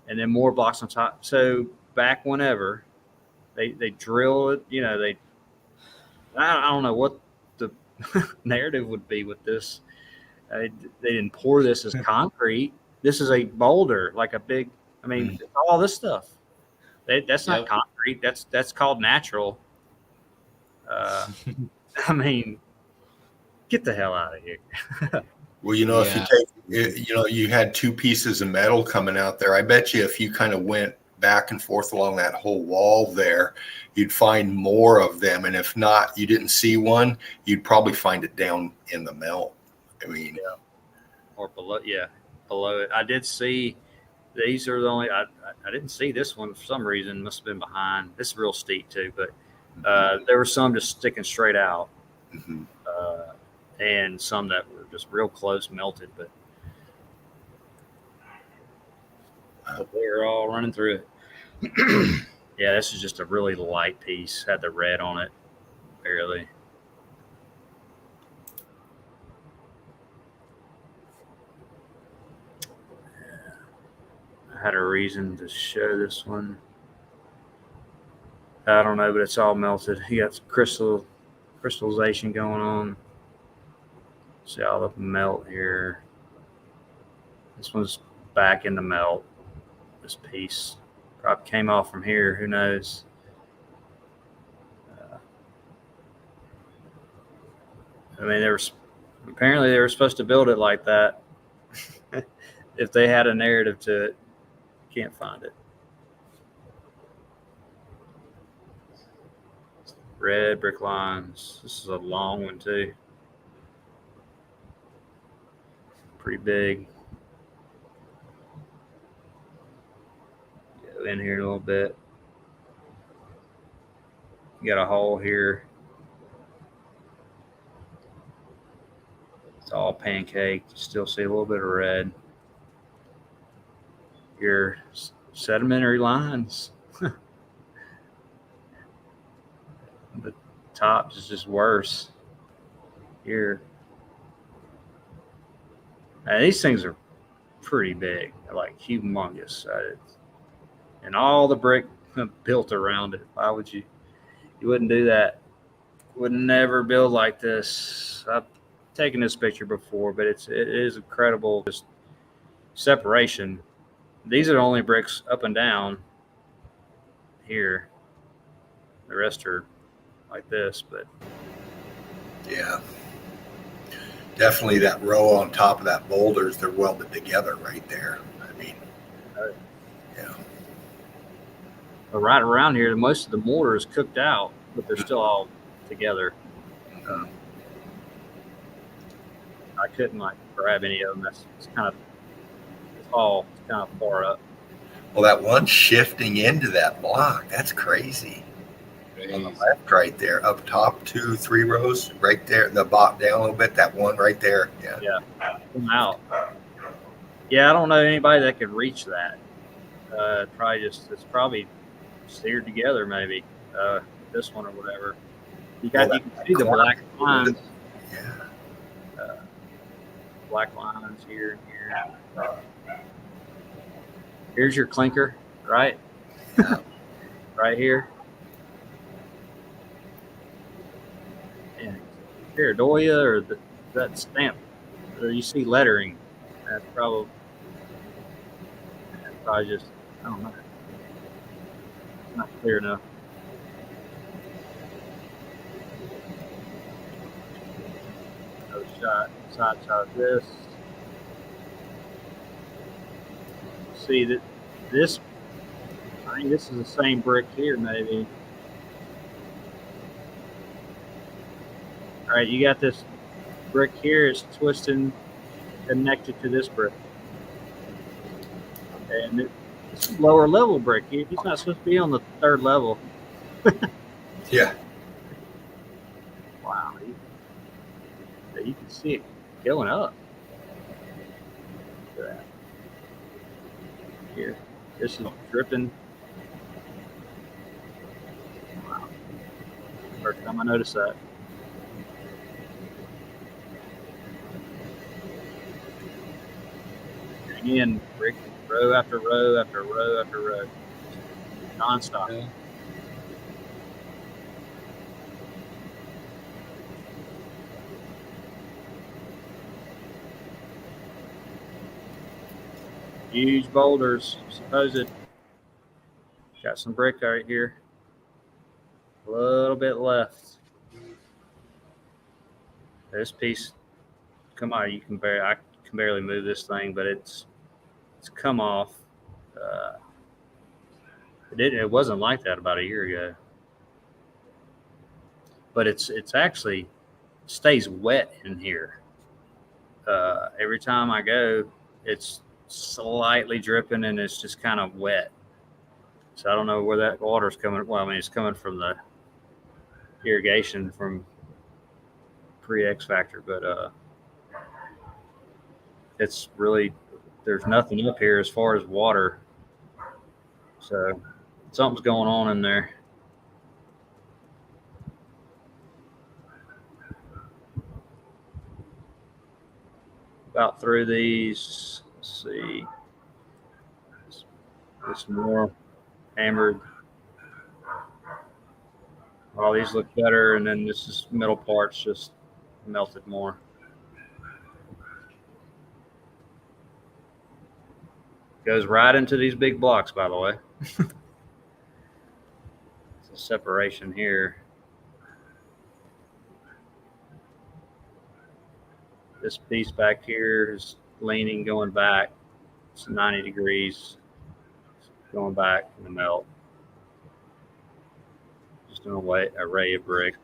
and then more blocks on top. So back whenever they drill it, I don't know what the narrative would be with this. They didn't pour this as concrete. This is a boulder, like a big. I mean, all this stuff. That's not concrete. That's called natural. I mean, get the hell out of here. Well, if you take, you had two pieces of metal coming out there. I bet you if you kind of went back and forth along that whole wall there, you'd find more of them. And if not, you didn't see one, you'd probably find it down in the melt. I mean, or below it. I did see. These are the only. I didn't see this one for some reason. Must have been behind. This is real steep too, but there were some just sticking straight out, and some that were just real close melted. But they were all running through it. Yeah, this is just a really light piece. Had the red on it, barely. I had a reason to show this one. I don't know, but it's all melted. You got crystallization going on. See all the melt here. This one's back in the melt. This piece probably came off from here. Who knows? I mean, apparently they were supposed to build it like that. If they had a narrative to it, can't find it. Red brick lines. This is a long one too. Pretty big. Go in here a little bit. You got a hole here. It's all pancaked. You still see a little bit of red. Your sedimentary lines. The top is just worse. Here. Now, these things are pretty big. They're like humongous. And all the brick built around it. Why would you? You wouldn't do that. Would never build like this. I've taken this picture before, but it is incredible. Just separation. These are the only bricks up and down here. The rest are like this, but Yeah. Definitely that row on top of that boulders, they're welded together right there. I mean, yeah. but right around here, most of the mortar is cooked out, but they're still all together. I couldn't grab any of them. It's kind of far up. Well, that one shifting into that block, that's crazy. On the left right there, up top 2-3 rows, right there, the bot down a little bit, that one right there. Yeah. Come out. Yeah, I don't know anybody that could reach that. It's probably steered together maybe. This one or whatever. You can see the black lines. Yeah. Black lines here and here. Here's your clinker, right? Right here. And Paradoia or that stamp, or you see lettering. That's probably just, I don't know. It's not clear enough. No side shot of this. See that this, I think this is the same brick here, maybe. All right, you got this brick here. It's twisting, connected to this brick. And it's a lower level brick. He's not supposed to be on the third level. Yeah. Wow. You can see it going up. Look at that. Here. This is dripping. Wow. First time I noticed that. And again, brick, row after row after row after row. Non-stop. Yeah. Huge boulders, supposed. Got some brick right here. A little bit left. This piece, come on, I can barely move this thing, but it's come off. It wasn't like that about a year ago. But it's actually stays wet in here. Every time I go, it's slightly dripping and it's just kind of wet. So I don't know where that water's coming. Well, I mean, it's coming from the irrigation from pre-X Factor, but it's really, there's nothing up here as far as water. So Something's going on in there. About through these. Let's see. It's more hammered. All these look better, and then this is middle part's just melted more. Goes right into these big blocks, by the way. It's a separation here. This piece back here is leaning, going back. It's 90 degrees, going back in the melt. Just an array of brick.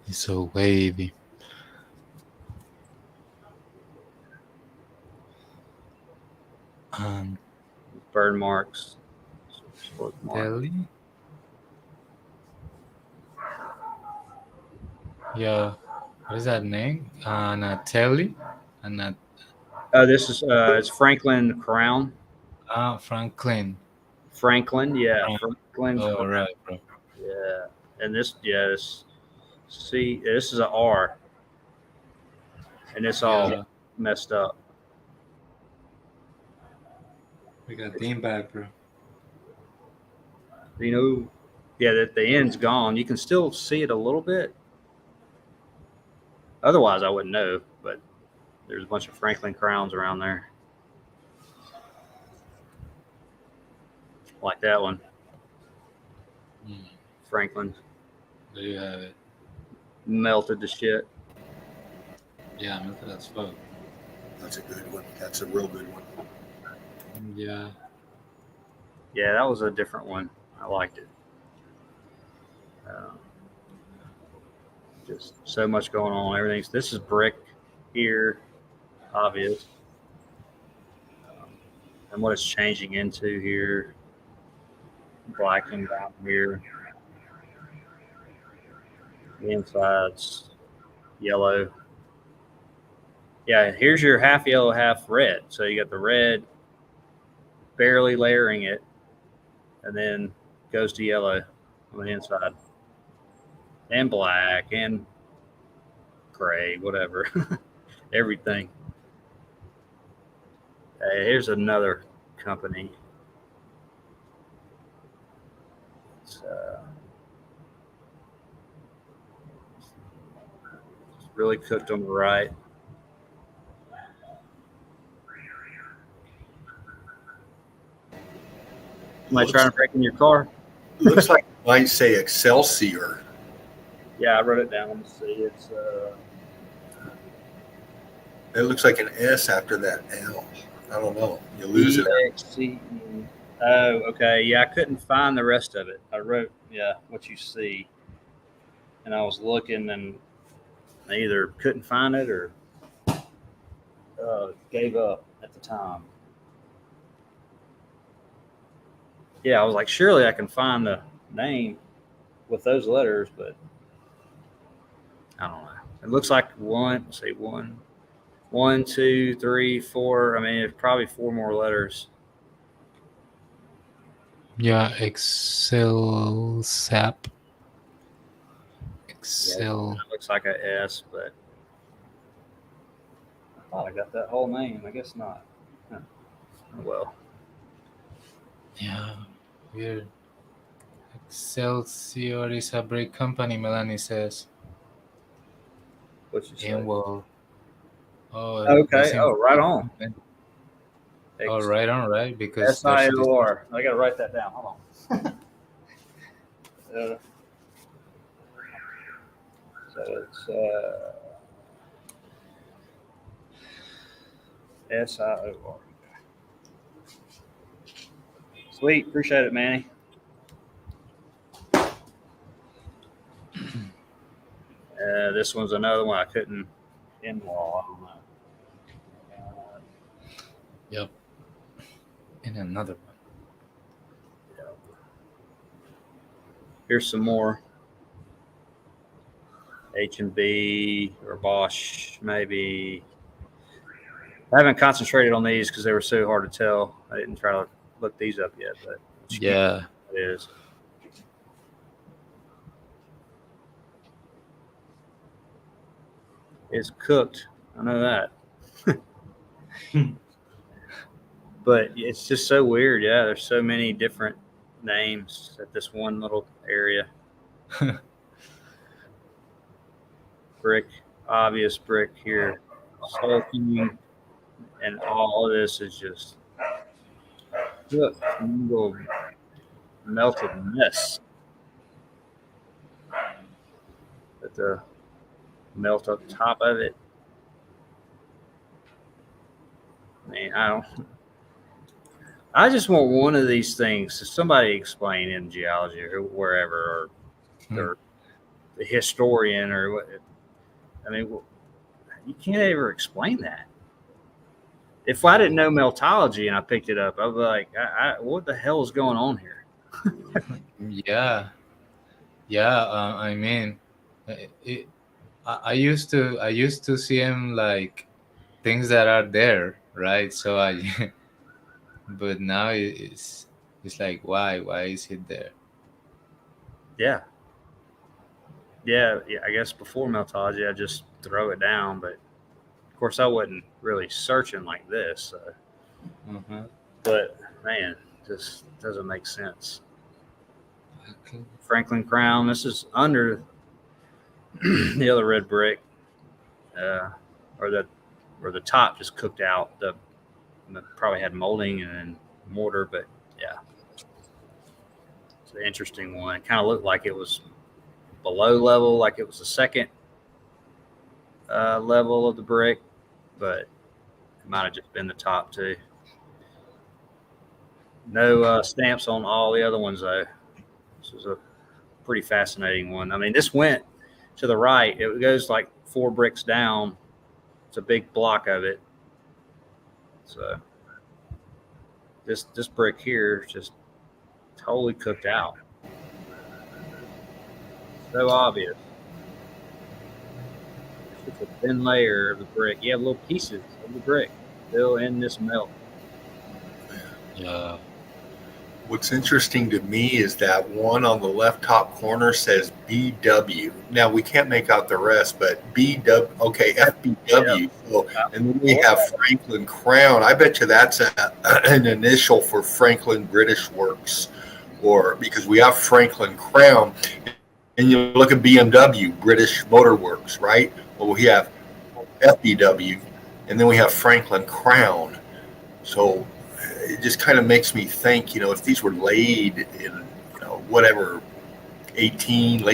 It's so wavy. Burn marks. Delhi? Yeah. What is that name? Anatelli? This is it's Franklin Crown. Franklin. Franklin, yeah, Franklin. Oh, right, bro. Yeah, and this see, this is an R, and it's all messed up. We got Dean back, bro. You know, yeah, that the end's gone. You can still see it a little bit. Otherwise, I wouldn't know, but there's a bunch of Franklin crowns around there. Like that one. Franklin. There you have it. Melted to shit. Yeah, melted as fuck. That's a good one. That's a real good one. Yeah. Yeah, that was a different one. I liked it. Just so much going on. Everything's. This is brick here, obvious. And what it's changing into here. Black and down here. The inside's yellow. Yeah, here's your half yellow, half red. So you got the red barely layering it, and then goes to yellow on the inside. And black and gray, whatever. Everything. Here's another company. It's really cooked them right. Am I trying to break in your car? Looks like it might say Excelsior. Yeah, I wrote it down. Let me see. It's It looks like an S after that L. I don't know. You lose it. EXCE. Oh, okay. Yeah, I couldn't find the rest of it. I wrote, what you see. And I was looking and I either couldn't find it or gave up at the time. Yeah, I was like, surely I can find the name with those letters, but I don't know. It looks like one, 2, 3, 4. I mean, it's probably 4 more letters. Yeah, Excel SAP. Excel. Yeah, it looks like a S, but I thought I got that whole name. I guess not. Huh. Well. Yeah, weird. Excelsior is a brick company, Melanie says. What you say? And well. Oh, okay. Oh, right on. Oh, right on, right? Because SIOR. I got to write that down. Hold on. So it's SIOR. Sweet. Appreciate it, Manny. This one's another one I couldn't in-law. I don't know. Yep. And another one. Here's some more. H&B or Bosch, maybe. I haven't concentrated on these because they were so hard to tell. I didn't try to look these up yet, but Yeah. it is. It's cooked. I know that. But it's just so weird. Yeah, there's so many different names at this one little area. Brick, obvious brick here. Soul King, and all of this is just look, single melted mess. But the melt up top of it. Man, I just want one of these things to somebody explain in geology or wherever, or the historian or what. I mean, you can't ever explain that. If I didn't know meltology and I picked it up, I'd be like, what the hell is going on here? Yeah. Yeah. I mean, I used to see him like things that are there, right? So but now it's like, why is it there? Yeah. Yeah. I guess before meltology, I just throw it down, but of course, I wasn't really searching like this. So. Uh-huh. But man, just doesn't make sense. Okay. Franklin Crown. This is under the other red brick, or the top just cooked out. The probably had molding and then mortar, but yeah, it's an interesting one. It kind of looked like it was below level, like it was the second level of the brick, but it might have just been the top too. No stamps on all the other ones though. This is a pretty fascinating one. I mean, this went to the right. It goes like 4 bricks down. It's a big block of it. So this brick here is just totally cooked out. So obvious. It's just a thin layer of the brick. You have little pieces of the brick still in this melt. Yeah. What's interesting to me is that one on the left top corner says BW. Now we can't make out the rest, but BW, okay, FBW. Yeah. So, and then we have Franklin Crown. I bet you that's an initial for Franklin British Works, or because we have Franklin Crown, and you look at BMW, British Motor Works, right? Well, we have FBW, and then we have Franklin Crown. So it just kind of makes me think, if these were laid in, whatever, late 17,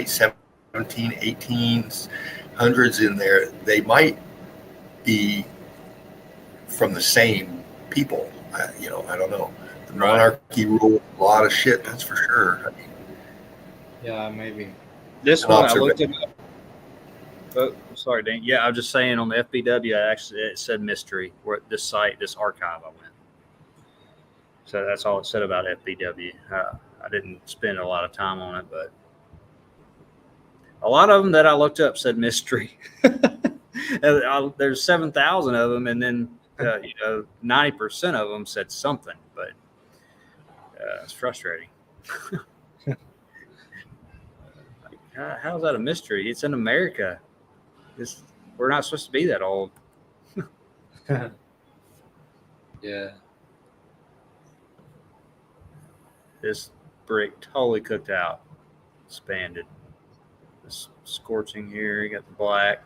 18s, hundreds in there, they might be from the same people. I don't know. The monarchy ruled a lot of shit, that's for sure. I mean, yeah, maybe. This one, I looked it up. Oh, sorry, Dan. Yeah, I was just saying on the FBW, it said mystery. Where this site, this archive I went. So that's all it said about FBW. I didn't spend a lot of time on it, but a lot of them that I looked up said mystery. There's 7,000 of them, and then 90% of them said something, but it's frustrating. How's that a mystery? It's in America. We're not supposed to be that old. Yeah. This brick totally cooked out, expanded. This scorching here, you got the black.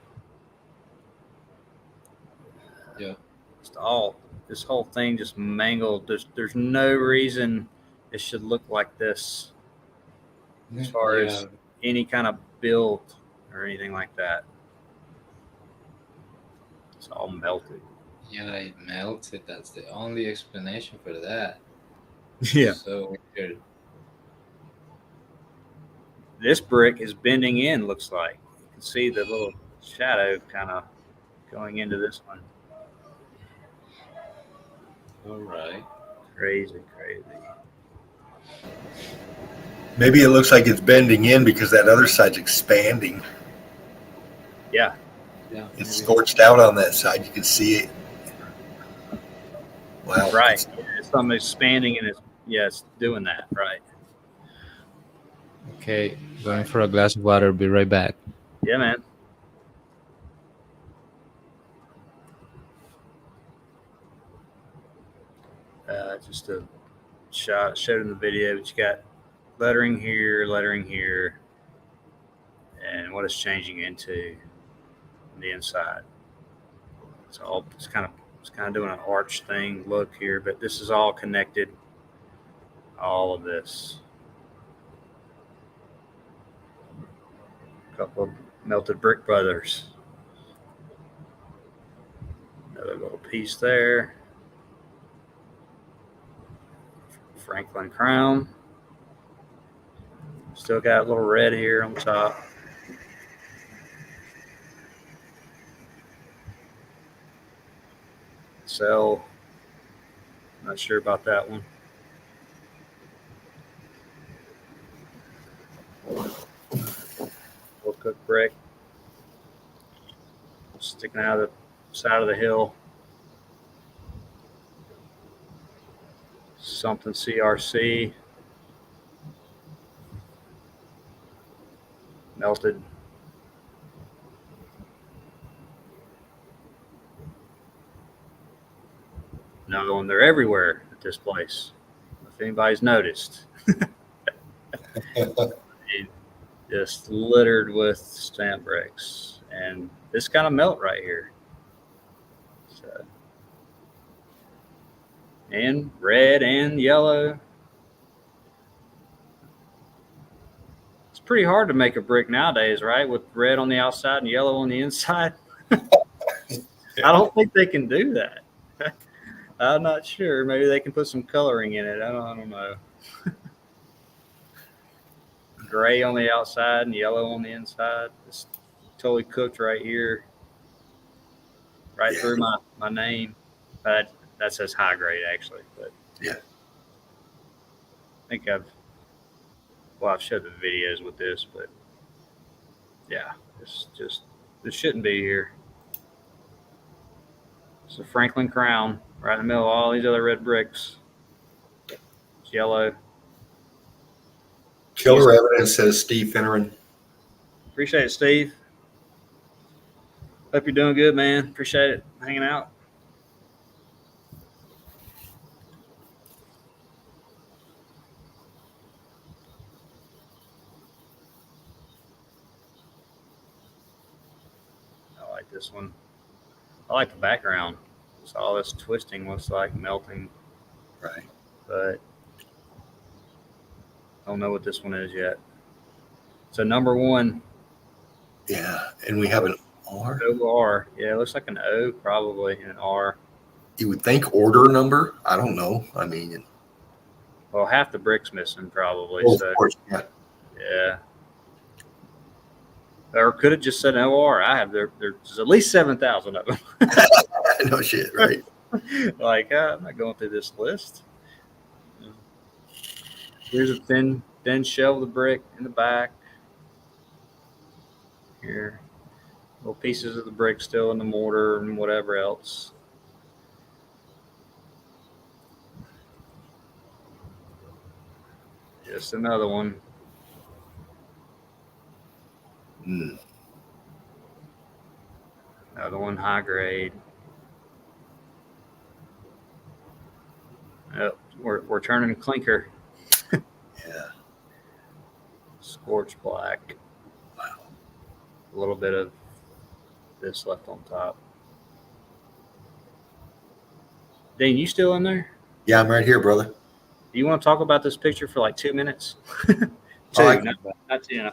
Yeah. This whole thing just mangled. There's no reason it should look like this as far as any kind of build or anything like that. It's all melted. Yeah, it melted. That's the only explanation for that. Yeah. So weird. This brick is bending in, looks like. You can see the little shadow kind of going into this one. All right. Crazy. Maybe it looks like it's bending in because that other side's expanding. Yeah. It's scorched out on that side. You can see it. Wow. Right. It's something expanding and it's doing that. Right. Okay, going for a glass of water. Be right back. Yeah, man. Just a shot showed in the video, but you got lettering here, and what it's changing into on the inside. It's kind of doing an arch thing look here, but this is all connected. All of this. A couple of melted brick brothers. Another little piece there. Franklin crown. Still got a little red here on top. Cell. Not sure about that one. Full cooked brick. Sticking out of the side of the hill. Something CRC. Melted. No, and they're everywhere at this place. If anybody's noticed. Just littered with stamp bricks. And this kind of melt right here. So, and red and yellow. It's pretty hard to make a brick nowadays, right? With red on the outside and yellow on the inside. I don't think they can do that. I'm not sure. Maybe they can put some coloring in it. I don't know. Gray on the outside and yellow on the inside. It's totally cooked right here. Right through my name. That says high grade actually. But yeah. I think I've showed the videos with this, but yeah, this shouldn't be here. It's a Franklin crown right in the middle of all these other red bricks. It's yellow. Killer evidence, says Steve Finneran. Appreciate it, Steve. Hope you're doing good, man. Appreciate it. Hanging out. I like this one. I like the background. So all this twisting looks like melting. Right. But I don't know what this one is yet. So number one. Yeah, and we have an R. O-R. Yeah, it looks like an O probably, and an R. You would think order number. I don't know. I mean, well, half the brick's missing probably. Of so course, yeah. Yeah. Or could have just said OR. I have there's at least 7,000 of them. No shit, right? Like I'm not going through this list. Here's a thin shell of the brick in the back. Here, little pieces of the brick still in the mortar and whatever else. Just another one. Another one high grade. Oh, we're turning clinker. Yeah. Scorched black. Wow. A little bit of this left on top. Dean, you still in there? Yeah, I'm right here, brother. Do you want to talk about this picture for like 2 minutes? Not 10. Do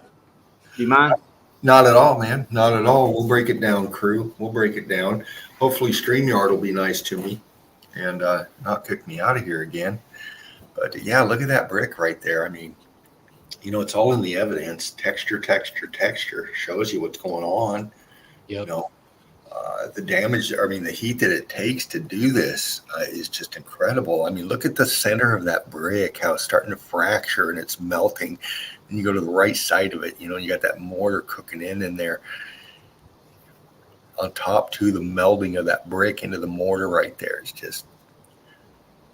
you mind? Not at all, man. Not at all. We'll break it down, crew. We'll break it down. Hopefully StreamYard will be nice to me and not kick me out of here again. But yeah, look at that brick right there. I mean, it's all in the evidence. Texture shows you what's going on. Yep. The damage, the heat that it takes to do this is just incredible. I mean, look at the center of that brick, how it's starting to fracture and it's melting. And you go to the right side of it, you got that mortar cooking in there. on top too, the melding of that brick into the mortar right there is just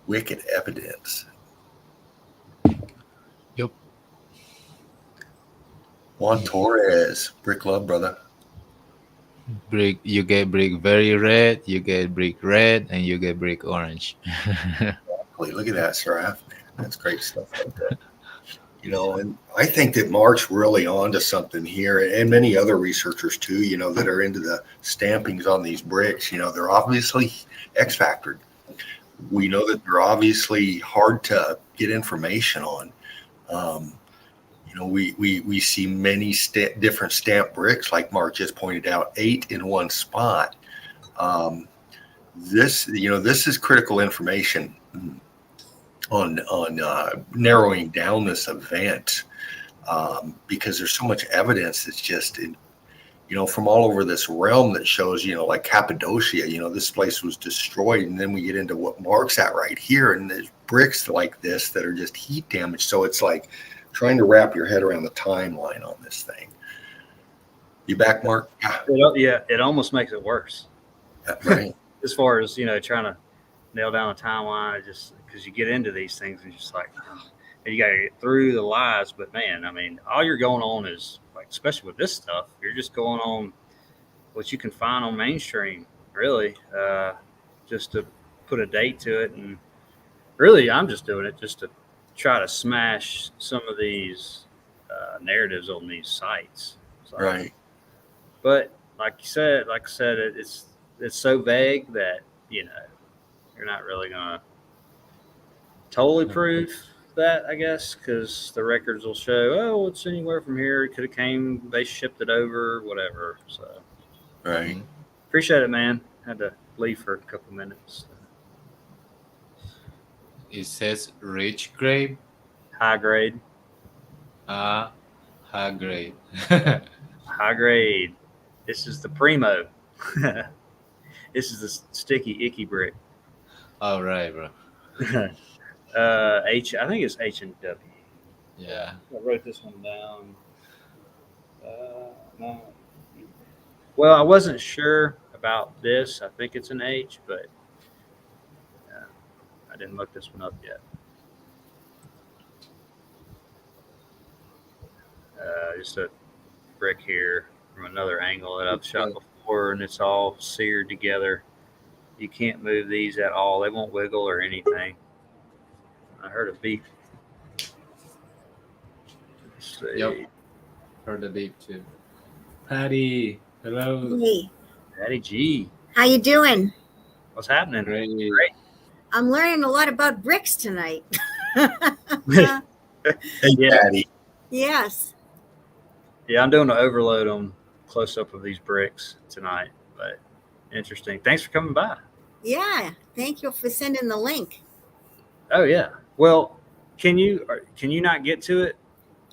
wicked evidence. Yep. Juan Torres, brick love, brother. Brick, you get brick very red, you get brick red, and you get brick orange. Look at that, Seraph. Man, that's great stuff right there. You know, and I think that Mark's really onto something here, and many other researchers too, you know, that are into the stampings on these bricks. You know, they're obviously X factored. We know that they're obviously hard to get information on. You know, we see many different stamp bricks, like Mark just pointed out, 8 in one spot. This is critical information on narrowing down this event, because there's so much evidence that's just from all over this realm that shows, like Cappadocia, this place was destroyed. And then we get into what Mark's at right here, and there's bricks like this that are just heat damage. So it's like trying to wrap your head around the timeline on this thing. You back, Mark? Yeah, it almost makes it worse. Right. As far as, trying to nail down the timeline, just because you get into these things and just like, and you got to get through the lies. But man, I mean, all you're going on is, like, especially with this stuff, you're just going on what you can find on mainstream, really, just to put a date to it. And really, I'm just doing it just to try to smash some of these narratives on these sites. So, right. But like I said, it's so vague that, you're not really going to totally prove that, I guess, because the records will show, oh, it's anywhere from here. It could have came, they shipped it over, whatever. So, right. Appreciate it, man. Had to leave for a couple minutes. It says rich grade. High grade. High grade. High grade. This is the primo. This is the sticky, icky brick. All right, bro. I think it's H and W. Yeah. I wrote this one down. No. Well, I wasn't sure about this. I think it's an H, but I didn't look this one up yet. Just a brick here from another angle that I've shot before, and it's all seared together. You can't move these at all. They won't wiggle or anything. I heard a beep. Let's see. Yep. Heard the beep too. Patty, hello. Hey, Patty G. how you doing? What's happening? Great. I'm learning a lot about bricks tonight. Hey, Yeah. Patty. Yes. Yeah, I'm doing an overload on close up of these bricks tonight, but interesting. Thanks for coming by. Yeah. Thank you for sending the link. Oh yeah. Well, can you not get to it?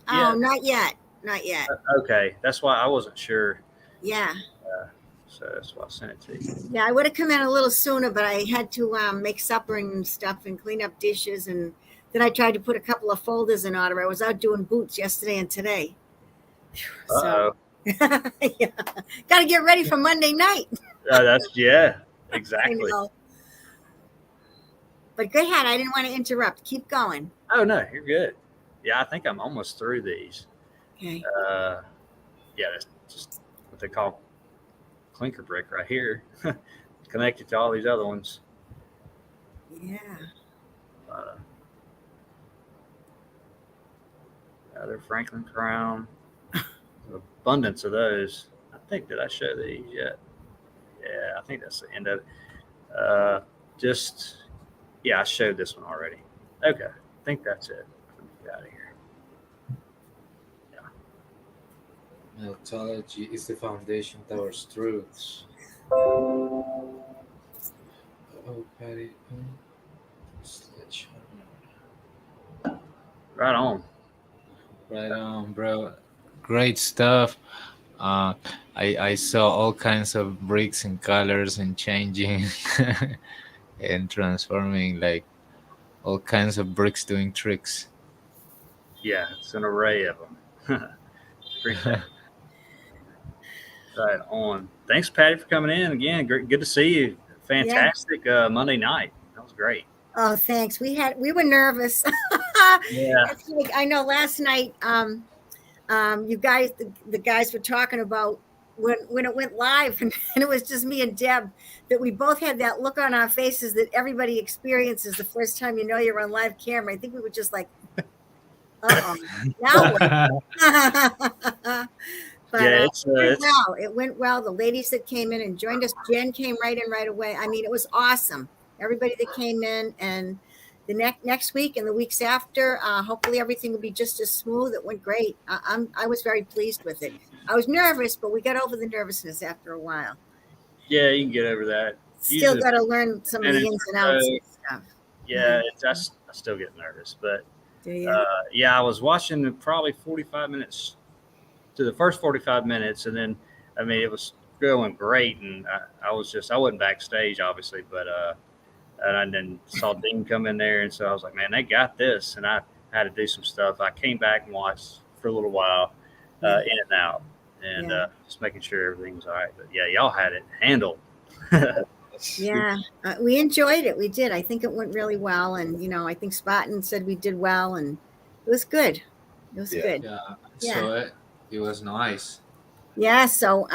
Oh, not yet. Not yet. Okay, that's why I wasn't sure. Yeah. So that's why I sent it to you. Yeah, I would have come in a little sooner, but I had to make supper and stuff and clean up dishes. And then I tried to put a couple of folders in order. I was out doing boots yesterday and today. So, yeah. Got to get ready for Monday night. Exactly. But go ahead. I didn't want to interrupt. Keep going. Oh no, you're good. Yeah, I think I'm almost through these. Okay. Yeah, that's just what they call clinker brick right here, connected to all these other ones. Yeah. Other Franklin Crown. Abundance of those. I think, did I show these yet? Yeah, I think that's the end of it. I showed this one already. Okay, I think that's it. Let me get out of here. Yeah. Meltology is the foundation towards truths. Patty. Right on. Right on, bro. Great stuff. I saw all kinds of bricks and colors and changing and transforming, like all kinds of bricks doing tricks. Yeah, it's an array of them. Right on. Thanks, Patty, for coming in again. Good to see you. Fantastic Monday night. That was great. Oh, thanks. We were nervous. Yeah. I know last night, you guys, the guys were talking about when it went live and it was just me and Deb, that we both had that look on our faces that everybody experiences the first time you know you're on live camera. I think we were just like, uh-oh, now what? But Yeah, it went well. The ladies that came in and joined us, Jen came right in right away. I mean, it was awesome. Everybody that came in, and the next week and the weeks after, hopefully everything will be just as smooth. It went great. I was very pleased with it. I was nervous, but we got over the nervousness after a while. Yeah, you can get over that. Still got to learn some of the ins and outs and stuff. Yeah, I still get nervous, but Do you? yeah, I was watching probably 45 minutes to the first 45 minutes, and then I mean it was going great, and I wasn't backstage obviously, but and I then saw Dean come in there, and so I was like, man, they got this, and I had to do some stuff. I came back and watched for a little while, in and out, and just making sure everything was all right. But yeah, y'all had it handled. Yeah, we enjoyed it. We did. I think it went really well, and I think Spartan said we did well, and it was good. It was good. Yeah. So it was nice. Yeah. So,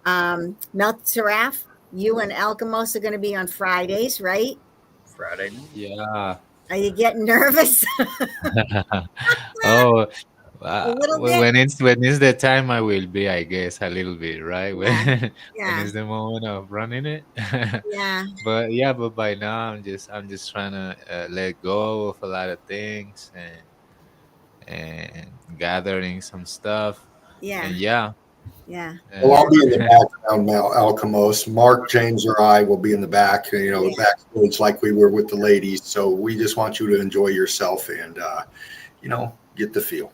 Melt Seraph, you and Alchemos are going to be on Fridays, right? Friday night. Yeah. Are you getting nervous? Oh, A little bit. when it's the time, I will be, I guess, a little bit, right? When Yeah. it's the moment of running it. Yeah. But by now I'm just trying to let go of a lot of things and gathering some stuff. Yeah. And yeah. Well, I'll be in the background now, Alchemos. Mark, James, or I will be in the back, backstage like we were with the ladies. So we just want you to enjoy yourself and, get the feel.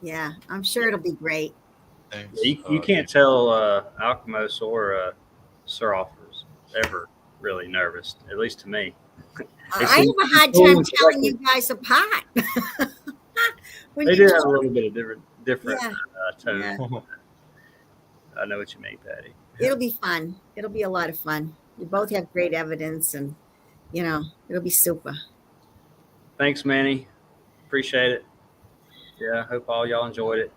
Yeah, I'm sure it'll be great. Thanks. You can't tell Alchemos or Seraph was ever really nervous, at least to me. I have a hard time telling you guys apart. They do have a little bit of different tone. Yeah. I know what you mean, Patty. It'll be fun. It'll be a lot of fun. You both have great evidence, and it'll be super. Thanks, Manny. Appreciate it. Yeah, I hope all y'all enjoyed it.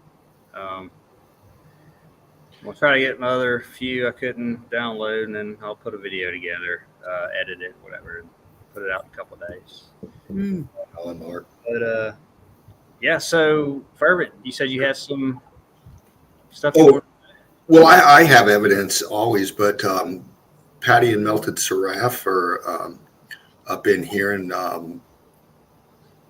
We'll try to get my other few I couldn't download, and then I'll put a video together, edit it, whatever, and put it out in a couple of days. Mark. But yeah, so Fervent, you said you had some stuff. Well, I have evidence always, but Patty and Melted Seraph are up in here, and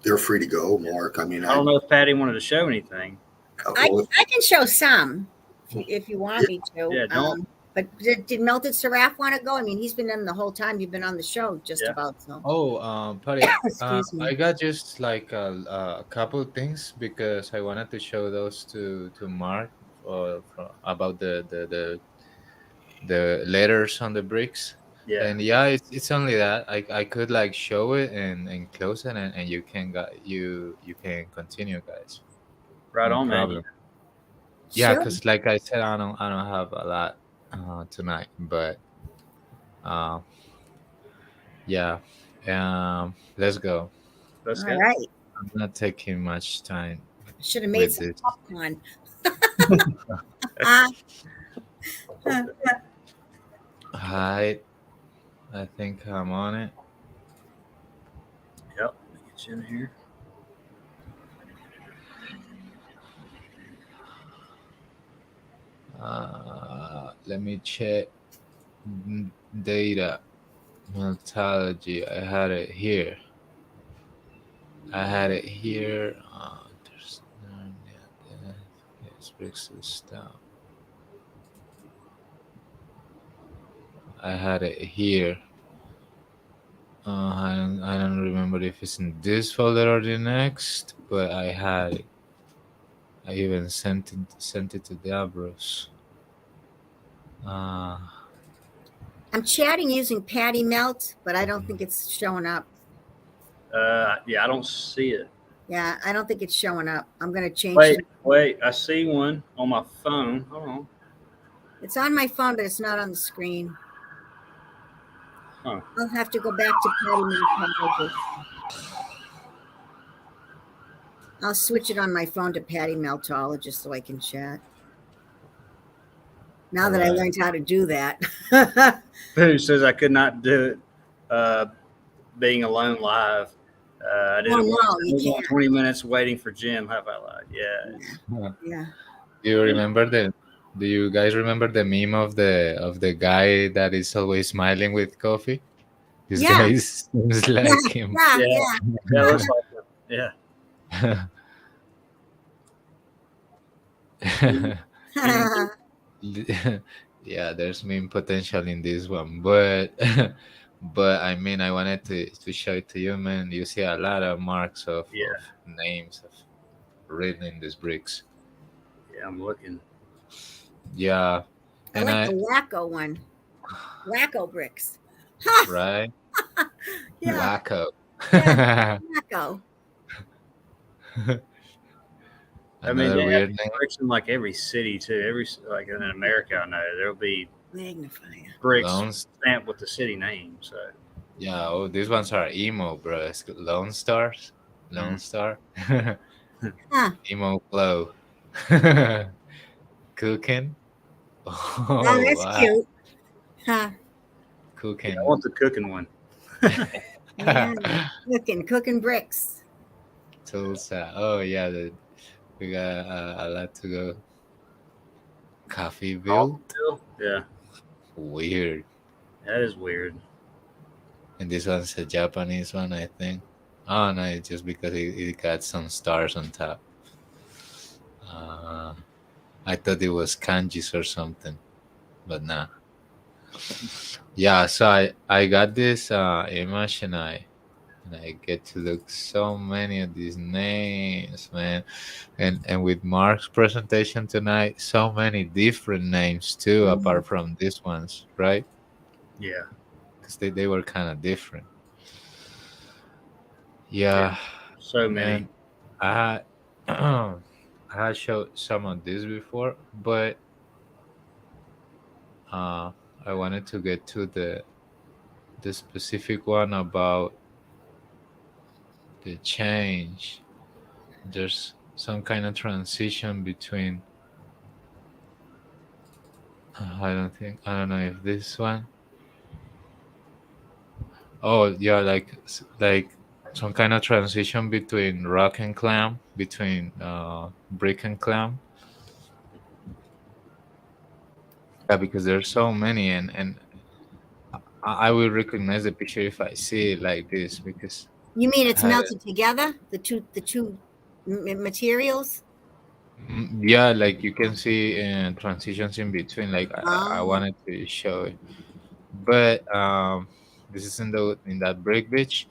they're free to go, Mark. I mean, I don't know if Patty wanted to show anything. I can show some if you want me to. Yeah, don't. But did Melted Seraph want to go? I mean, he's been in the whole time you've been on the show, just about. So. Oh, Patty, Excuse me. I got just like a couple of things because I wanted to show those to Mark about the letters on the bricks. Yeah. And yeah, it's only that I could like show it and close it, and you can continue, guys. Right on, problem. man. Yeah, Sure. because like I said, I don't have a lot tonight, but yeah, let's go. That's All good. right. I'm not taking much time. Should have made with some this. popcorn. Hi, I think I'm on it. Yep. Let me get you in here. Let me check data. Methodology. I had it here. There's bricks stuff. I had it here. I don't remember if it's in this folder or the next, but I had it. I even sent it to Davros. I'm chatting using Patty Melt, but I don't think it's showing up. Yeah, I don't see it. Yeah, I don't think it's showing up. I'm going to change Wait, it. wait. I see one on my phone. Hold on. It's on my phone, but it's not on the screen. Huh. I'll have to go back to Patty Meltologist. I'll switch it on my phone to Patty Meltologist so I can chat. Now that I Alright. learned how to do that. Who says I could not do it being alone live? I did Oh, it no, once. you I was on can't. 20 minutes waiting for Jim. How about that? Yeah. Yeah. Do you remember the? Do you guys remember the meme of the guy that is always smiling with coffee? This Yeah. guy seems like him. Yeah. Yeah. Yeah. Yeah, it looks like him. Yeah. Yeah, there's meme potential in this one, but but I mean, I wanted to show it to you, man. You see a lot of marks of Yeah. names of written in these bricks. Yeah, I'm looking. Yeah, I and like the Wacko one. Wacko bricks. right, Yeah. wacko. Yeah. Wacko. I mean, Another they have weird these name. bricks in like every city too. Like in America, I know there'll be Magnifier. bricks Lone, stamped with the city name. So yeah. Oh, these ones are emo, bro. It's Lone Stars, Lone Star, Huh. emo flow, cooking. Oh, Oh, that's wow, cute. Huh. yeah, I cooking. want the cooking one. Yeah. Cooking bricks. Tulsa. Oh yeah, we got a lot to go. Coffeeville. Yeah, Weird. that is weird. And this one's a Japanese one, I think. Oh no, it's just because it got some stars on top. I thought it was kanjis or something, but nah. Yeah, so I got this image and I get to look so many of these names, man. And with Mark's presentation tonight, so many different names too, apart from these ones, right? Yeah, Because they were kind of different. Yeah, so many. man. I I had showed some of this before, but I wanted to get to the specific one about the change. There's some kind of transition between. I don't know if this one. Oh yeah, like some kind of transition between rock and clam, between brick and clam. Yeah, because there's so many, and I will recognize the picture if I see it like this because You mean it's I had melted together? The two materials? yeah, like you can see transitions in between. Like I Oh. wanted to show it, but this is in that brick beach.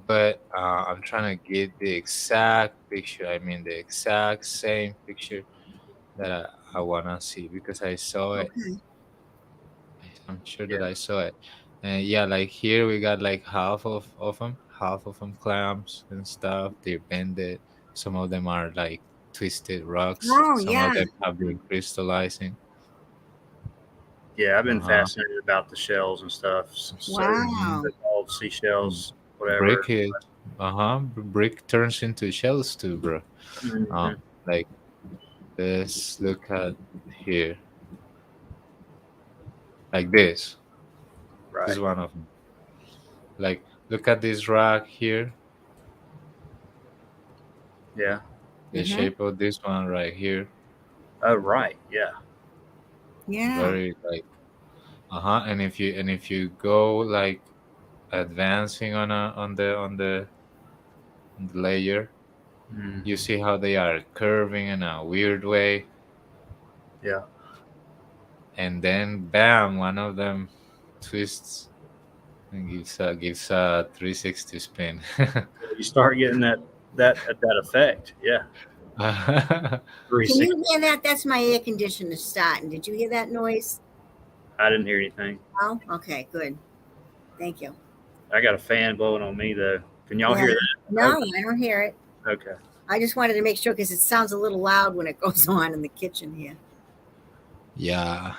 But I'm trying to get the exact picture. I mean, the exact same picture that I wanna see because I saw it. Okay. I'm sure that Yeah, I saw it. And yeah, like here we got like half of them clams and stuff. They're bended. Some of them are like twisted rocks. Oh Some of yeah. them have been crystallizing. yeah. I've been Uh-huh. fascinated about the shells and stuff. So Mhm. Wow. the old seashells, Brick whatever. is, brick turns into shells too, bro. Hmm. Like let's look at here, like this. This Right. is one of them. Like look at this rock here. Yeah. The Mhm. shape of this one right here. Oh, right. Yeah. Yeah. Very like and if you go like advancing on the layer, Hmm. you see how they are curving in a weird way, Yeah. and then bam, one of them twists and gives a 360 spin. You start getting that effect. Yeah. Can 360. you hear that? That's my air conditioner starting. Did you hear that noise? I didn't hear anything. Oh, okay, good. Thank you. I got a fan blowing on me though. Can y'all Yeah. hear that? No, I don't hear it. Okay. I just wanted to make sure because it sounds a little loud when it goes on in the kitchen here. Yeah,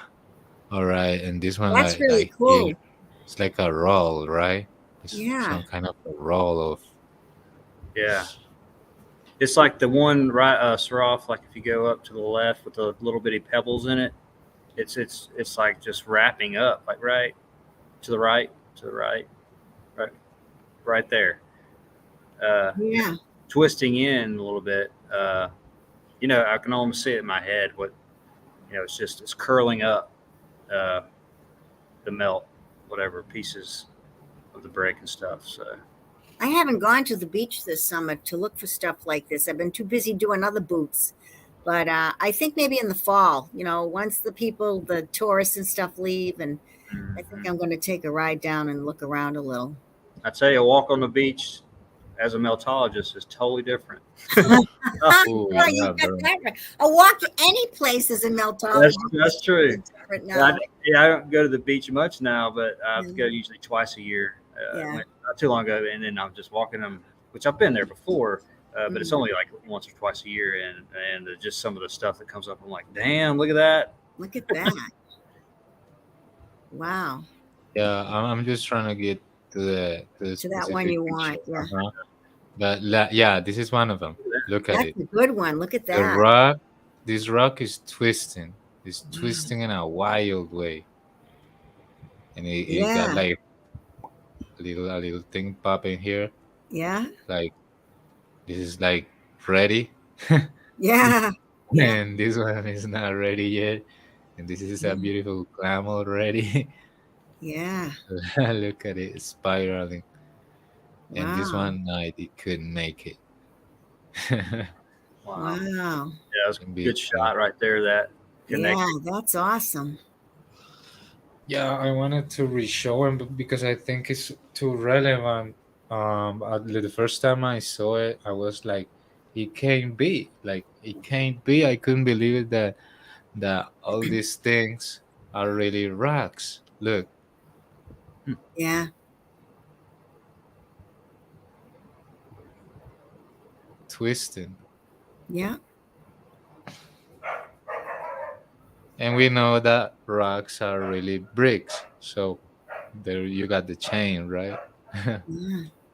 All right, and this one That's really like here, cool. it's like a roll, right? It's Yeah. some kind of a roll of. Yeah. It's like the one right Swaroff, like if you go up to the left with the little bitty pebbles in it, it's like just wrapping up, like right to the right, to the right, right, right there. Yeah. Twisting in a little bit. I can almost see it in my head. It's curling up uh, the melt, whatever pieces of the brick and stuff. So I haven't gone to the beach this summer to look for stuff like this. I've been too busy doing other boots. But I think maybe in the fall, once the tourists and stuff leave, and I think mhm. I'm going to take a ride down and look around a little. I tell you, a walk on the beach as a meltologist is totally different. Oh Yeah, you yeah, got bro. that right. A walk any place is a meltology. That's true. Different Yeah, now. I don't go to the beach much now, but I have to Yeah. go usually twice a year. Yeah. Not too long ago, and then I'm just walking them, which I've been there before, but it's Mhm. only like once or twice a year, and just some of the stuff that comes up, I'm like, damn, look at that. Look at that. Wow. Yeah, I'm just trying to get to the To that one specific you picture. want. Yeah. But yeah, this is one of them. Look at That's it. a good one. Look at The that. rock, this rock is twisting. It's Wow. twisting in a wild way, and it got Yeah. like a little thing popping here. Yeah. Like this is like ready, Yeah. Yeah. and this one is not ready yet. And this is a Mm. beautiful clam already. Yeah. Look at it spiraling. And this Wow. one, no, it couldn't make it. Wow. Wow. Yeah, that was a Can be good shot right there. That Yeah, connected. that's awesome. Yeah, I wanted to re-show him because I think it's too relevant. The first time I saw it, I was like, "It can't be! Like, it can't be!" I couldn't believe it that all these things are really rocks. Look, Yeah. twisting, Yeah. and we know that rocks are really bricks. So there you got the chain, right? Yeah.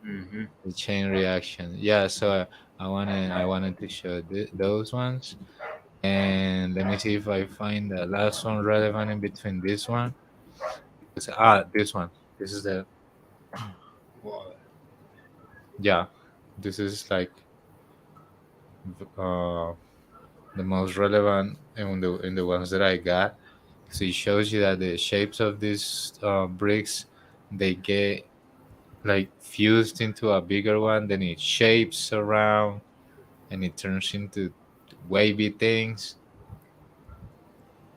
Mm-hmm. The chain reaction. Yeah. So I wanted to show those ones. And let me see if I find the last one relevant in between this one. This one. This is the Well, yeah. This is like uh the most relevant in the ones that I got. So it shows you that the shapes of these bricks they get like fused into a bigger one, then it shapes around and it turns into wavy things.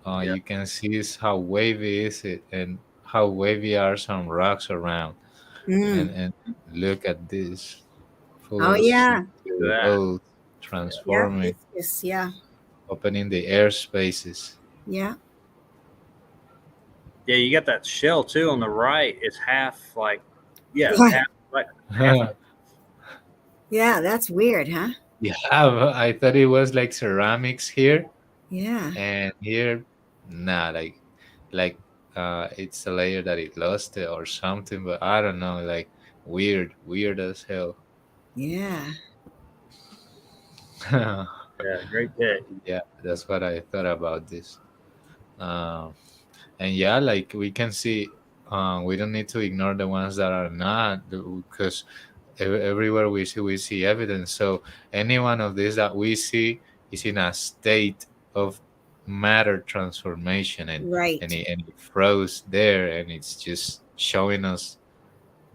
yeah. You can see is how wavy is it and how wavy are some rocks around. and Mm. and look at this Oh full yeah. into That. holes Yeah. transforming, It's yeah. opening the air spaces. Yeah. Yeah, you got that shell too on the right. It's half like, yeah, Yeah. half like half. Yeah. That's weird, huh? Yeah, I thought it was like ceramics here, Yeah. and here, nah, like it's a layer that it lost it or something, but I don't know, like weird as hell. Yeah. Yeah, great pick. Yeah, that's what I thought about this. Um, and yeah, like we can see, we don't need to ignore the ones that are not because everywhere we see evidence. So any one of these that we see is in a state of matter transformation, and and Right. it, and it froze there, and it's just showing us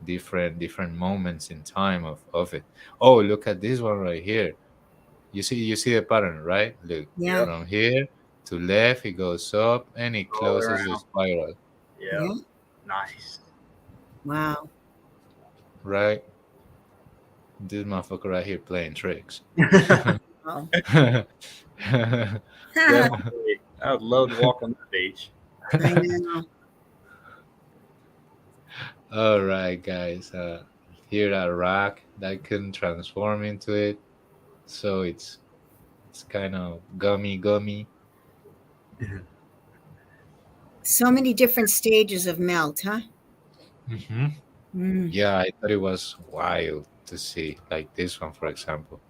different moments in time of it. Oh, look at this one right here. You see the pattern, right? Look, Yeah. Yep. from here to left, it goes up and it All closes the around. spiral, Yeah. Yeah. Nice. Wow. right? This motherfucker right here playing tricks. Oh. Definitely. I would love to walk on the beach. I know. All right, guys. Here that rock that couldn't transform into it, so it's kind of gummy. So many different stages of melt, huh? Hmm. Mm. Yeah, I thought it was wild to see, like this one, for example.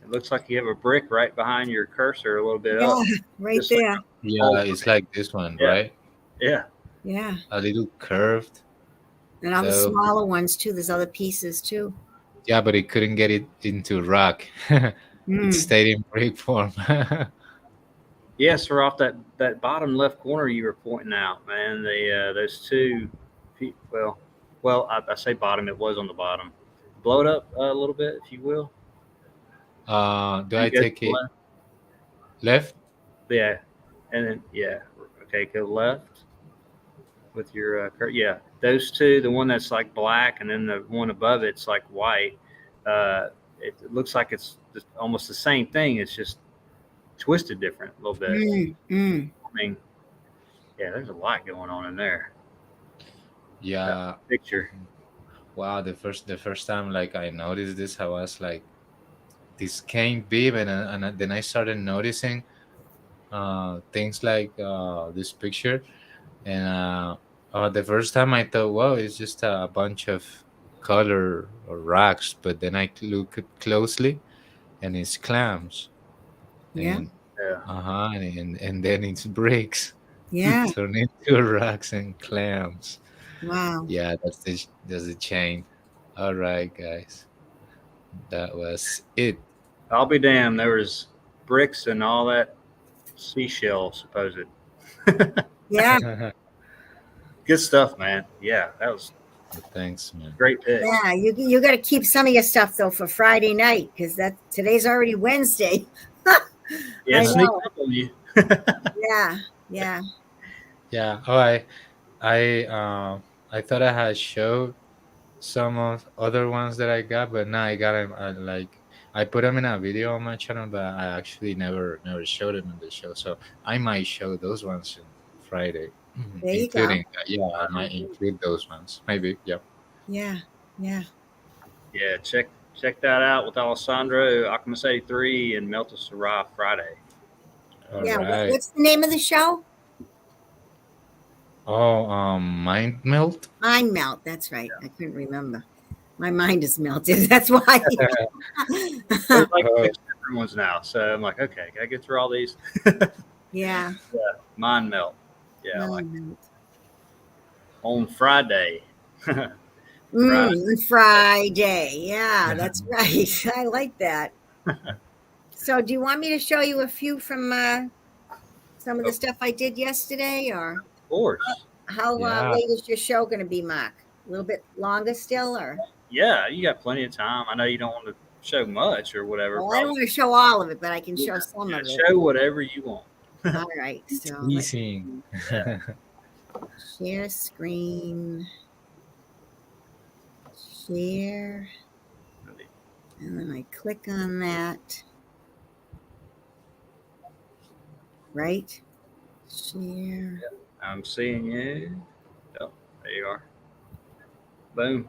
It looks like you have a brick right behind your cursor, a little bit Yeah, up, right just like there. a whole Yeah, it's brick. like this one, Yeah, right? yeah, Yeah. A little curved. And all the So smaller ones too. There's other pieces too. yeah, but it couldn't get it into rock. It Mm. stayed in brick form. yes. We're off that bottom left corner you were pointing out, man. The those two, I say bottom. It was on the bottom. Blow it up a little bit, if you will. Do I And go to take the it left. left? Yeah, and then yeah. Okay, go left with your yeah. Those two, the one that's like black, and then the one above it's like white. It looks like it's just almost the same thing. It's just twisted different a little bit. Mm. Mm. I mean, yeah, there's a lot going on in there. That Yeah. picture. Wow, the first time like I noticed this, I was like, this can't be, and then I started noticing things like this picture, and the first time I thought, wow, it's just a bunch of color or rocks, but then I look it closely, and it's clams, Yeah. and Yeah. and then it's bricks Yeah. turn into rocks and clams. Wow. Yeah, that's the chain. All right, guys, that was it. I'll be damned. There was bricks and all that seashell, supposed. Yeah. Good stuff, man. Yeah, that was Thanks, man. great pick. Yeah. You got to keep some of your stuff though for Friday night because today's already Wednesday. Yeah, I it sneaked know. up on you. Yeah. Yeah. Yeah. Oh, I thought I had showed some of other ones that I got, but now I got them. I put them in a video on my channel, but I actually never showed them in the show. So I might show those ones on Friday, There you go. including yeah, I might include those ones. Maybe. Yep. Yeah. Yeah. Yeah, check that out with Alessandro, Alchemist 83, and Melta Sarah Friday. All Yeah. right. What's the name of the show? Oh, mind melt. Mind melt. That's right. I couldn't remember. My mind is melted. That's why. There's like six different ones now, so I'm like, okay, gotta get through all these. Yeah. Mind melt. Yeah, like Mind melt. on Friday. Friday. Yeah, that's right. I like that. So, do you want me to show you a few from some of the stuff I did yesterday, or Of course. how Yeah. late is your show going to be, Mark? A little bit longer still, or? Yeah, you got plenty of time. I know you don't want to show much or whatever. Well, I don't want to show all of it, but I can show Yeah, some of it. show whatever you want. All right. So, let's Teasing. share screen. Share. And then I click on that. Right? Share. I'm seeing you. Oh, there you are. Boom.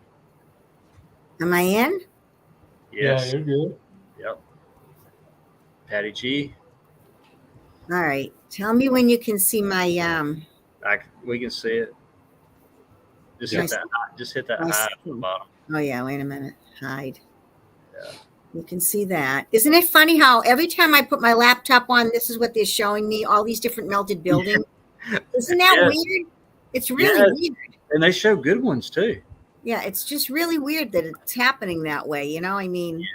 Am I in? Yes. you're good. Yep. Patty G. All right. Tell me when you can see my We can see it. Just Yeah. hit that. Just hit that I high at see. the bottom. Oh yeah, wait a minute. Hide. Yeah. You can see that. Isn't it funny how every time I put my laptop on, this is what they're showing me, all these different melted buildings. Isn't that Yes. weird? It's really Yes. weird. And they show good ones too. Yeah, it's just really weird that it's happening that way, you know? I mean,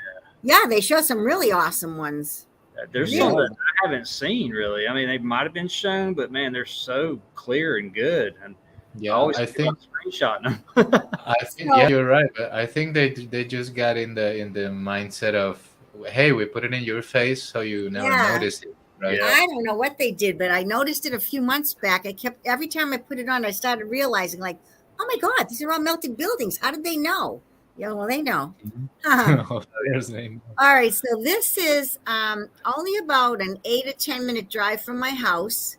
yeah, they show some really awesome ones. There's Yeah. some that I haven't seen really. I mean, they might have been shown, but man, they're so clear and good. And I Yeah, always I feel think like screenshotting them. I think yeah, you're right. But I think they just got in the mindset of, hey, we put it in your face so you never Yeah. notice it, right? Yeah. I don't know what they did, but I noticed it a few months back. Every time I put it on, I started realizing, like, oh my God, these are all melted buildings. How did they know? Yeah, well, they know. Of course they know. All right, so this is only about an 8 or 10 minute drive from my house.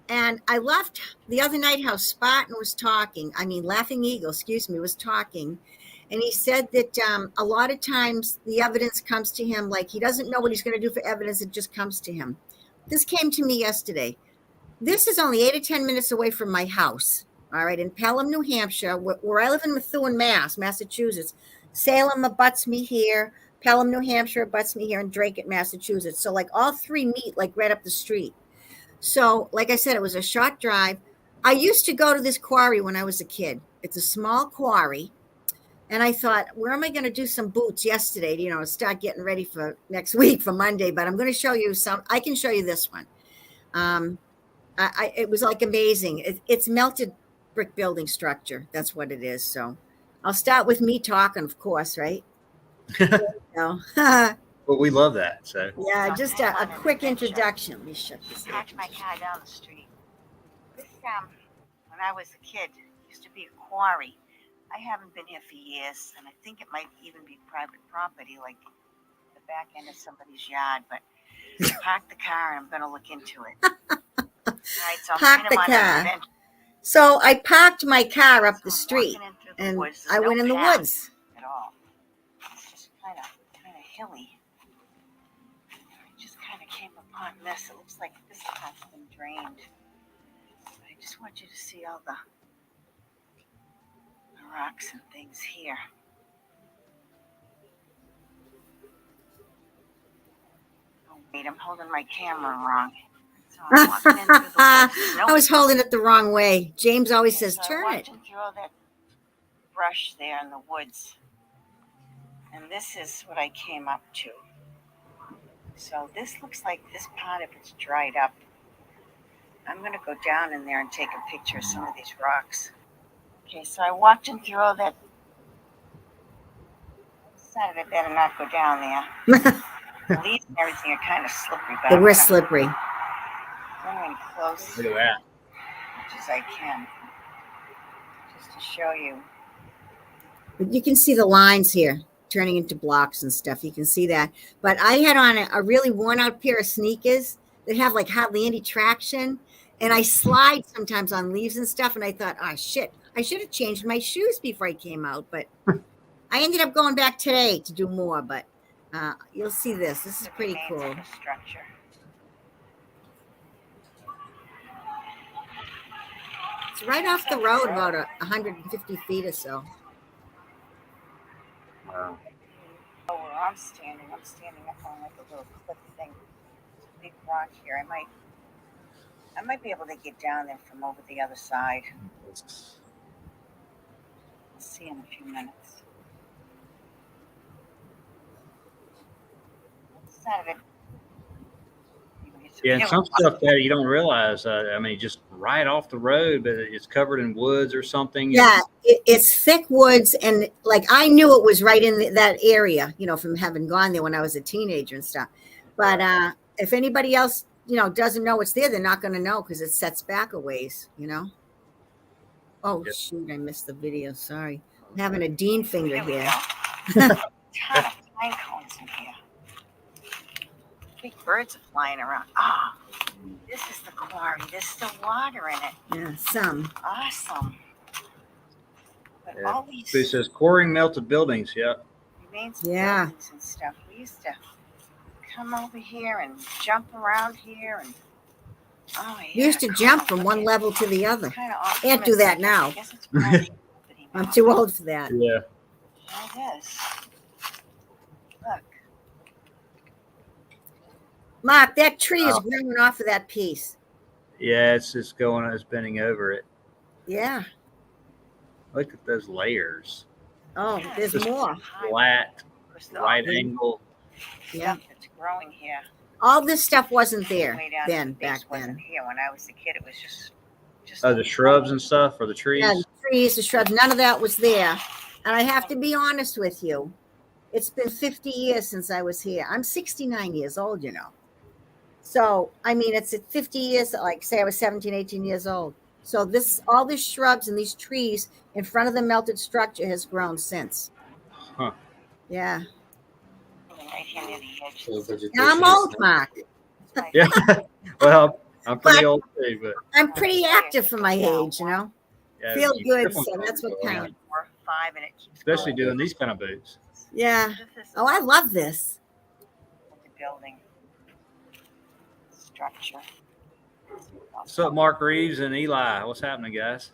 And I left the other night how Spartan was talking. I mean, Laughing Eagle, excuse me, was talking. And he said that a lot of times the evidence comes to him, like he doesn't know what he's going to do for evidence. It just comes to him. This came to me yesterday. This is only 8 or 10 minutes away from my house. All right, in Pelham, New Hampshire, where I live in Methuen, Massachusetts. Salem abuts me here. Pelham, New Hampshire abuts me here, and Drake, Massachusetts. So like all three meet like right up the street. So like I said, it was a short drive. I used to go to this quarry when I was a kid. It's a small quarry. And I thought, where am I going to do some boots yesterday, start getting ready for next week for Monday. But I'm going to show you some. I can show you this one. It was like amazing. It's melted brick building structure. That's what it is. So I'll start with me talking, of course, right? Well, we love that. So yeah, just a quick introduction. Let me shut this. Parked my car down the street. This when I was a kid, used to be a quarry. I haven't been here for years, and I think it might even be private property, like the back end of somebody's yard. But I parked the car, and I'm going to look into it. All right, so Park the car. So I parked my car up the street, and I went in the woods. At all. It's just kind of hilly. I just kind of came upon this. It looks like this part's been drained. I just want you to see all the rocks and things here. Oh wait, I'm holding my camera wrong. So I'm walking in through the woods. I was holding it the wrong way. James always says, so turn I it. walked in through all that brush there in the woods. And this is what I came up to. So this looks like this part of it's dried up. I'm going to go down in there and take a picture of some of these rocks. Okay, so I walked in through all that. I decided I better not go down there. The leaves and everything are kind of slippery. They were slippery. Going close look at that. as much as I can, just to show you. But you can see the lines here turning into blocks and stuff. You can see that. But I had on a really worn out pair of sneakers that have like hardly any traction. And I slide sometimes on leaves and stuff. And I thought, oh, shit, I should have changed my shoes before I came out. But I ended up going back today to do more. But you'll see this. This is pretty cool. Structure. It's right off the road, about 150 feet or so. Wow. Oh, where I'm standing up on like a little cliff thing. There's a big rock here. I might be able to get down there from over the other side. We'll see in a few minutes. What's that of it? Yeah, and some stuff that you don't realize. I mean, just right off the road, but it's covered in woods or something. Yeah, it's thick woods, and like I knew it was right in that area, from having gone there when I was a teenager and stuff. But if anybody else, doesn't know it's there, they're not going to know because it sets back a ways, Oh, Yep. Shoot, I missed the video. Sorry. I'm having a Dean finger here. Ton of pine cones in here. Big birds are flying around. Ah, this is the quarry. There's still water in it. Yeah, some. Awesome. But Yeah. all these So it says quarrying melted buildings. Yeah. remains of Yeah. buildings and stuff. We used to come over here and jump around here and We used to jump from one level to the other. Can't do that now. I guess it's private property I'm now. too old for that. Yeah. It is. Look. Mark, that tree is growing off of that piece. Yeah, it's just going. It's bending over it. Yeah. Look at those layers. Oh, there's Just more. Flat, There's the right stuff angle. Yeah. that's growing here. All this stuff wasn't there Way down to then, the base back wasn't then. Here when I was a kid, it was just Oh, the shrubs and stuff, or the trees. Yeah, the trees, the shrubs, none of that was there. And I have to be honest with you. It's been 50 years since I was here. I'm 69 years old, So, I mean, it's at 50 years, like say I was 17, 18 years old. So all these shrubs and these trees in front of the melted structure has grown since. Huh. Yeah. right here near the edge. So vegetation Now I'm is old, Mark. Yeah. Well, I'm pretty old too, but I'm pretty active for my age, yeah, Feel you good, keep so on that's what going, counts. 4, 5, and it keeps especially going. doing these kind of boots. Yeah. This is Oh, I love this. the building structure. What's up, Mark Reeves and Eli? What's happening, guys?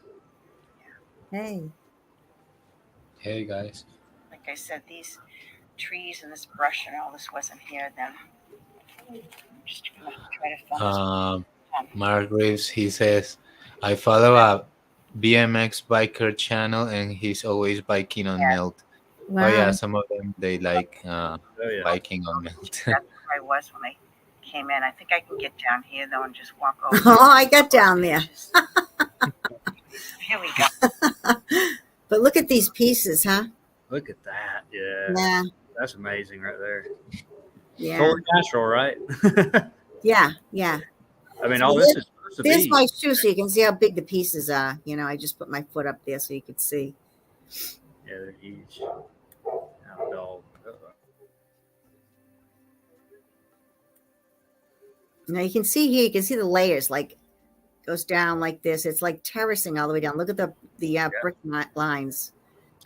Hey. Hey guys. Like I said, these trees and this brush and all this wasn't here then. I'm just gonna try to film this. Mark Reeves, he says, I follow a BMX biker channel and he's always biking on melt. Wow. Oh yeah, some of them they like yeah. biking on melt. That's where I was when I came in. I think I can get down here though and just walk over. Oh, I got down there. Here we go. But look at these pieces, huh? Look at that. Yeah. Yeah. That's amazing right there. Yeah. Totally natural, right? Yeah. Yeah. I mean, So all this is supposed to There's be. my shoe so you can see how big the pieces are. You know, I just put my foot up there so you could see. Yeah, they're huge. Oh, dog. Now you can see here, you can see the layers, like goes down like this. It's like terracing all the way down. Look at the brick lines.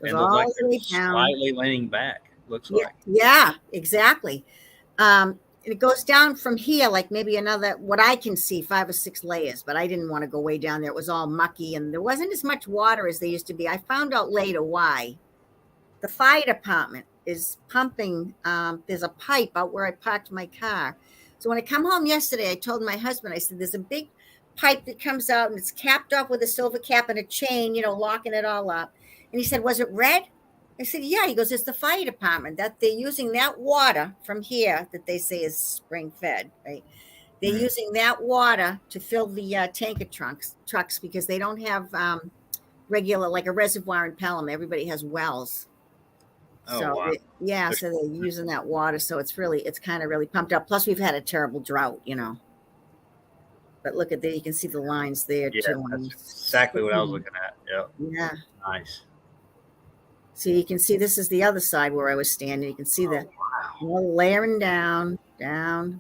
Goes And look all like the way they're down. slightly leaning back. Looks Yeah, like. yeah, exactly. It goes down from here, like maybe another, what I can see, 5 or 6 layers, but I didn't want to go way down there. It was all mucky and there wasn't as much water as there used to be. I found out later why. The fire department is pumping. There's a pipe out where I parked my car. So when I come home yesterday, I told my husband, I said, there's a big pipe that comes out and it's capped off with a silver cap and a chain, locking it all up. And he said, was it red? I said, yeah. He goes, it's the fire department that they're using that water from here that they say is spring fed, right? They're using that water to fill the tanker trucks because they don't have regular, like a reservoir in Pelham. Everybody has wells. Oh, So wow. so they're using that water. So it's kind of really pumped up. Plus we've had a terrible drought, But look at there, you can see the lines there too. That's exactly what I was looking at. Yep. Yeah. Nice. So you can see this is the other side where I was standing. You can see the layering down,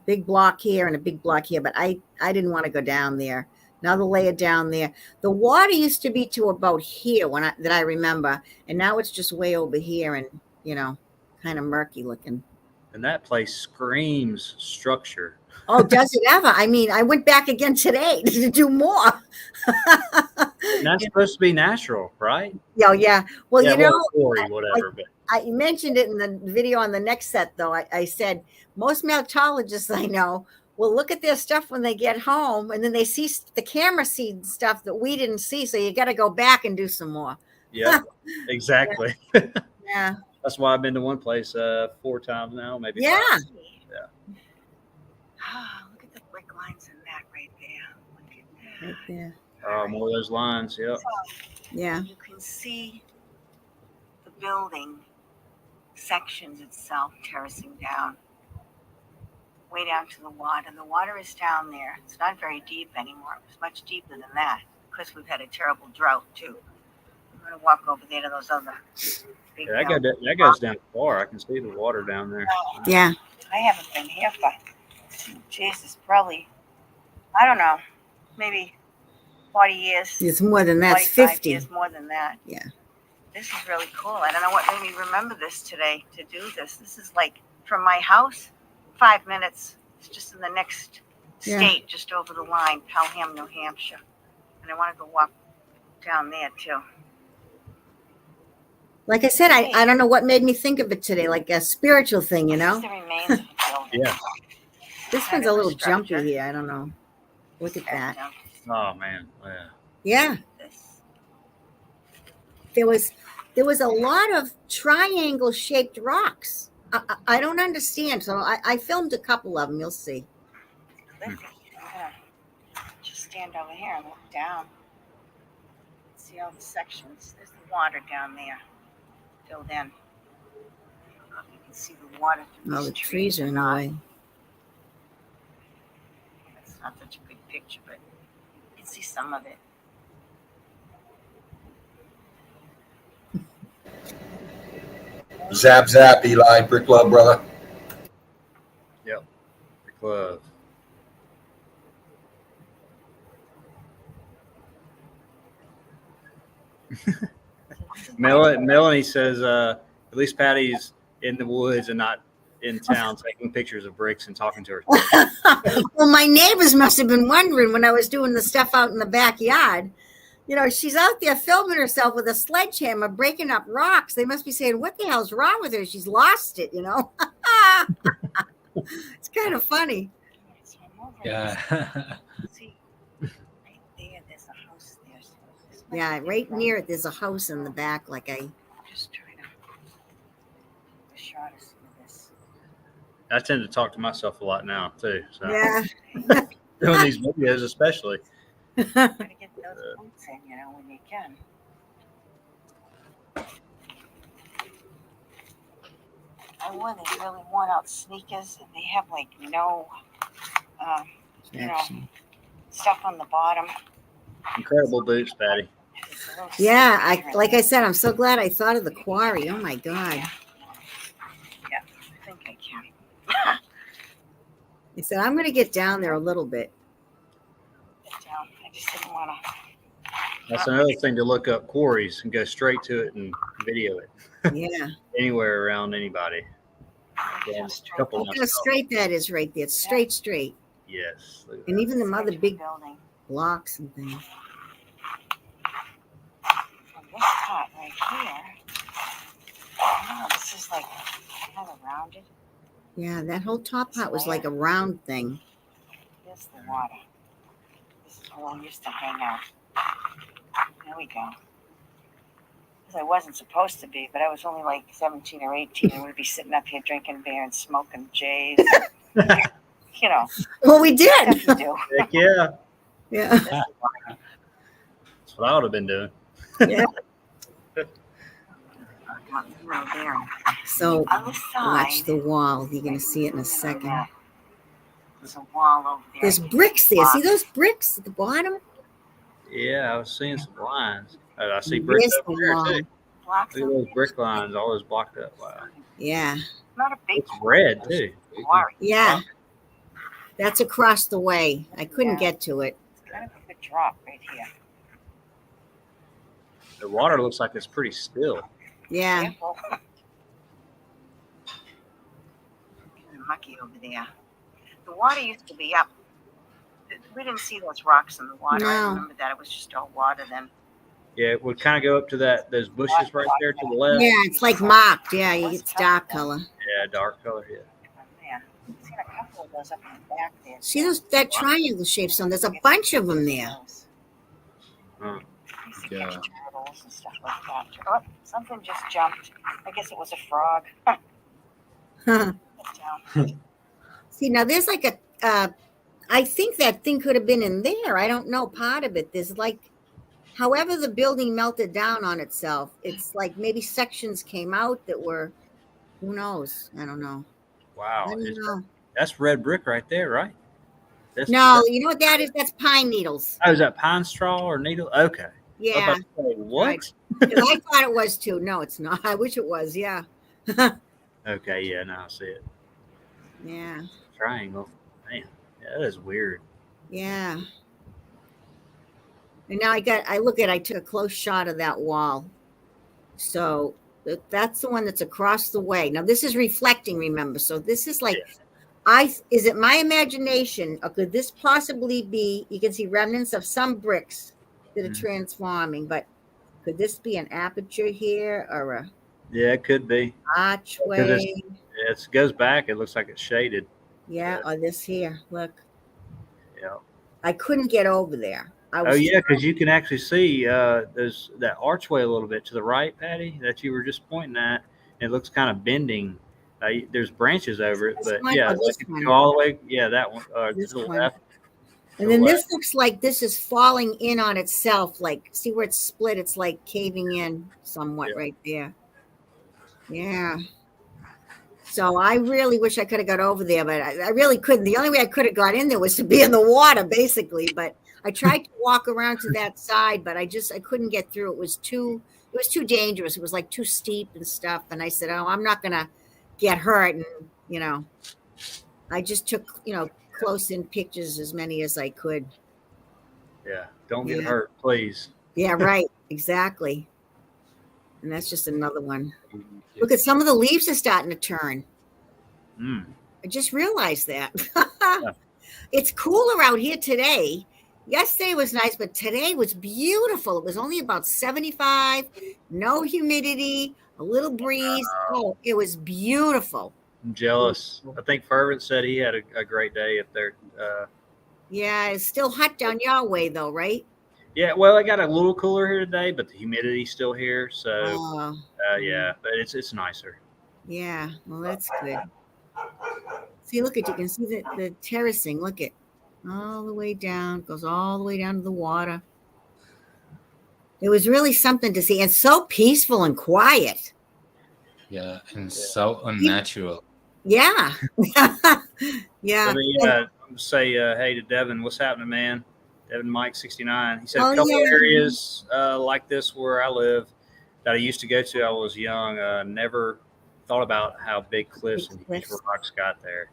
big block here and a big block here. But I didn't want to go down there. Another layer down there. The water used to be to about here that I remember, and now it's just way over here and kind of murky looking. And that place screams structure. Oh, does it ever? I mean, I went back again today to do more. And that's supposed to be natural, right? Yeah. Well, Quarry, whatever. But I mentioned it in the video on the next set, though. I said most meltologists I know will look at their stuff when they get home, and then they see the camera sees stuff that we didn't see. So you got to go back and do some more. yeah, exactly. Yeah. That's why I've been to one place 4 times now, maybe. Yeah. 5. Yeah. Oh, look at the brick lines in that right there. Look at that. Right there. Oh, more of those lines. Yep. Yeah. You can see the building sections itself terracing down, way down to the water. The water is down there. It's not very deep anymore. It was much deeper than that because we've had a terrible drought too. I'm going to walk over there to those other big That goes down far. I can see the water down there. Yeah. I haven't been here for, Jesus, probably, I don't know, maybe 40 years. It's more than that. It's 50 years more than that. Yeah. This is really cool. I don't know what made me remember this today to do this. This is like from my house, 5 minutes. It's just in the next state, just over the line, Pelham, New Hampshire. And I want to go walk down there too. Like I said, I don't know what made me think of it today, like a spiritual thing, This is the remains of a building. Yeah. This one's a little jumpy here. I don't know. Look at that. Oh man. Yeah. Yeah. There was a lot of triangle shaped rocks. I don't understand. So I filmed a couple of them. You'll see. Just stand over here and look down. See all the sections. There's the water down there filled in. You can see the water through Oh, these the trees are in the way. It's not such a good picture, but you can see some of it. Zap, zap, Eli, brick love, brother. Yep. Brick love. Melanie says, at least Patty's in the woods and not in town taking pictures of bricks and talking to her. Well, my neighbors must have been wondering when I was doing the stuff out in the backyard. You know, she's out there filming herself with a sledgehammer, breaking up rocks. They must be saying, what the hell's wrong with her? She's lost it, you know? It's kind of funny. So I'm over Yeah. this. See, right there, there's a house there. So this must Yeah, be right the near front. it, there's a house in the back. Like I'm just trying to shot us with this. I tend to talk to myself a lot now too. So yeah. doing these videos, especially. Try to get those boots in, you know, when you can. I wore these really worn out sneakers, and they have like no, you know, stuff on the bottom. Incredible boots, Patty. It's a little Yeah, slippery like here. I said, I'm so glad I thought of the quarry. Oh my God. Yeah, I think I can. I said, I'm going to get down there a little bit. Get down. I just didn't want to. That's another thing to look up quarries and go straight to it and video it Yeah. anywhere around anybody. Yeah, a couple Look of how myself. straight that is right there. It's straight, straight. Yes. Look at And that. even the other big building. blocks and things. From this part right here. Oh, this is like kind of rounded. Yeah, that whole top part was like a round thing. Here's the water. This is where I used to hang out. There we go. Because I wasn't supposed to be, but I was only like 17 or 18, and we'd be sitting up here drinking beer and smoking J's. You know, Well, we did. stuff you do. Heck yeah. Yeah. That's what I would have been doing. Yeah. Right there. So On the side, watch the wall. You're going to see it in a second. There's a wall over there. There's bricks there. See those bricks at the bottom? Yeah, I was seeing some lines. I see bricks There's over the there wall. too. Blocks Look at those brick lines, all those blocked up. Wow. Yeah. Not a big It's red too. quarry. Yeah. That's across the way. I couldn't Yeah. get to it. It's kind of a good drop right here. The water looks like it's pretty still. Yeah. Careful. Kind of mucky over there. The water used to be up. We didn't see those rocks in the water. I No. remember that it was just all water then. Yeah, it would kind of go up to those bushes right there to the left. Yeah, it's like marked. Yeah, it's dark color. Yeah, dark color. Yeah. Yeah, I've seen a couple of those up in the back there. See that triangle shaped stone? There's a bunch of them there. Huh. Yeah. Turtles and stuff like that. Oh, something just jumped. I guess it was a frog. Get down. See, now there's like a, I think that thing could have been in there. I don't know part of it. There's like, however the building melted down on itself, it's like maybe sections came out that were, who knows? I don't know. Wow. I don't know. That's red brick right there, right? That's, No, you know what that is? That's pine needles. Oh, is that pine straw or needle? Okay. I was Yeah, about to say, what? Right. 'Cause I thought it was too. No, it's not. I wish it was. Yeah. Okay, yeah, now I see it. Yeah. Triangle. Man, yeah, that is weird. Yeah. And now I took a close shot of that wall. So that's the one that's across the way. Now this is reflecting, remember. So this is like, is it my imagination or could this possibly be, you can see remnants of some bricks that are transforming, but could this be an aperture here or a Yeah, it could be. archway? Yeah, it goes back. It looks like it's shaded. Yeah, or this here. Look, Yeah. I couldn't get over there. Oh yeah, because you can actually see there's that archway a little bit to the right, Patty, that you were just pointing at. It looks kind of bending. There's branches over it, This but one yeah, or this like if you one? go all the way. Yeah, that one. This To the one. left. And then this looks like this is falling in on itself. Like, see where it's split? It's like caving in somewhat right there. Yeah. So I really wish I could have got over there, but I really couldn't. The only way I could have got in there was to be in the water, basically. But I tried to walk around to that side, but I couldn't get through. It was too dangerous. It was like too steep and stuff. And I said, oh, I'm not going to get hurt. And, I just took, close in pictures, as many as I could. Yeah, don't get Yeah. hurt, please. Yeah, right. Exactly. And that's just another one. Look at some of the leaves are starting to turn. I just realized that. It's cooler out here today. Yesterday was nice, but today was beautiful. It was only about 75, no humidity, a little breeze. Oh, it was beautiful. I'm jealous. I think Fervent said he had a great day up there. Yeah, it's still hot down your way, though, right? Yeah, well, it got a little cooler here today, but the humidity's still here. So, yeah, but it's nicer. Yeah, well, that's good. See, look at, you can see the terracing. Look at all the way down, goes all the way down to the water. It was really something to see, and so peaceful and quiet. Yeah, and so unnatural. Yeah. Yeah. Let me say hey to Devin. What's happening, man? Devin Mike 69. He said Oh, a couple yeah. areas like this where I live that I used to go to. I was young. Never thought about how big cliffs and huge rocks got there.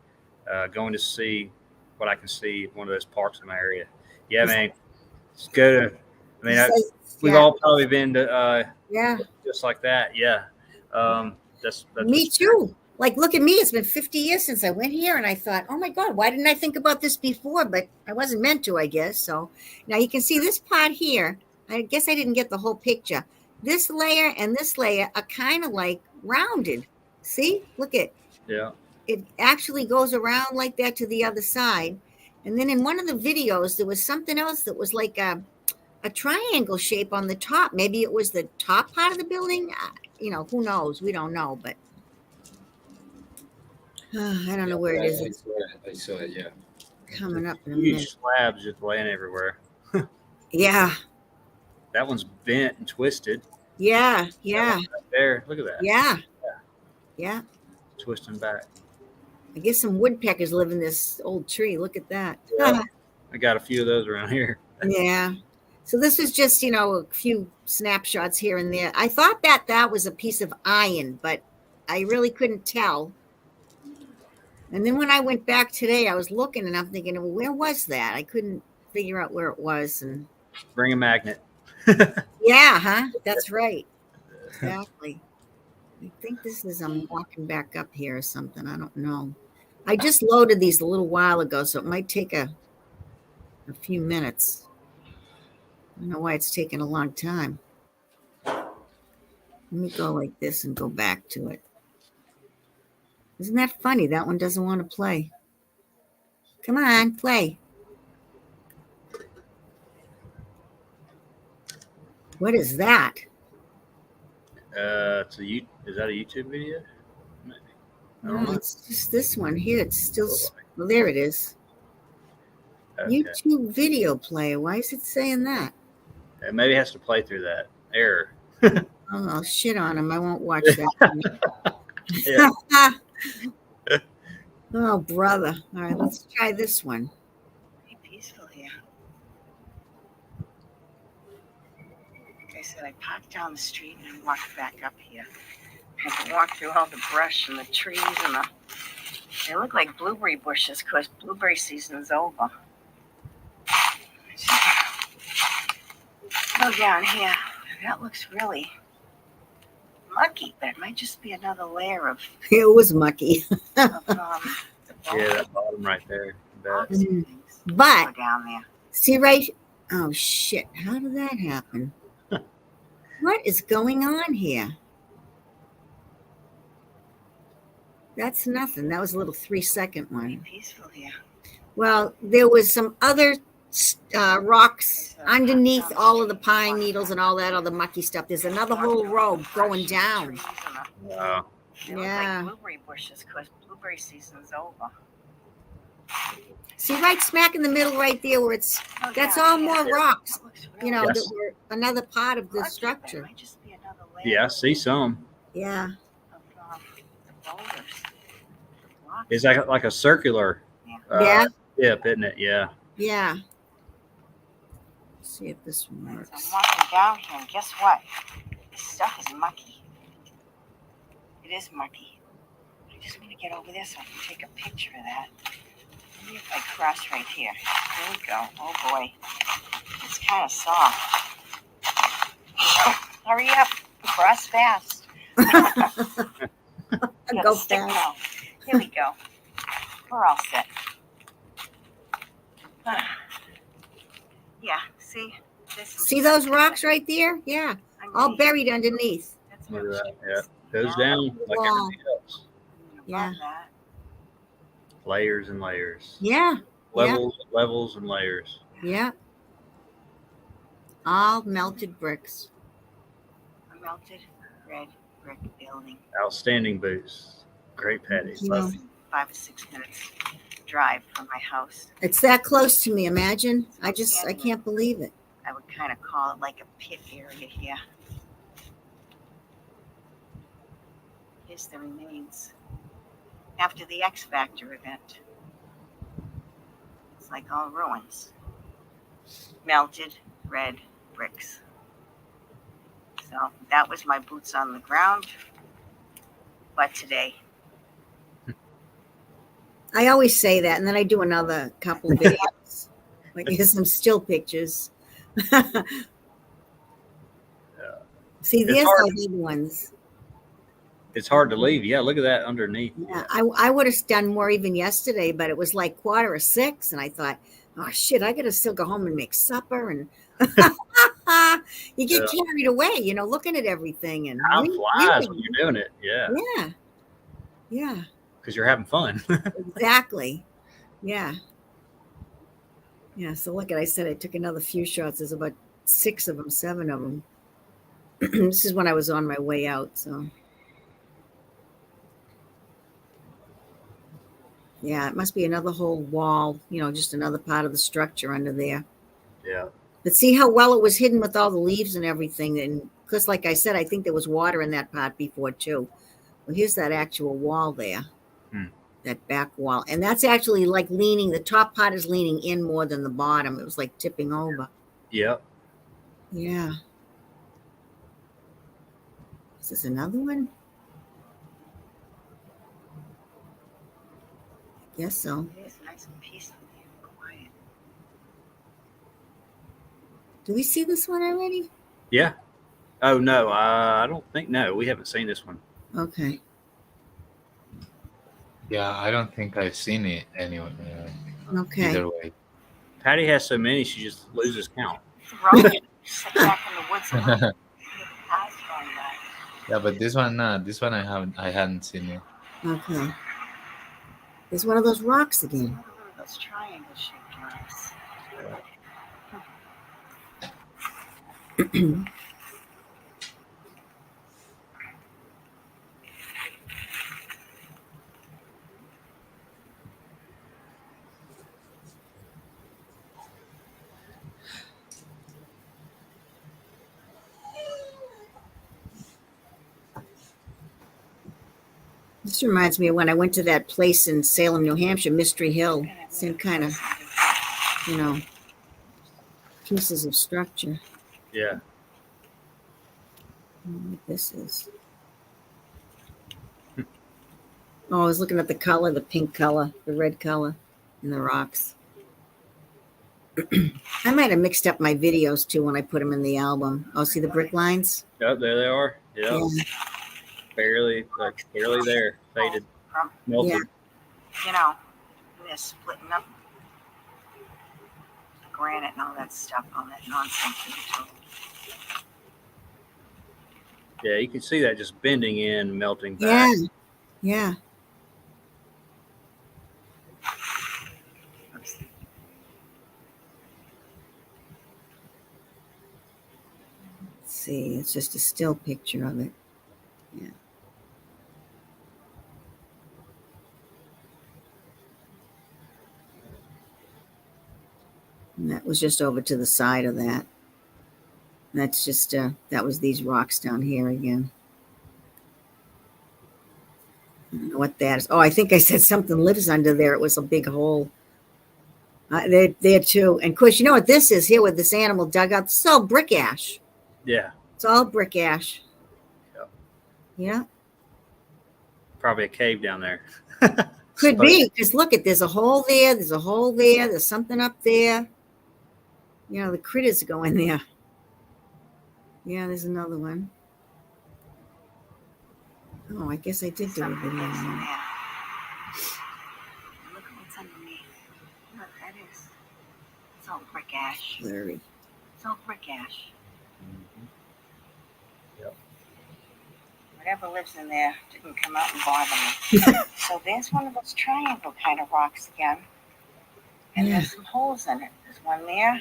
Going to see what I can see at one of those parks in my area. Yeah, man. It's good. I mean, we've all probably been to just like that. Yeah. That's me too. Like, look at me. It's been 50 years since I went here, and I thought, oh my God, why didn't I think about this before? But I wasn't meant to, I guess. So now you can see this part here. I guess I didn't get the whole picture. This layer and this layer are kind of like rounded. See, look at. Yeah. It actually goes around like that to the other side. And then in one of the videos, there was something else that was like a triangle shape on the top. Maybe it was the top part of the building. Who knows? We don't know, but I don't know where it is. I saw it, yeah. Coming up in a minute. Huge slabs just laying everywhere. Yeah. That one's bent and twisted. Yeah, yeah. Right there. Look at that. Yeah. Twisting back. I guess some woodpeckers live in this old tree. Look at that. Yeah. I got a few of those around here. Yeah. So this was just, a few snapshots here and there. I thought that was a piece of iron, but I really couldn't tell. And then when I went back today, I was looking and I'm thinking, well, where was that? I couldn't figure out where it was. And bring a magnet. Yeah, that's right. Exactly. I think I'm walking back up here or something. I don't know. I just loaded these a little while ago, so it might take a few minutes. I don't know why it's taking a long time. Let me go like this and go back to it. Isn't that funny? That one doesn't want to play. Come on, play. What is that? Is that a YouTube video? Maybe. No, it's just this one here. It's still, well, there it is. Okay. YouTube video player. Why is it saying that? Maybe it has to play through that error. Oh, shit on him. I won't watch that. Oh, brother. All right, let's try this one. Pretty peaceful here. Like I said, I parked down the street and I walked back up here. I had to walk through all the brush and the trees and they look like blueberry bushes because blueberry season's over. Go down here. That looks really mucky, but it might just be another layer of. It was mucky. Yeah, that bottom right there. But down there. See right. Oh shit! How did that happen? What is going on here? That's nothing. That was a little 3-second one. Pretty peaceful here. Well, there was some other rocks underneath all of the pine needles and all that other mucky stuff. There's another whole row going down. Wow. Yeah. Like blueberry bushes because blueberry season's over. See, right smack in the middle, right there, where it's that's all more rocks. That were another part of the structure. Yeah, I see some. Yeah. Is that like a circular? Dip, isn't it? Yeah. Yeah. Let's see if this one works. I'm walking down here, and guess what? This stuff is mucky. It is mucky. I just want to get over there so I can take a picture of that. Let me if I cross right here. There we go. Oh boy. It's kind of soft. Hurry up. Cross fast. Go fast. Here we go. We're all set. Yeah, see? See those rocks right there? Yeah, all buried underneath. That's Look what at that. it Yeah. is. Goes down like Wow. everything else. Yeah. That. Layers and layers. Yeah, Levels, levels, and layers. yeah. All melted bricks. A melted red brick building. Outstanding boots. Great patties. Yeah. Love it. 5 or 6 minutes drive from my house. It's that close to me. Imagine. I can't believe it. I would kind of call it like a pit area here. Here's the remains. After the X Factor event. It's like all ruins. Melted red bricks. So that was my boots on the ground. But today, I always say that, and then I do another couple videos. Like here's some still pictures. See, It's there's hard. those other ones. It's hard to leave. Yeah, look at that underneath. Yeah, I would have done more even yesterday, but it was like 5:45, and I thought, oh shit, I gotta still go home and make supper, and you get carried away, looking at everything, and Time flies when you're doing it. Yeah. Yeah. Because you're having fun. Exactly. Yeah. So look at, I said I took another few shots. There's about 6 of them, 7 of them. This is when I was on my way out. So yeah, it must be another whole wall, just another part of the structure under there. Yeah. But see how well it was hidden with all the leaves and everything. And because like I said, I think there was water in that part before too. Well, here's that actual wall there. That back wall. And that's actually like leaning, the top part is leaning in more than the bottom. It was like tipping over. Yep. Yeah. Is this another one? I guess so. it is nice and peaceful here and quiet. Do we see this one already? Yeah. Oh, no. I don't think. No, we haven't seen this one. Okay. Yeah, I don't think I've seen it anyway. Okay. Either way. Patty has so many, she just loses count. Sit back in the woods and look. Cars going by. Yeah, but this one I hadn't seen it. Okay. There's one of those rocks again. Those triangle shaped rocks. This reminds me of when I went to that place in Salem, New Hampshire, Mystery Hill. Same kind of, pieces of structure. Yeah. I don't know what this is. Oh, I was looking at the color, the pink color, the red color, and the rocks. I might have mixed up my videos too when I put them in the album. Oh, see the brick lines? Yep, there they are. Yep. Yeah. Barely there. Faded. Melted. Yeah. They're splitting up the granite and all that stuff on that nonsense. Yeah, you can see that just bending in, melting back. Yeah. Let's see, it's just a still picture of it. Yeah. And that was just over to the side of that. That's just, that was these rocks down here again. I don't know what that is. Oh, I think I said something lives under there. It was a big hole. There too. And of course, you know what this is here with this animal dug out? It's all brick ash. Yeah. It's all brick ash. Yep. Yeah. Probably a cave down there. Could be, because look at, there's a hole there. There's a hole there. There's something up there. The critters go in there. Yeah, there's another one. Oh, I guess I did do a video on that. Blurry. It's all brick ash. Mhm. Yep. Whatever lives in there didn't come out and bother me. So there's one of those triangle kind of rocks again. And Yeah. there's some holes in it. There's one there.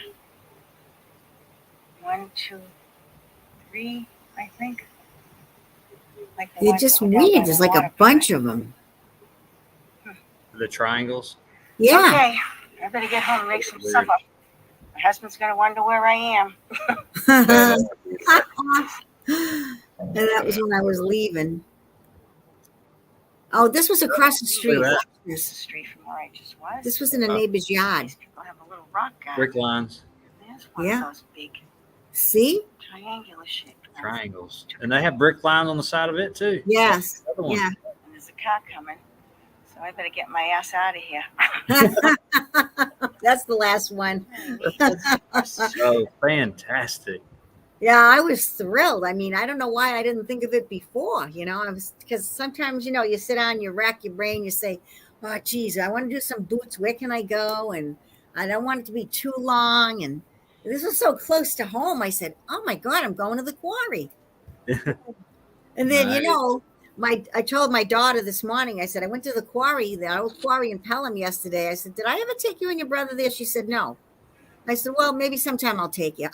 1, 2, 3, I think. Like the They're one just going down by weird. the There's like a water bunch of them. The triangles. Yeah. Okay, I better get home and make some Weird. supper. My husband's gonna wonder where I am. And that was when I was leaving. Oh, this was across the street. Look at This is the street from where I just was. This was in a neighbor's yard. These people have a little rock Brick garden. lines, There's one Yeah. of those big See? triangular shaped ones. triangles, and they have brick lines on the side of it too. Yes. Other one. Yeah. And there's a car coming. So I better get my ass out of here. That's the last one. So fantastic. Yeah, I was thrilled. I mean, I don't know why I didn't think of it before, you know. I was because sometimes, you know, you sit down, you rack your brain, you say, "Oh, geez, I want to do some boots. Where can I go?" And I don't want it to be too long. And this was so close to home. I said, "Oh my God, I'm going to the quarry." And then, you Nice. know, I told my daughter this morning. I said I went to the quarry, the old quarry in Pelham yesterday. I said, "Did I ever take you and your brother there?" She said, "No." I said, "Well, maybe sometime I'll take you."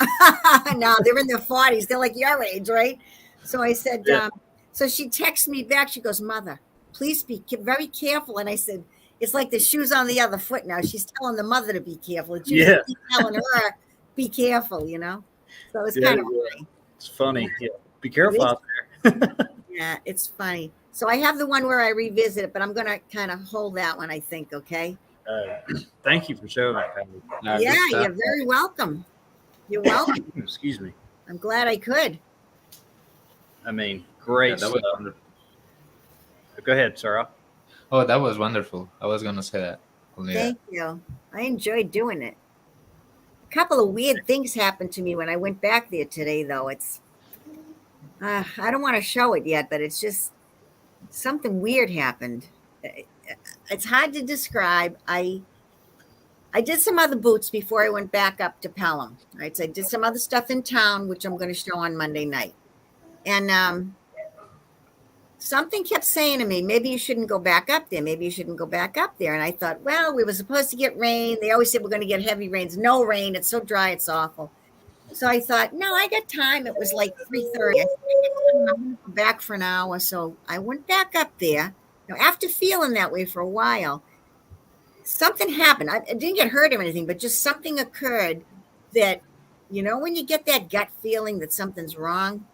No, they're in their 40s. They're like your age, right? So I said, Yeah. so she texts me back. She goes, "Mother, please be very careful." And I said, it's like the shoe's on the other foot now. She's telling the mother to be careful. It's Yeah. usually telling her, be careful, you know? So it's Yeah, kind of yeah. funny. It's funny. Yeah. Be careful out there. Yeah, it's funny. So I have the one where I revisit it, but I'm going to kind of hold that one, I think, okay? Thank you for showing that, Patty. Nah, Yeah, good stuff. you're very welcome. You're welcome. Excuse me. I'm glad I could. I mean, great Yeah, that stuff. was wonderful. Go ahead, Sarah. Oh, that was wonderful. I was gonna say that. Only that. Thank you. I enjoyed doing it. A couple of weird things happened to me when I went back there today, though. It's, I don't want to show it yet, but it's just something weird happened. It's hard to describe. I did some other boots before I went back up to Pelham. Right, so I did some other stuff in town, which I'm going to show on Monday night. And something kept saying to me, maybe you shouldn't go back up there. Maybe you shouldn't go back up there. And I thought, well, we were supposed to get rain. They always said we're going to get heavy rains. No rain. It's so dry. It's awful. So I thought, no, I got time. It was like 3:30. I said, I'm going to go back for an hour. So I went back up there. Now, after feeling that way for a while, something happened. I didn't get hurt or anything, but just something occurred that, you know, when you get that gut feeling that something's wrong,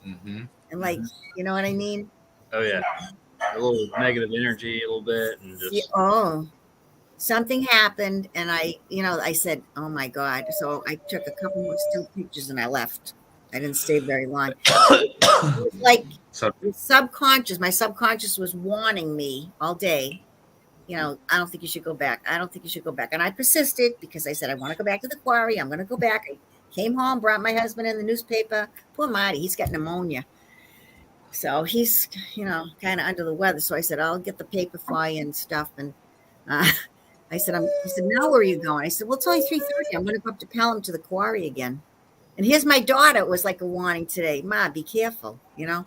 Mm-hmm. and like, you know what I mean? Oh yeah. A little negative energy, a little bit, and just Yeah, oh, something happened, and I said, "Oh my God!" So I took a couple more still pictures and I left. I didn't stay very long. It was like So my subconscious was warning me all day. You know, I don't think you should go back. I don't think you should go back. And I persisted because I said, I want to go back to the quarry. I'm going to go back. I came home, brought my husband in the newspaper. Poor Marty, he's got pneumonia. So he's, you know, kind of under the weather. So I said, I'll get the paper for you and stuff. And he said, now where are you going? I said, well, it's only 3:30. I'm going to go up to Pelham to the quarry again. And here's my daughter. It was like a warning today. Ma, be careful. You know,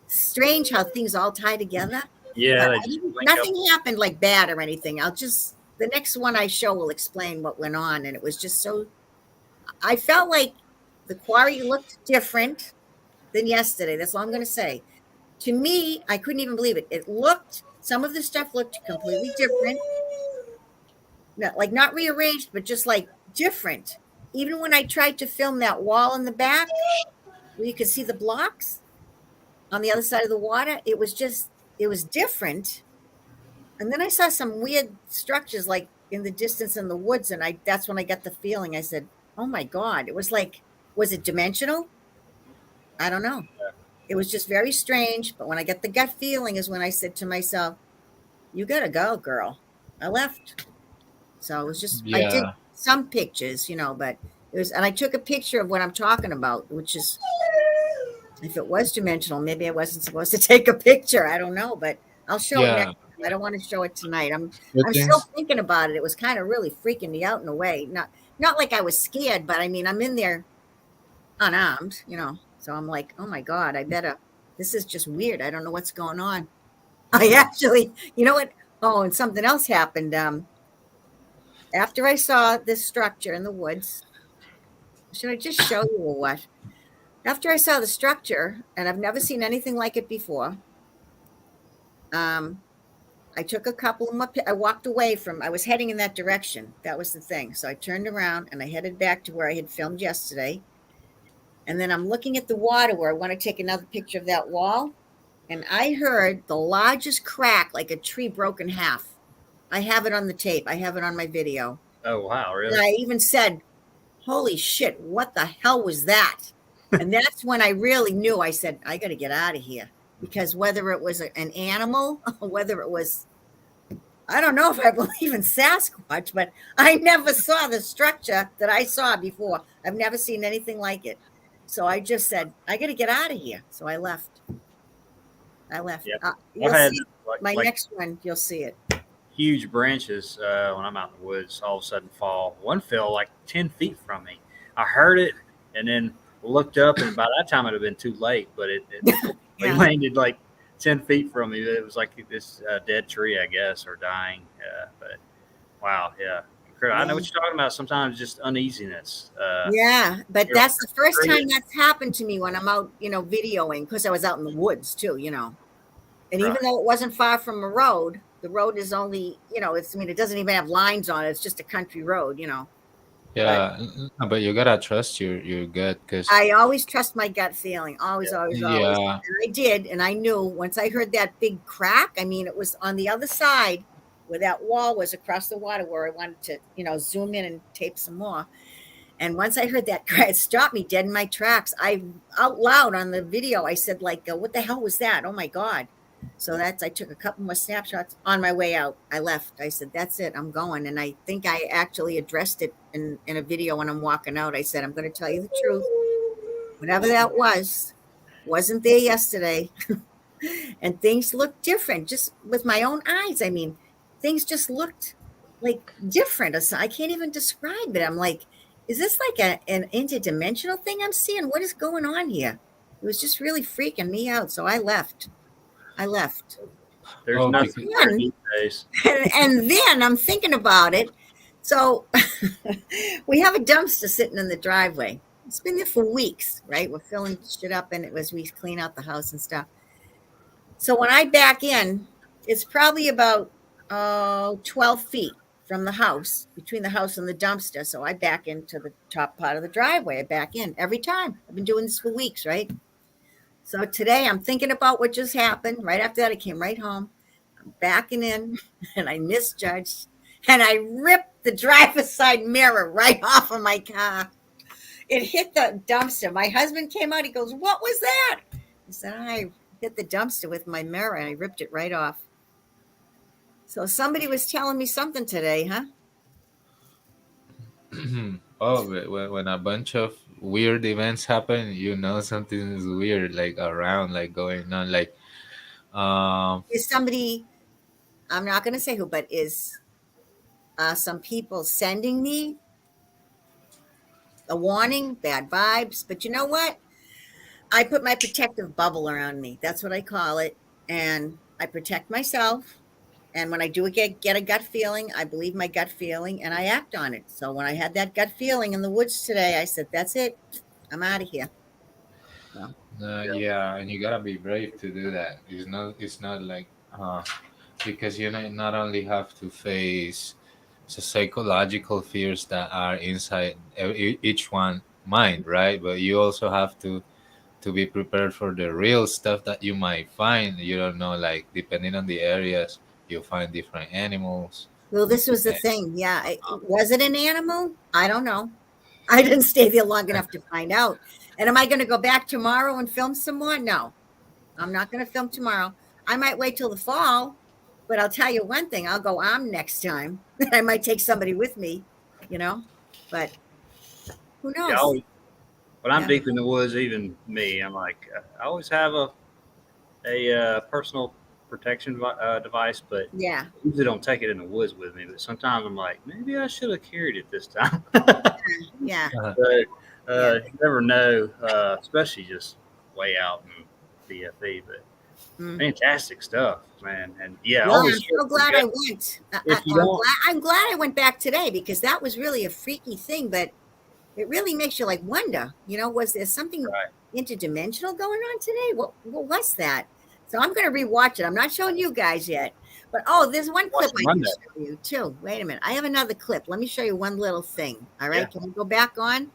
strange how things all tie together. yeah. But They just link up. nothing happened like bad or anything. The next one I show will explain what went on. And it was just so, I felt like the quarry looked different than yesterday. That's all I'm going to say. To me, I couldn't even believe it. Some of the stuff looked completely different. Not rearranged, but just like different. Even when I tried to film that wall in the back where you could see the blocks on the other side of the water, it was different. And then I saw some weird structures like in the distance in the woods. And that's when I got the feeling. I said, oh my God, it was like, was it dimensional? I don't know. It was just very strange. But when I got the gut feeling is when I said to myself, you got to go, girl. I left. So it was just, I did yeah, some pictures, you know, but it was, and I took a picture of what I'm talking about, which is, if it was dimensional, maybe I wasn't supposed to take a picture. I don't know, but I'll show it yeah. next time. I don't want to show it tonight. I'm Good still things. thinking about it. It was kind of really freaking me out in a way. Not not like I was scared, but I mean, I'm in there unarmed, you know. So I'm like, oh my God, this is just weird. I don't know what's going on. I actually, you know what? Oh, and something else happened. After I saw this structure in the woods, should I just show you or what? After I saw the structure, and I've never seen anything like it before, um, I took a couple of I walked away from, I was heading in that direction. That was the thing. So I turned around and I headed back to where I had filmed yesterday. And then I'm looking at the water where I want to take another picture of that wall. And I heard the largest crack, like a tree broke in half. I have it on the tape. I have it on my video. Oh, wow. And Really? I even said, holy shit, what the hell was that? And that's when I really knew. I said, I got to get out of here. Because whether it was an animal, whether it was, I don't know if I believe in Sasquatch, but I never saw the structure that I saw before. I've never seen anything like it. So I just said, I got to get out of here. So I left. Yep. You'll I've had see my next one. You'll see it. huge branches when I'm out in the woods all of a sudden fall. One fell like 10 feet from me. I heard it and then looked up, and by that time it had been too late, but it Yeah. landed like 10 feet from me. It was like this dead tree, I guess, or dying. But wow, yeah. I know what you're talking about. Sometimes just uneasiness. Yeah, but you're- that's the first you're- time that's happened to me when I'm out, you know, videoing, because I was out in the woods too, you know. And even Right. though it wasn't far from a road, the road is only, you know, I mean, it doesn't even have lines on it. It's just a country road, you know. Yeah, but you gotta trust your gut, because I always trust my gut feeling. Always, always, always. yeah, And I did. And I knew once I heard that big crack, I mean, it was on the other side where that wall was across the water where I wanted to, you know, zoom in and tape some more. And once I heard that crack, it stopped me dead in my tracks. I out loud on the video, I said, like, what the hell was that? Oh my God. So I took a couple more snapshots on my way out. I left. I said, that's it. I'm going. And I think I actually addressed it in a video when I'm walking out. I said, I'm going to tell you the truth. Whatever that wasn't there yesterday. And things looked different just with my own eyes. I mean, things just looked like different. I can't even describe it. I'm like, is this like an interdimensional thing I'm seeing? What is going on here? It was just really freaking me out. So I left. There's oh, nothing because, there these days. And then I'm thinking about it. So we have a dumpster sitting in the driveway. It's been there for weeks, right? We're filling shit up in it as we clean out the house and stuff. So when I back in, it's probably about 12 feet from the house, between the house and the dumpster. So I back into the top part of the driveway. I back in every time. I've been doing this for weeks, right? So today I'm thinking about what just happened. Right after that, I came right home. I'm backing in and I misjudged and I ripped the driver's side mirror right off of my car. It hit the dumpster. My husband came out. He goes, "What was that?" I said, "I hit the dumpster with my mirror and I ripped it right off." So somebody was telling me something today, huh? oh, when a bunch of weird events happen, you know something is weird, like around, like going on, like Is somebody, I'm not going to say who, but is some people sending me a warning, bad vibes? But you know what? I put my protective bubble around me. That's what I call it. And I protect myself. And when I do get a gut feeling, I believe my gut feeling and I act on it. So when I had that gut feeling in the woods today, I said, that's it. I'm out of here. So, yeah, and you gotta be brave to do that. It's not like because you not only have to face the psychological fears that are inside each one mind, right? But you also have to be prepared for the real stuff that you might find. You don't know, like depending on the areas, you find different animals. well, this was the And, thing. Yeah. Was it an animal? I don't know. I didn't stay there long enough to find out. And am I going to go back tomorrow and film some more? No, I'm not going to film tomorrow. I might wait till the fall, but I'll tell you one thing. I'll go armed next time. I might take somebody with me, you know, but who Yeah, knows? when I'm Yeah. deep in the woods, even me, I'm like, I always have a personal protection device, but Yeah. I usually don't take it in the woods with me. But sometimes I'm like, maybe I should have carried it this time. Yeah. But you never know, especially just way out in BFE. But Mm. fantastic stuff, man. And yeah, Well, all I'm this so glad I went. If you don't, I'm glad I went back today because that was really a freaky thing, but it really makes you like wonder, was there something right. interdimensional going on today? What was that? So I'm going to rewatch it. I'm not showing you guys yet, but there's one clip I can show you too. Wait a minute. I have another clip. Let me show you one little thing. All right. Yeah. Can we go back on?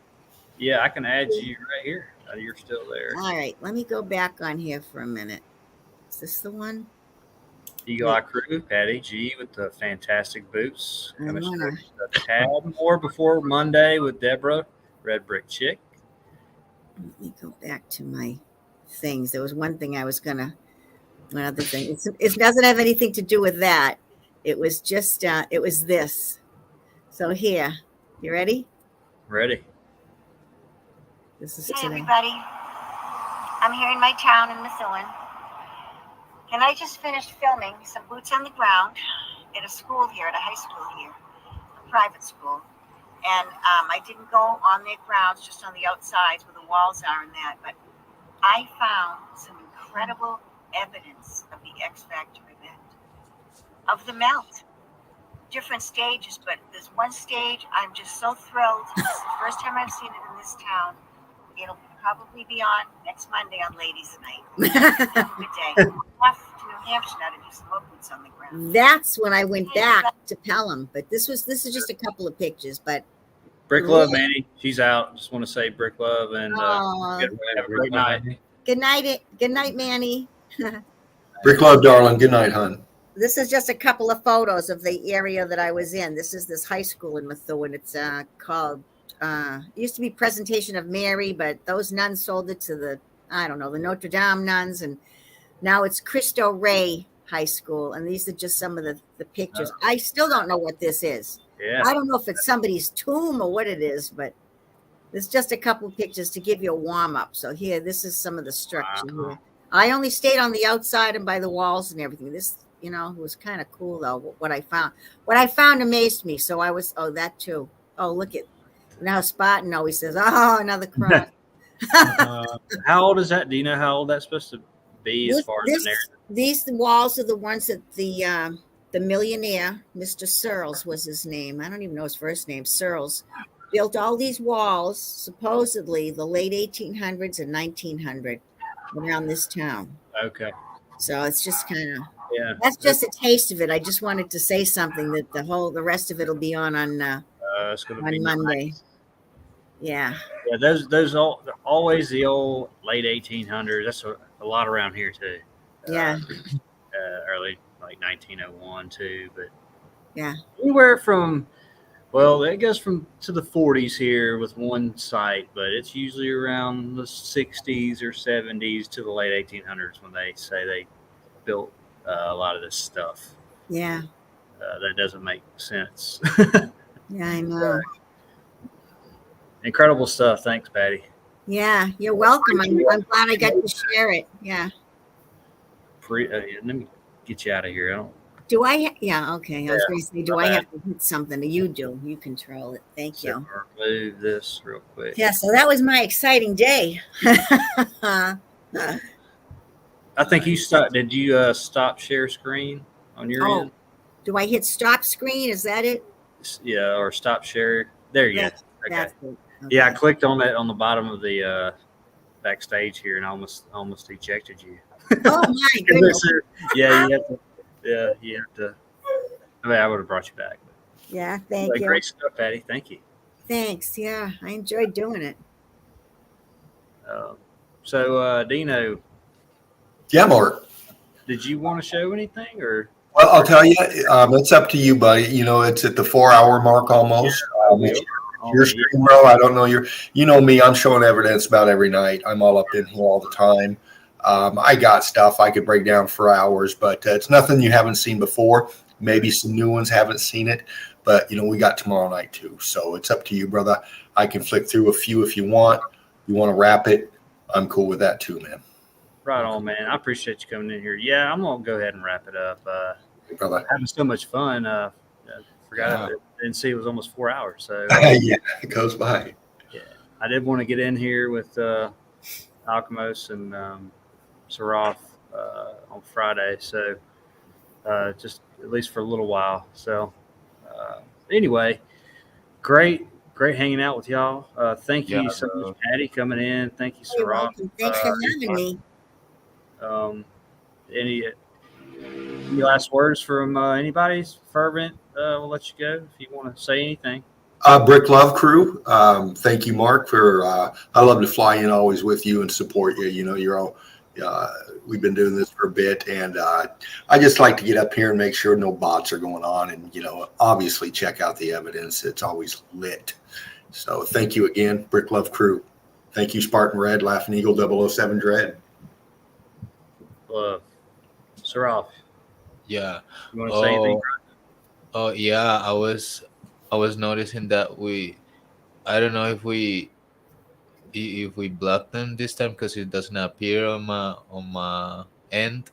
Yeah, I can add you right here. You're still there. All right. Let me go back on here for a minute. Is this the one? Eagle Eye Crew, Patty G with the fantastic boots. I Gonna wanna- show you a tad more before Monday with Deborah, Red Brick Chick. Let me go back to my things. There was one thing I was gonna. One other thing. It doesn't have anything to do with that. It was just. It was this. So here, you ready? Ready. This is Hey today. everybody, I'm here in my town in Methuen, and I just finished filming some boots on the ground at a school here, at a high school here, a private school. And I didn't go on their grounds, just on the outsides where the walls are and that, but I found some incredible evidence of the X Factor event, of the melt. Different stages, but there's one stage I'm just so thrilled. This is the first time I've seen it in this town. It'll probably be on next Monday on Ladies' Night. Have a good day. Off to New Hampshire now to do some more boots on the ground. That's when I went back to Pelham, but this is just a couple of pictures. But Brick Love, Manny. She's out. Just want to say Brick Love and Aw. have a great night. good night, Manny. Brick love, darling. Good night, hon. This is just a couple of photos of the area that I was in. This is this high school in Methuen. It's called. It used to be Presentation of Mary, but those nuns sold it to the Notre Dame nuns, and now it's Cristo Rey High School. And these are just some of the pictures. I still don't know what this is. Yeah. I don't know if it's somebody's tomb or what it is, but it's just a couple of pictures to give you a warm up. So here, this is some of the structure here. I only stayed on the outside and by the walls and everything. This, it was kind of cool though. What I found amazed me. So I was, that too. Oh, look at. Now Spartan always says, another cross. How old is that? Do you know how old that's supposed to be as far as the narrative? These walls are the ones that the millionaire, Mr. Searles was his name. I don't even know his first name. Searles built all these walls, supposedly the late 1800s and 1900 around this town. Okay. So it's just kind of, Yeah. that's just a taste of it. I just wanted to say something that the rest of it will be on It's going to be Monday. nice. Yeah. Yeah, those always the old late 1800s. That's a lot around here too. Yeah. Early like 1901 too, but Yeah. anywhere from it goes from to the 40s here with one site, but it's usually around the 60s or 70s to the late 1800s when they say they built a lot of this stuff. Yeah. That doesn't make sense. Yeah, I know. Incredible stuff. Thanks, Patty. Yeah, you're welcome. I'm glad I got to share it. Yeah. Let me get you out of here. I don't. Do I? Yeah. Okay. I was going to say, do I have to hit something? You do. You control it. Thank you. Remove this real quick. Yeah. So that was my exciting day. I think you stopped. Did you stop share screen on your end? Do I hit stop screen? Is that it? Yeah, or stop share. There you go. Okay. That's it. Okay. Yeah, I clicked on that on the bottom of the backstage here and almost ejected you. Oh my goodness. Yeah, you have to. I mean, I would have brought you back. Yeah. Thank you. Great stuff, Patty. Thank you. Thanks. Yeah, I enjoyed doing it. So, Dino. Yeah, Mark. Did you want to show anything, or? Well, I'll tell you, it's up to you, buddy. It's at the 4-hour mark almost. Your stream, bro. I don't know you know me. I'm showing evidence about every night. I'm all up in here all the time. I got stuff I could break down for hours, but it's nothing you haven't seen before. Maybe some new ones haven't seen it, but we got tomorrow night too. So it's up to you, brother. I can flick through a few if you want. You want to wrap it? I'm cool with that too, man. Right on, man. I appreciate you coming in here. Yeah, I'm gonna go ahead and wrap it up. Brother. Having so much fun. Forgot Yeah. didn't see it was almost 4 hours. So Yeah, it goes by. yeah, I did want to get in here with Alchemos and Saraf on Friday. So just at least for a little while. So uh, anyway, great hanging out with y'all. Thank Yeah, you so much, bro. Patty, coming in. Thank you, You're Saraf. welcome. Thanks for having me. Um, any last words from anybody? Fervent, we'll let you go if you want to say anything. Brick Love Crew. Thank you, Mark, for I love to fly in always with you and support you. You know, you're all we've been doing this for a bit, and I just like to get up here and make sure no bots are going on, and obviously check out the evidence. It's always lit. So thank you again, Brick Love Crew. Thank you, Spartan Red, Laughing Eagle, 007 Dread. Love. Saraf, Yeah. you want to say anything? Oh yeah. I was noticing that I don't know if we blocked them this time because it doesn't appear on my end,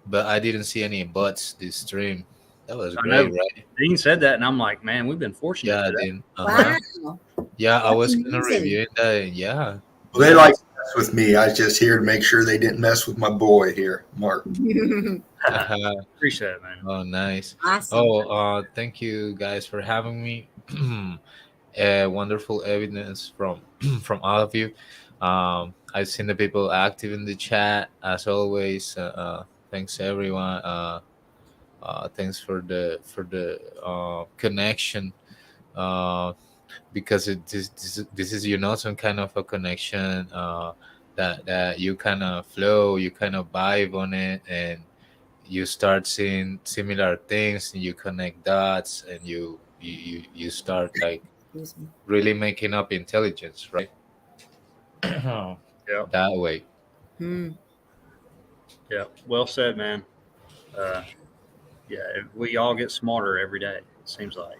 but I didn't see any bots this stream. That was I know great, right? Dean said that, and I'm like, man, we've been fortunate Yeah, I today. didn't. Wow. Yeah, I That's was kind of amazing. reviewing that. And yeah. Well, they like to mess with me. I was just here to make sure they didn't mess with my boy here, Mark. Appreciate it, man. Oh, nice. Awesome. Oh, thank you guys for having me. Wonderful evidence from from all of you. I've seen the people active in the chat as always. Thanks everyone. Thanks for the connection. Uh, because this is some kind of a connection that you kind of flow, you kind of vibe on it, and you start seeing similar things, and you connect dots, and you start like Excuse me. really making up intelligence, right? That Yeah, way. Hmm. yeah. Well said, man. Uh, yeah, we all get smarter every day. It seems like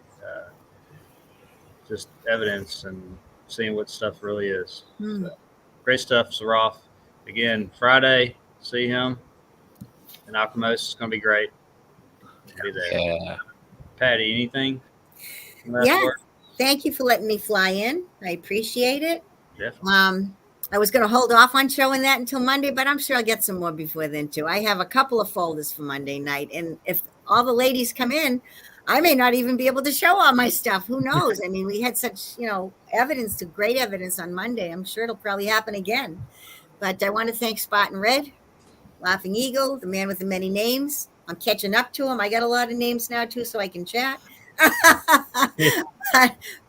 just evidence and seeing what stuff really is. Hmm. So, great stuff, Saraf. Again, Friday, see him. And Alchemos is going to be great. Be there. Yeah. Patty, anything? Last Yeah. word? Thank you for letting me fly in. I appreciate it. Definitely. I was going to hold off on showing that until Monday, but I'm sure I'll get some more before then too. I have a couple of folders for Monday night, and if all the ladies come in, I may not even be able to show all my stuff. Who knows? I mean, we had such, great evidence on Monday. I'm sure it'll probably happen again. But I want to thank Spot and Red, Laughing Eagle, the man with the many names. I'm catching up to him. I got a lot of names now too, so I can chat.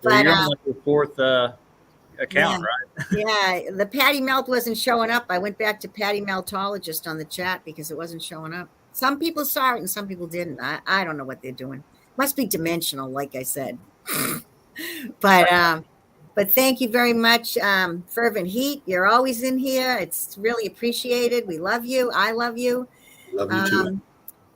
Well, you're on like your fourth account, right? Yeah, the Patty Melt wasn't showing up. I went back to Patty Meltologist on the chat because it wasn't showing up. Some people saw it and some people didn't. I don't know what they're doing. Must be dimensional, like I said. But thank you very much, Fervent Heat. You're always in here. It's really appreciated. We love you. I love you. Love you too.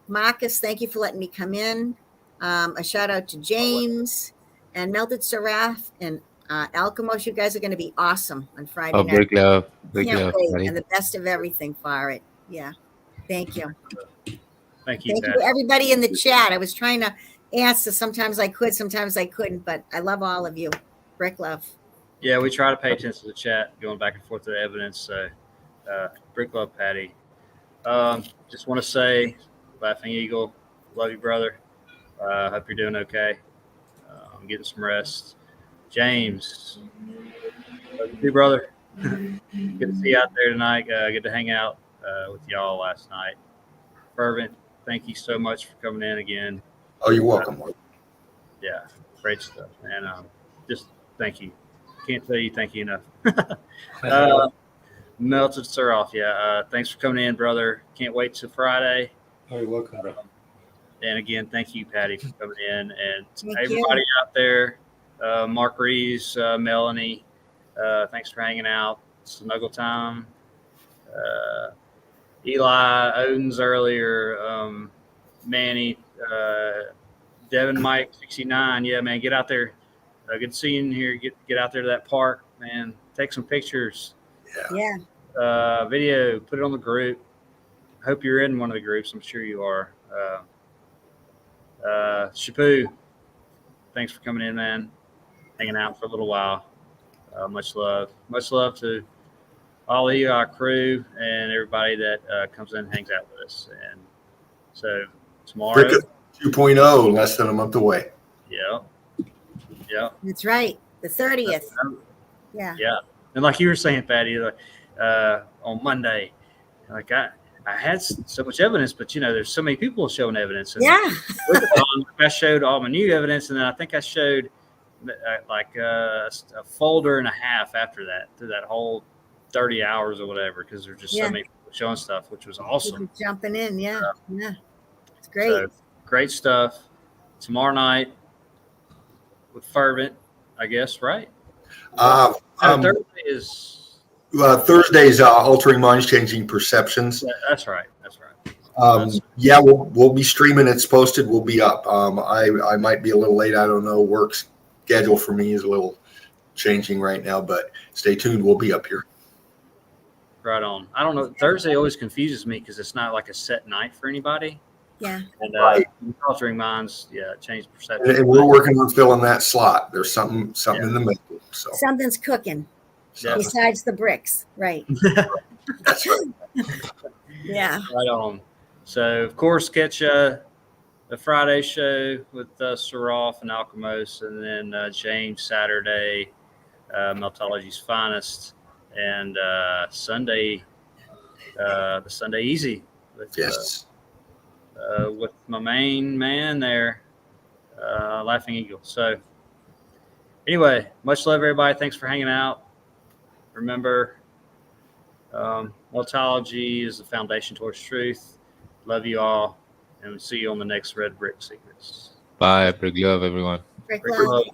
Marcus, thank you for letting me come in. A shout out to James and Melted Seraph and Alchemos. You guys are going to be awesome on Friday Oh, night. big love, Can't wait. buddy. And the best of everything for it. Yeah. Thank you. Thank you, Thank you Patty. to everybody in the chat. I was trying to answer. Sometimes I could, sometimes I couldn't, but I love all of you. Brick love. Yeah, we try to pay attention to the chat, going back and forth to the evidence. So, Brick Love, Patty. Just want to say, Laughing Eagle, love you, brother. Hope you're doing okay. I'm getting some rest. James, love you too, brother. Good to see you out there tonight. Good to hang out with y'all last night. Fervent, thank you so much for coming in again. Oh, you're welcome, Mark. Yeah, great stuff, man. Just thank you. Can't tell you thank you enough. Melted Surroff, yeah. Thanks for coming in, brother. Can't wait till Friday. Oh, you're welcome, bro. And again, thank you, Patty, for coming in. And Thank everybody out there, Mark Reeves, Melanie, thanks for hanging out. Snuggle time. Eli Odens earlier, Manny, Devin Mike 69. Yeah, man, get out there. Good seeing you here. Get out there to that park, man. Take some pictures. Yeah. video. Put it on the group. Hope you're in one of the groups. I'm sure you are. Shapu, thanks for coming in, man. Hanging out for a little while. Much love. Much love to all of you, our crew, and everybody that comes in and hangs out with us. And so tomorrow. Cricket 2.0, less than a month away. Yeah. Yeah. That's right. The 30th. Yeah. Yeah. And like you were saying, Patty, like, on Monday, like I had so much evidence, but there's so many people showing evidence. And Yeah. I showed all my new evidence, and then I think I showed a folder and a half after that, through that whole 30 hours or whatever, because there's just so many people showing stuff, which was awesome. People jumping in. Yeah. Yeah. It's great. So, great stuff. Tomorrow night with Fervent, I guess, right? Thursday is. Thursday's altering minds, changing perceptions. That's right. That's right. Yeah, we'll be streaming. It's posted. We'll be up. I might be a little late. I don't know. Work schedule for me is a little changing right now, but stay tuned. We'll be up here. Right on. I don't know. Thursday always confuses me because it's not like a set night for anybody. Yeah. And Right. altering minds, change perception. And we're working on filling that slot. There's something in the middle. So Something's cooking Yeah. besides the bricks. Right. that's right. Yeah. Right on. So, of course, catch the Friday show with Saroff and Alchemos, and then James Saturday, Meltology's Finest, and Sunday, the Sunday Easy with, Yes. with my main man there, Laughing Eagle. So, anyway, much love, everybody. Thanks for hanging out. Remember, Meltology is the foundation towards truth. Love you all, and we'll see you on the next Red Brick Secrets. Bye. Big love, everyone. Brick Brick love. love.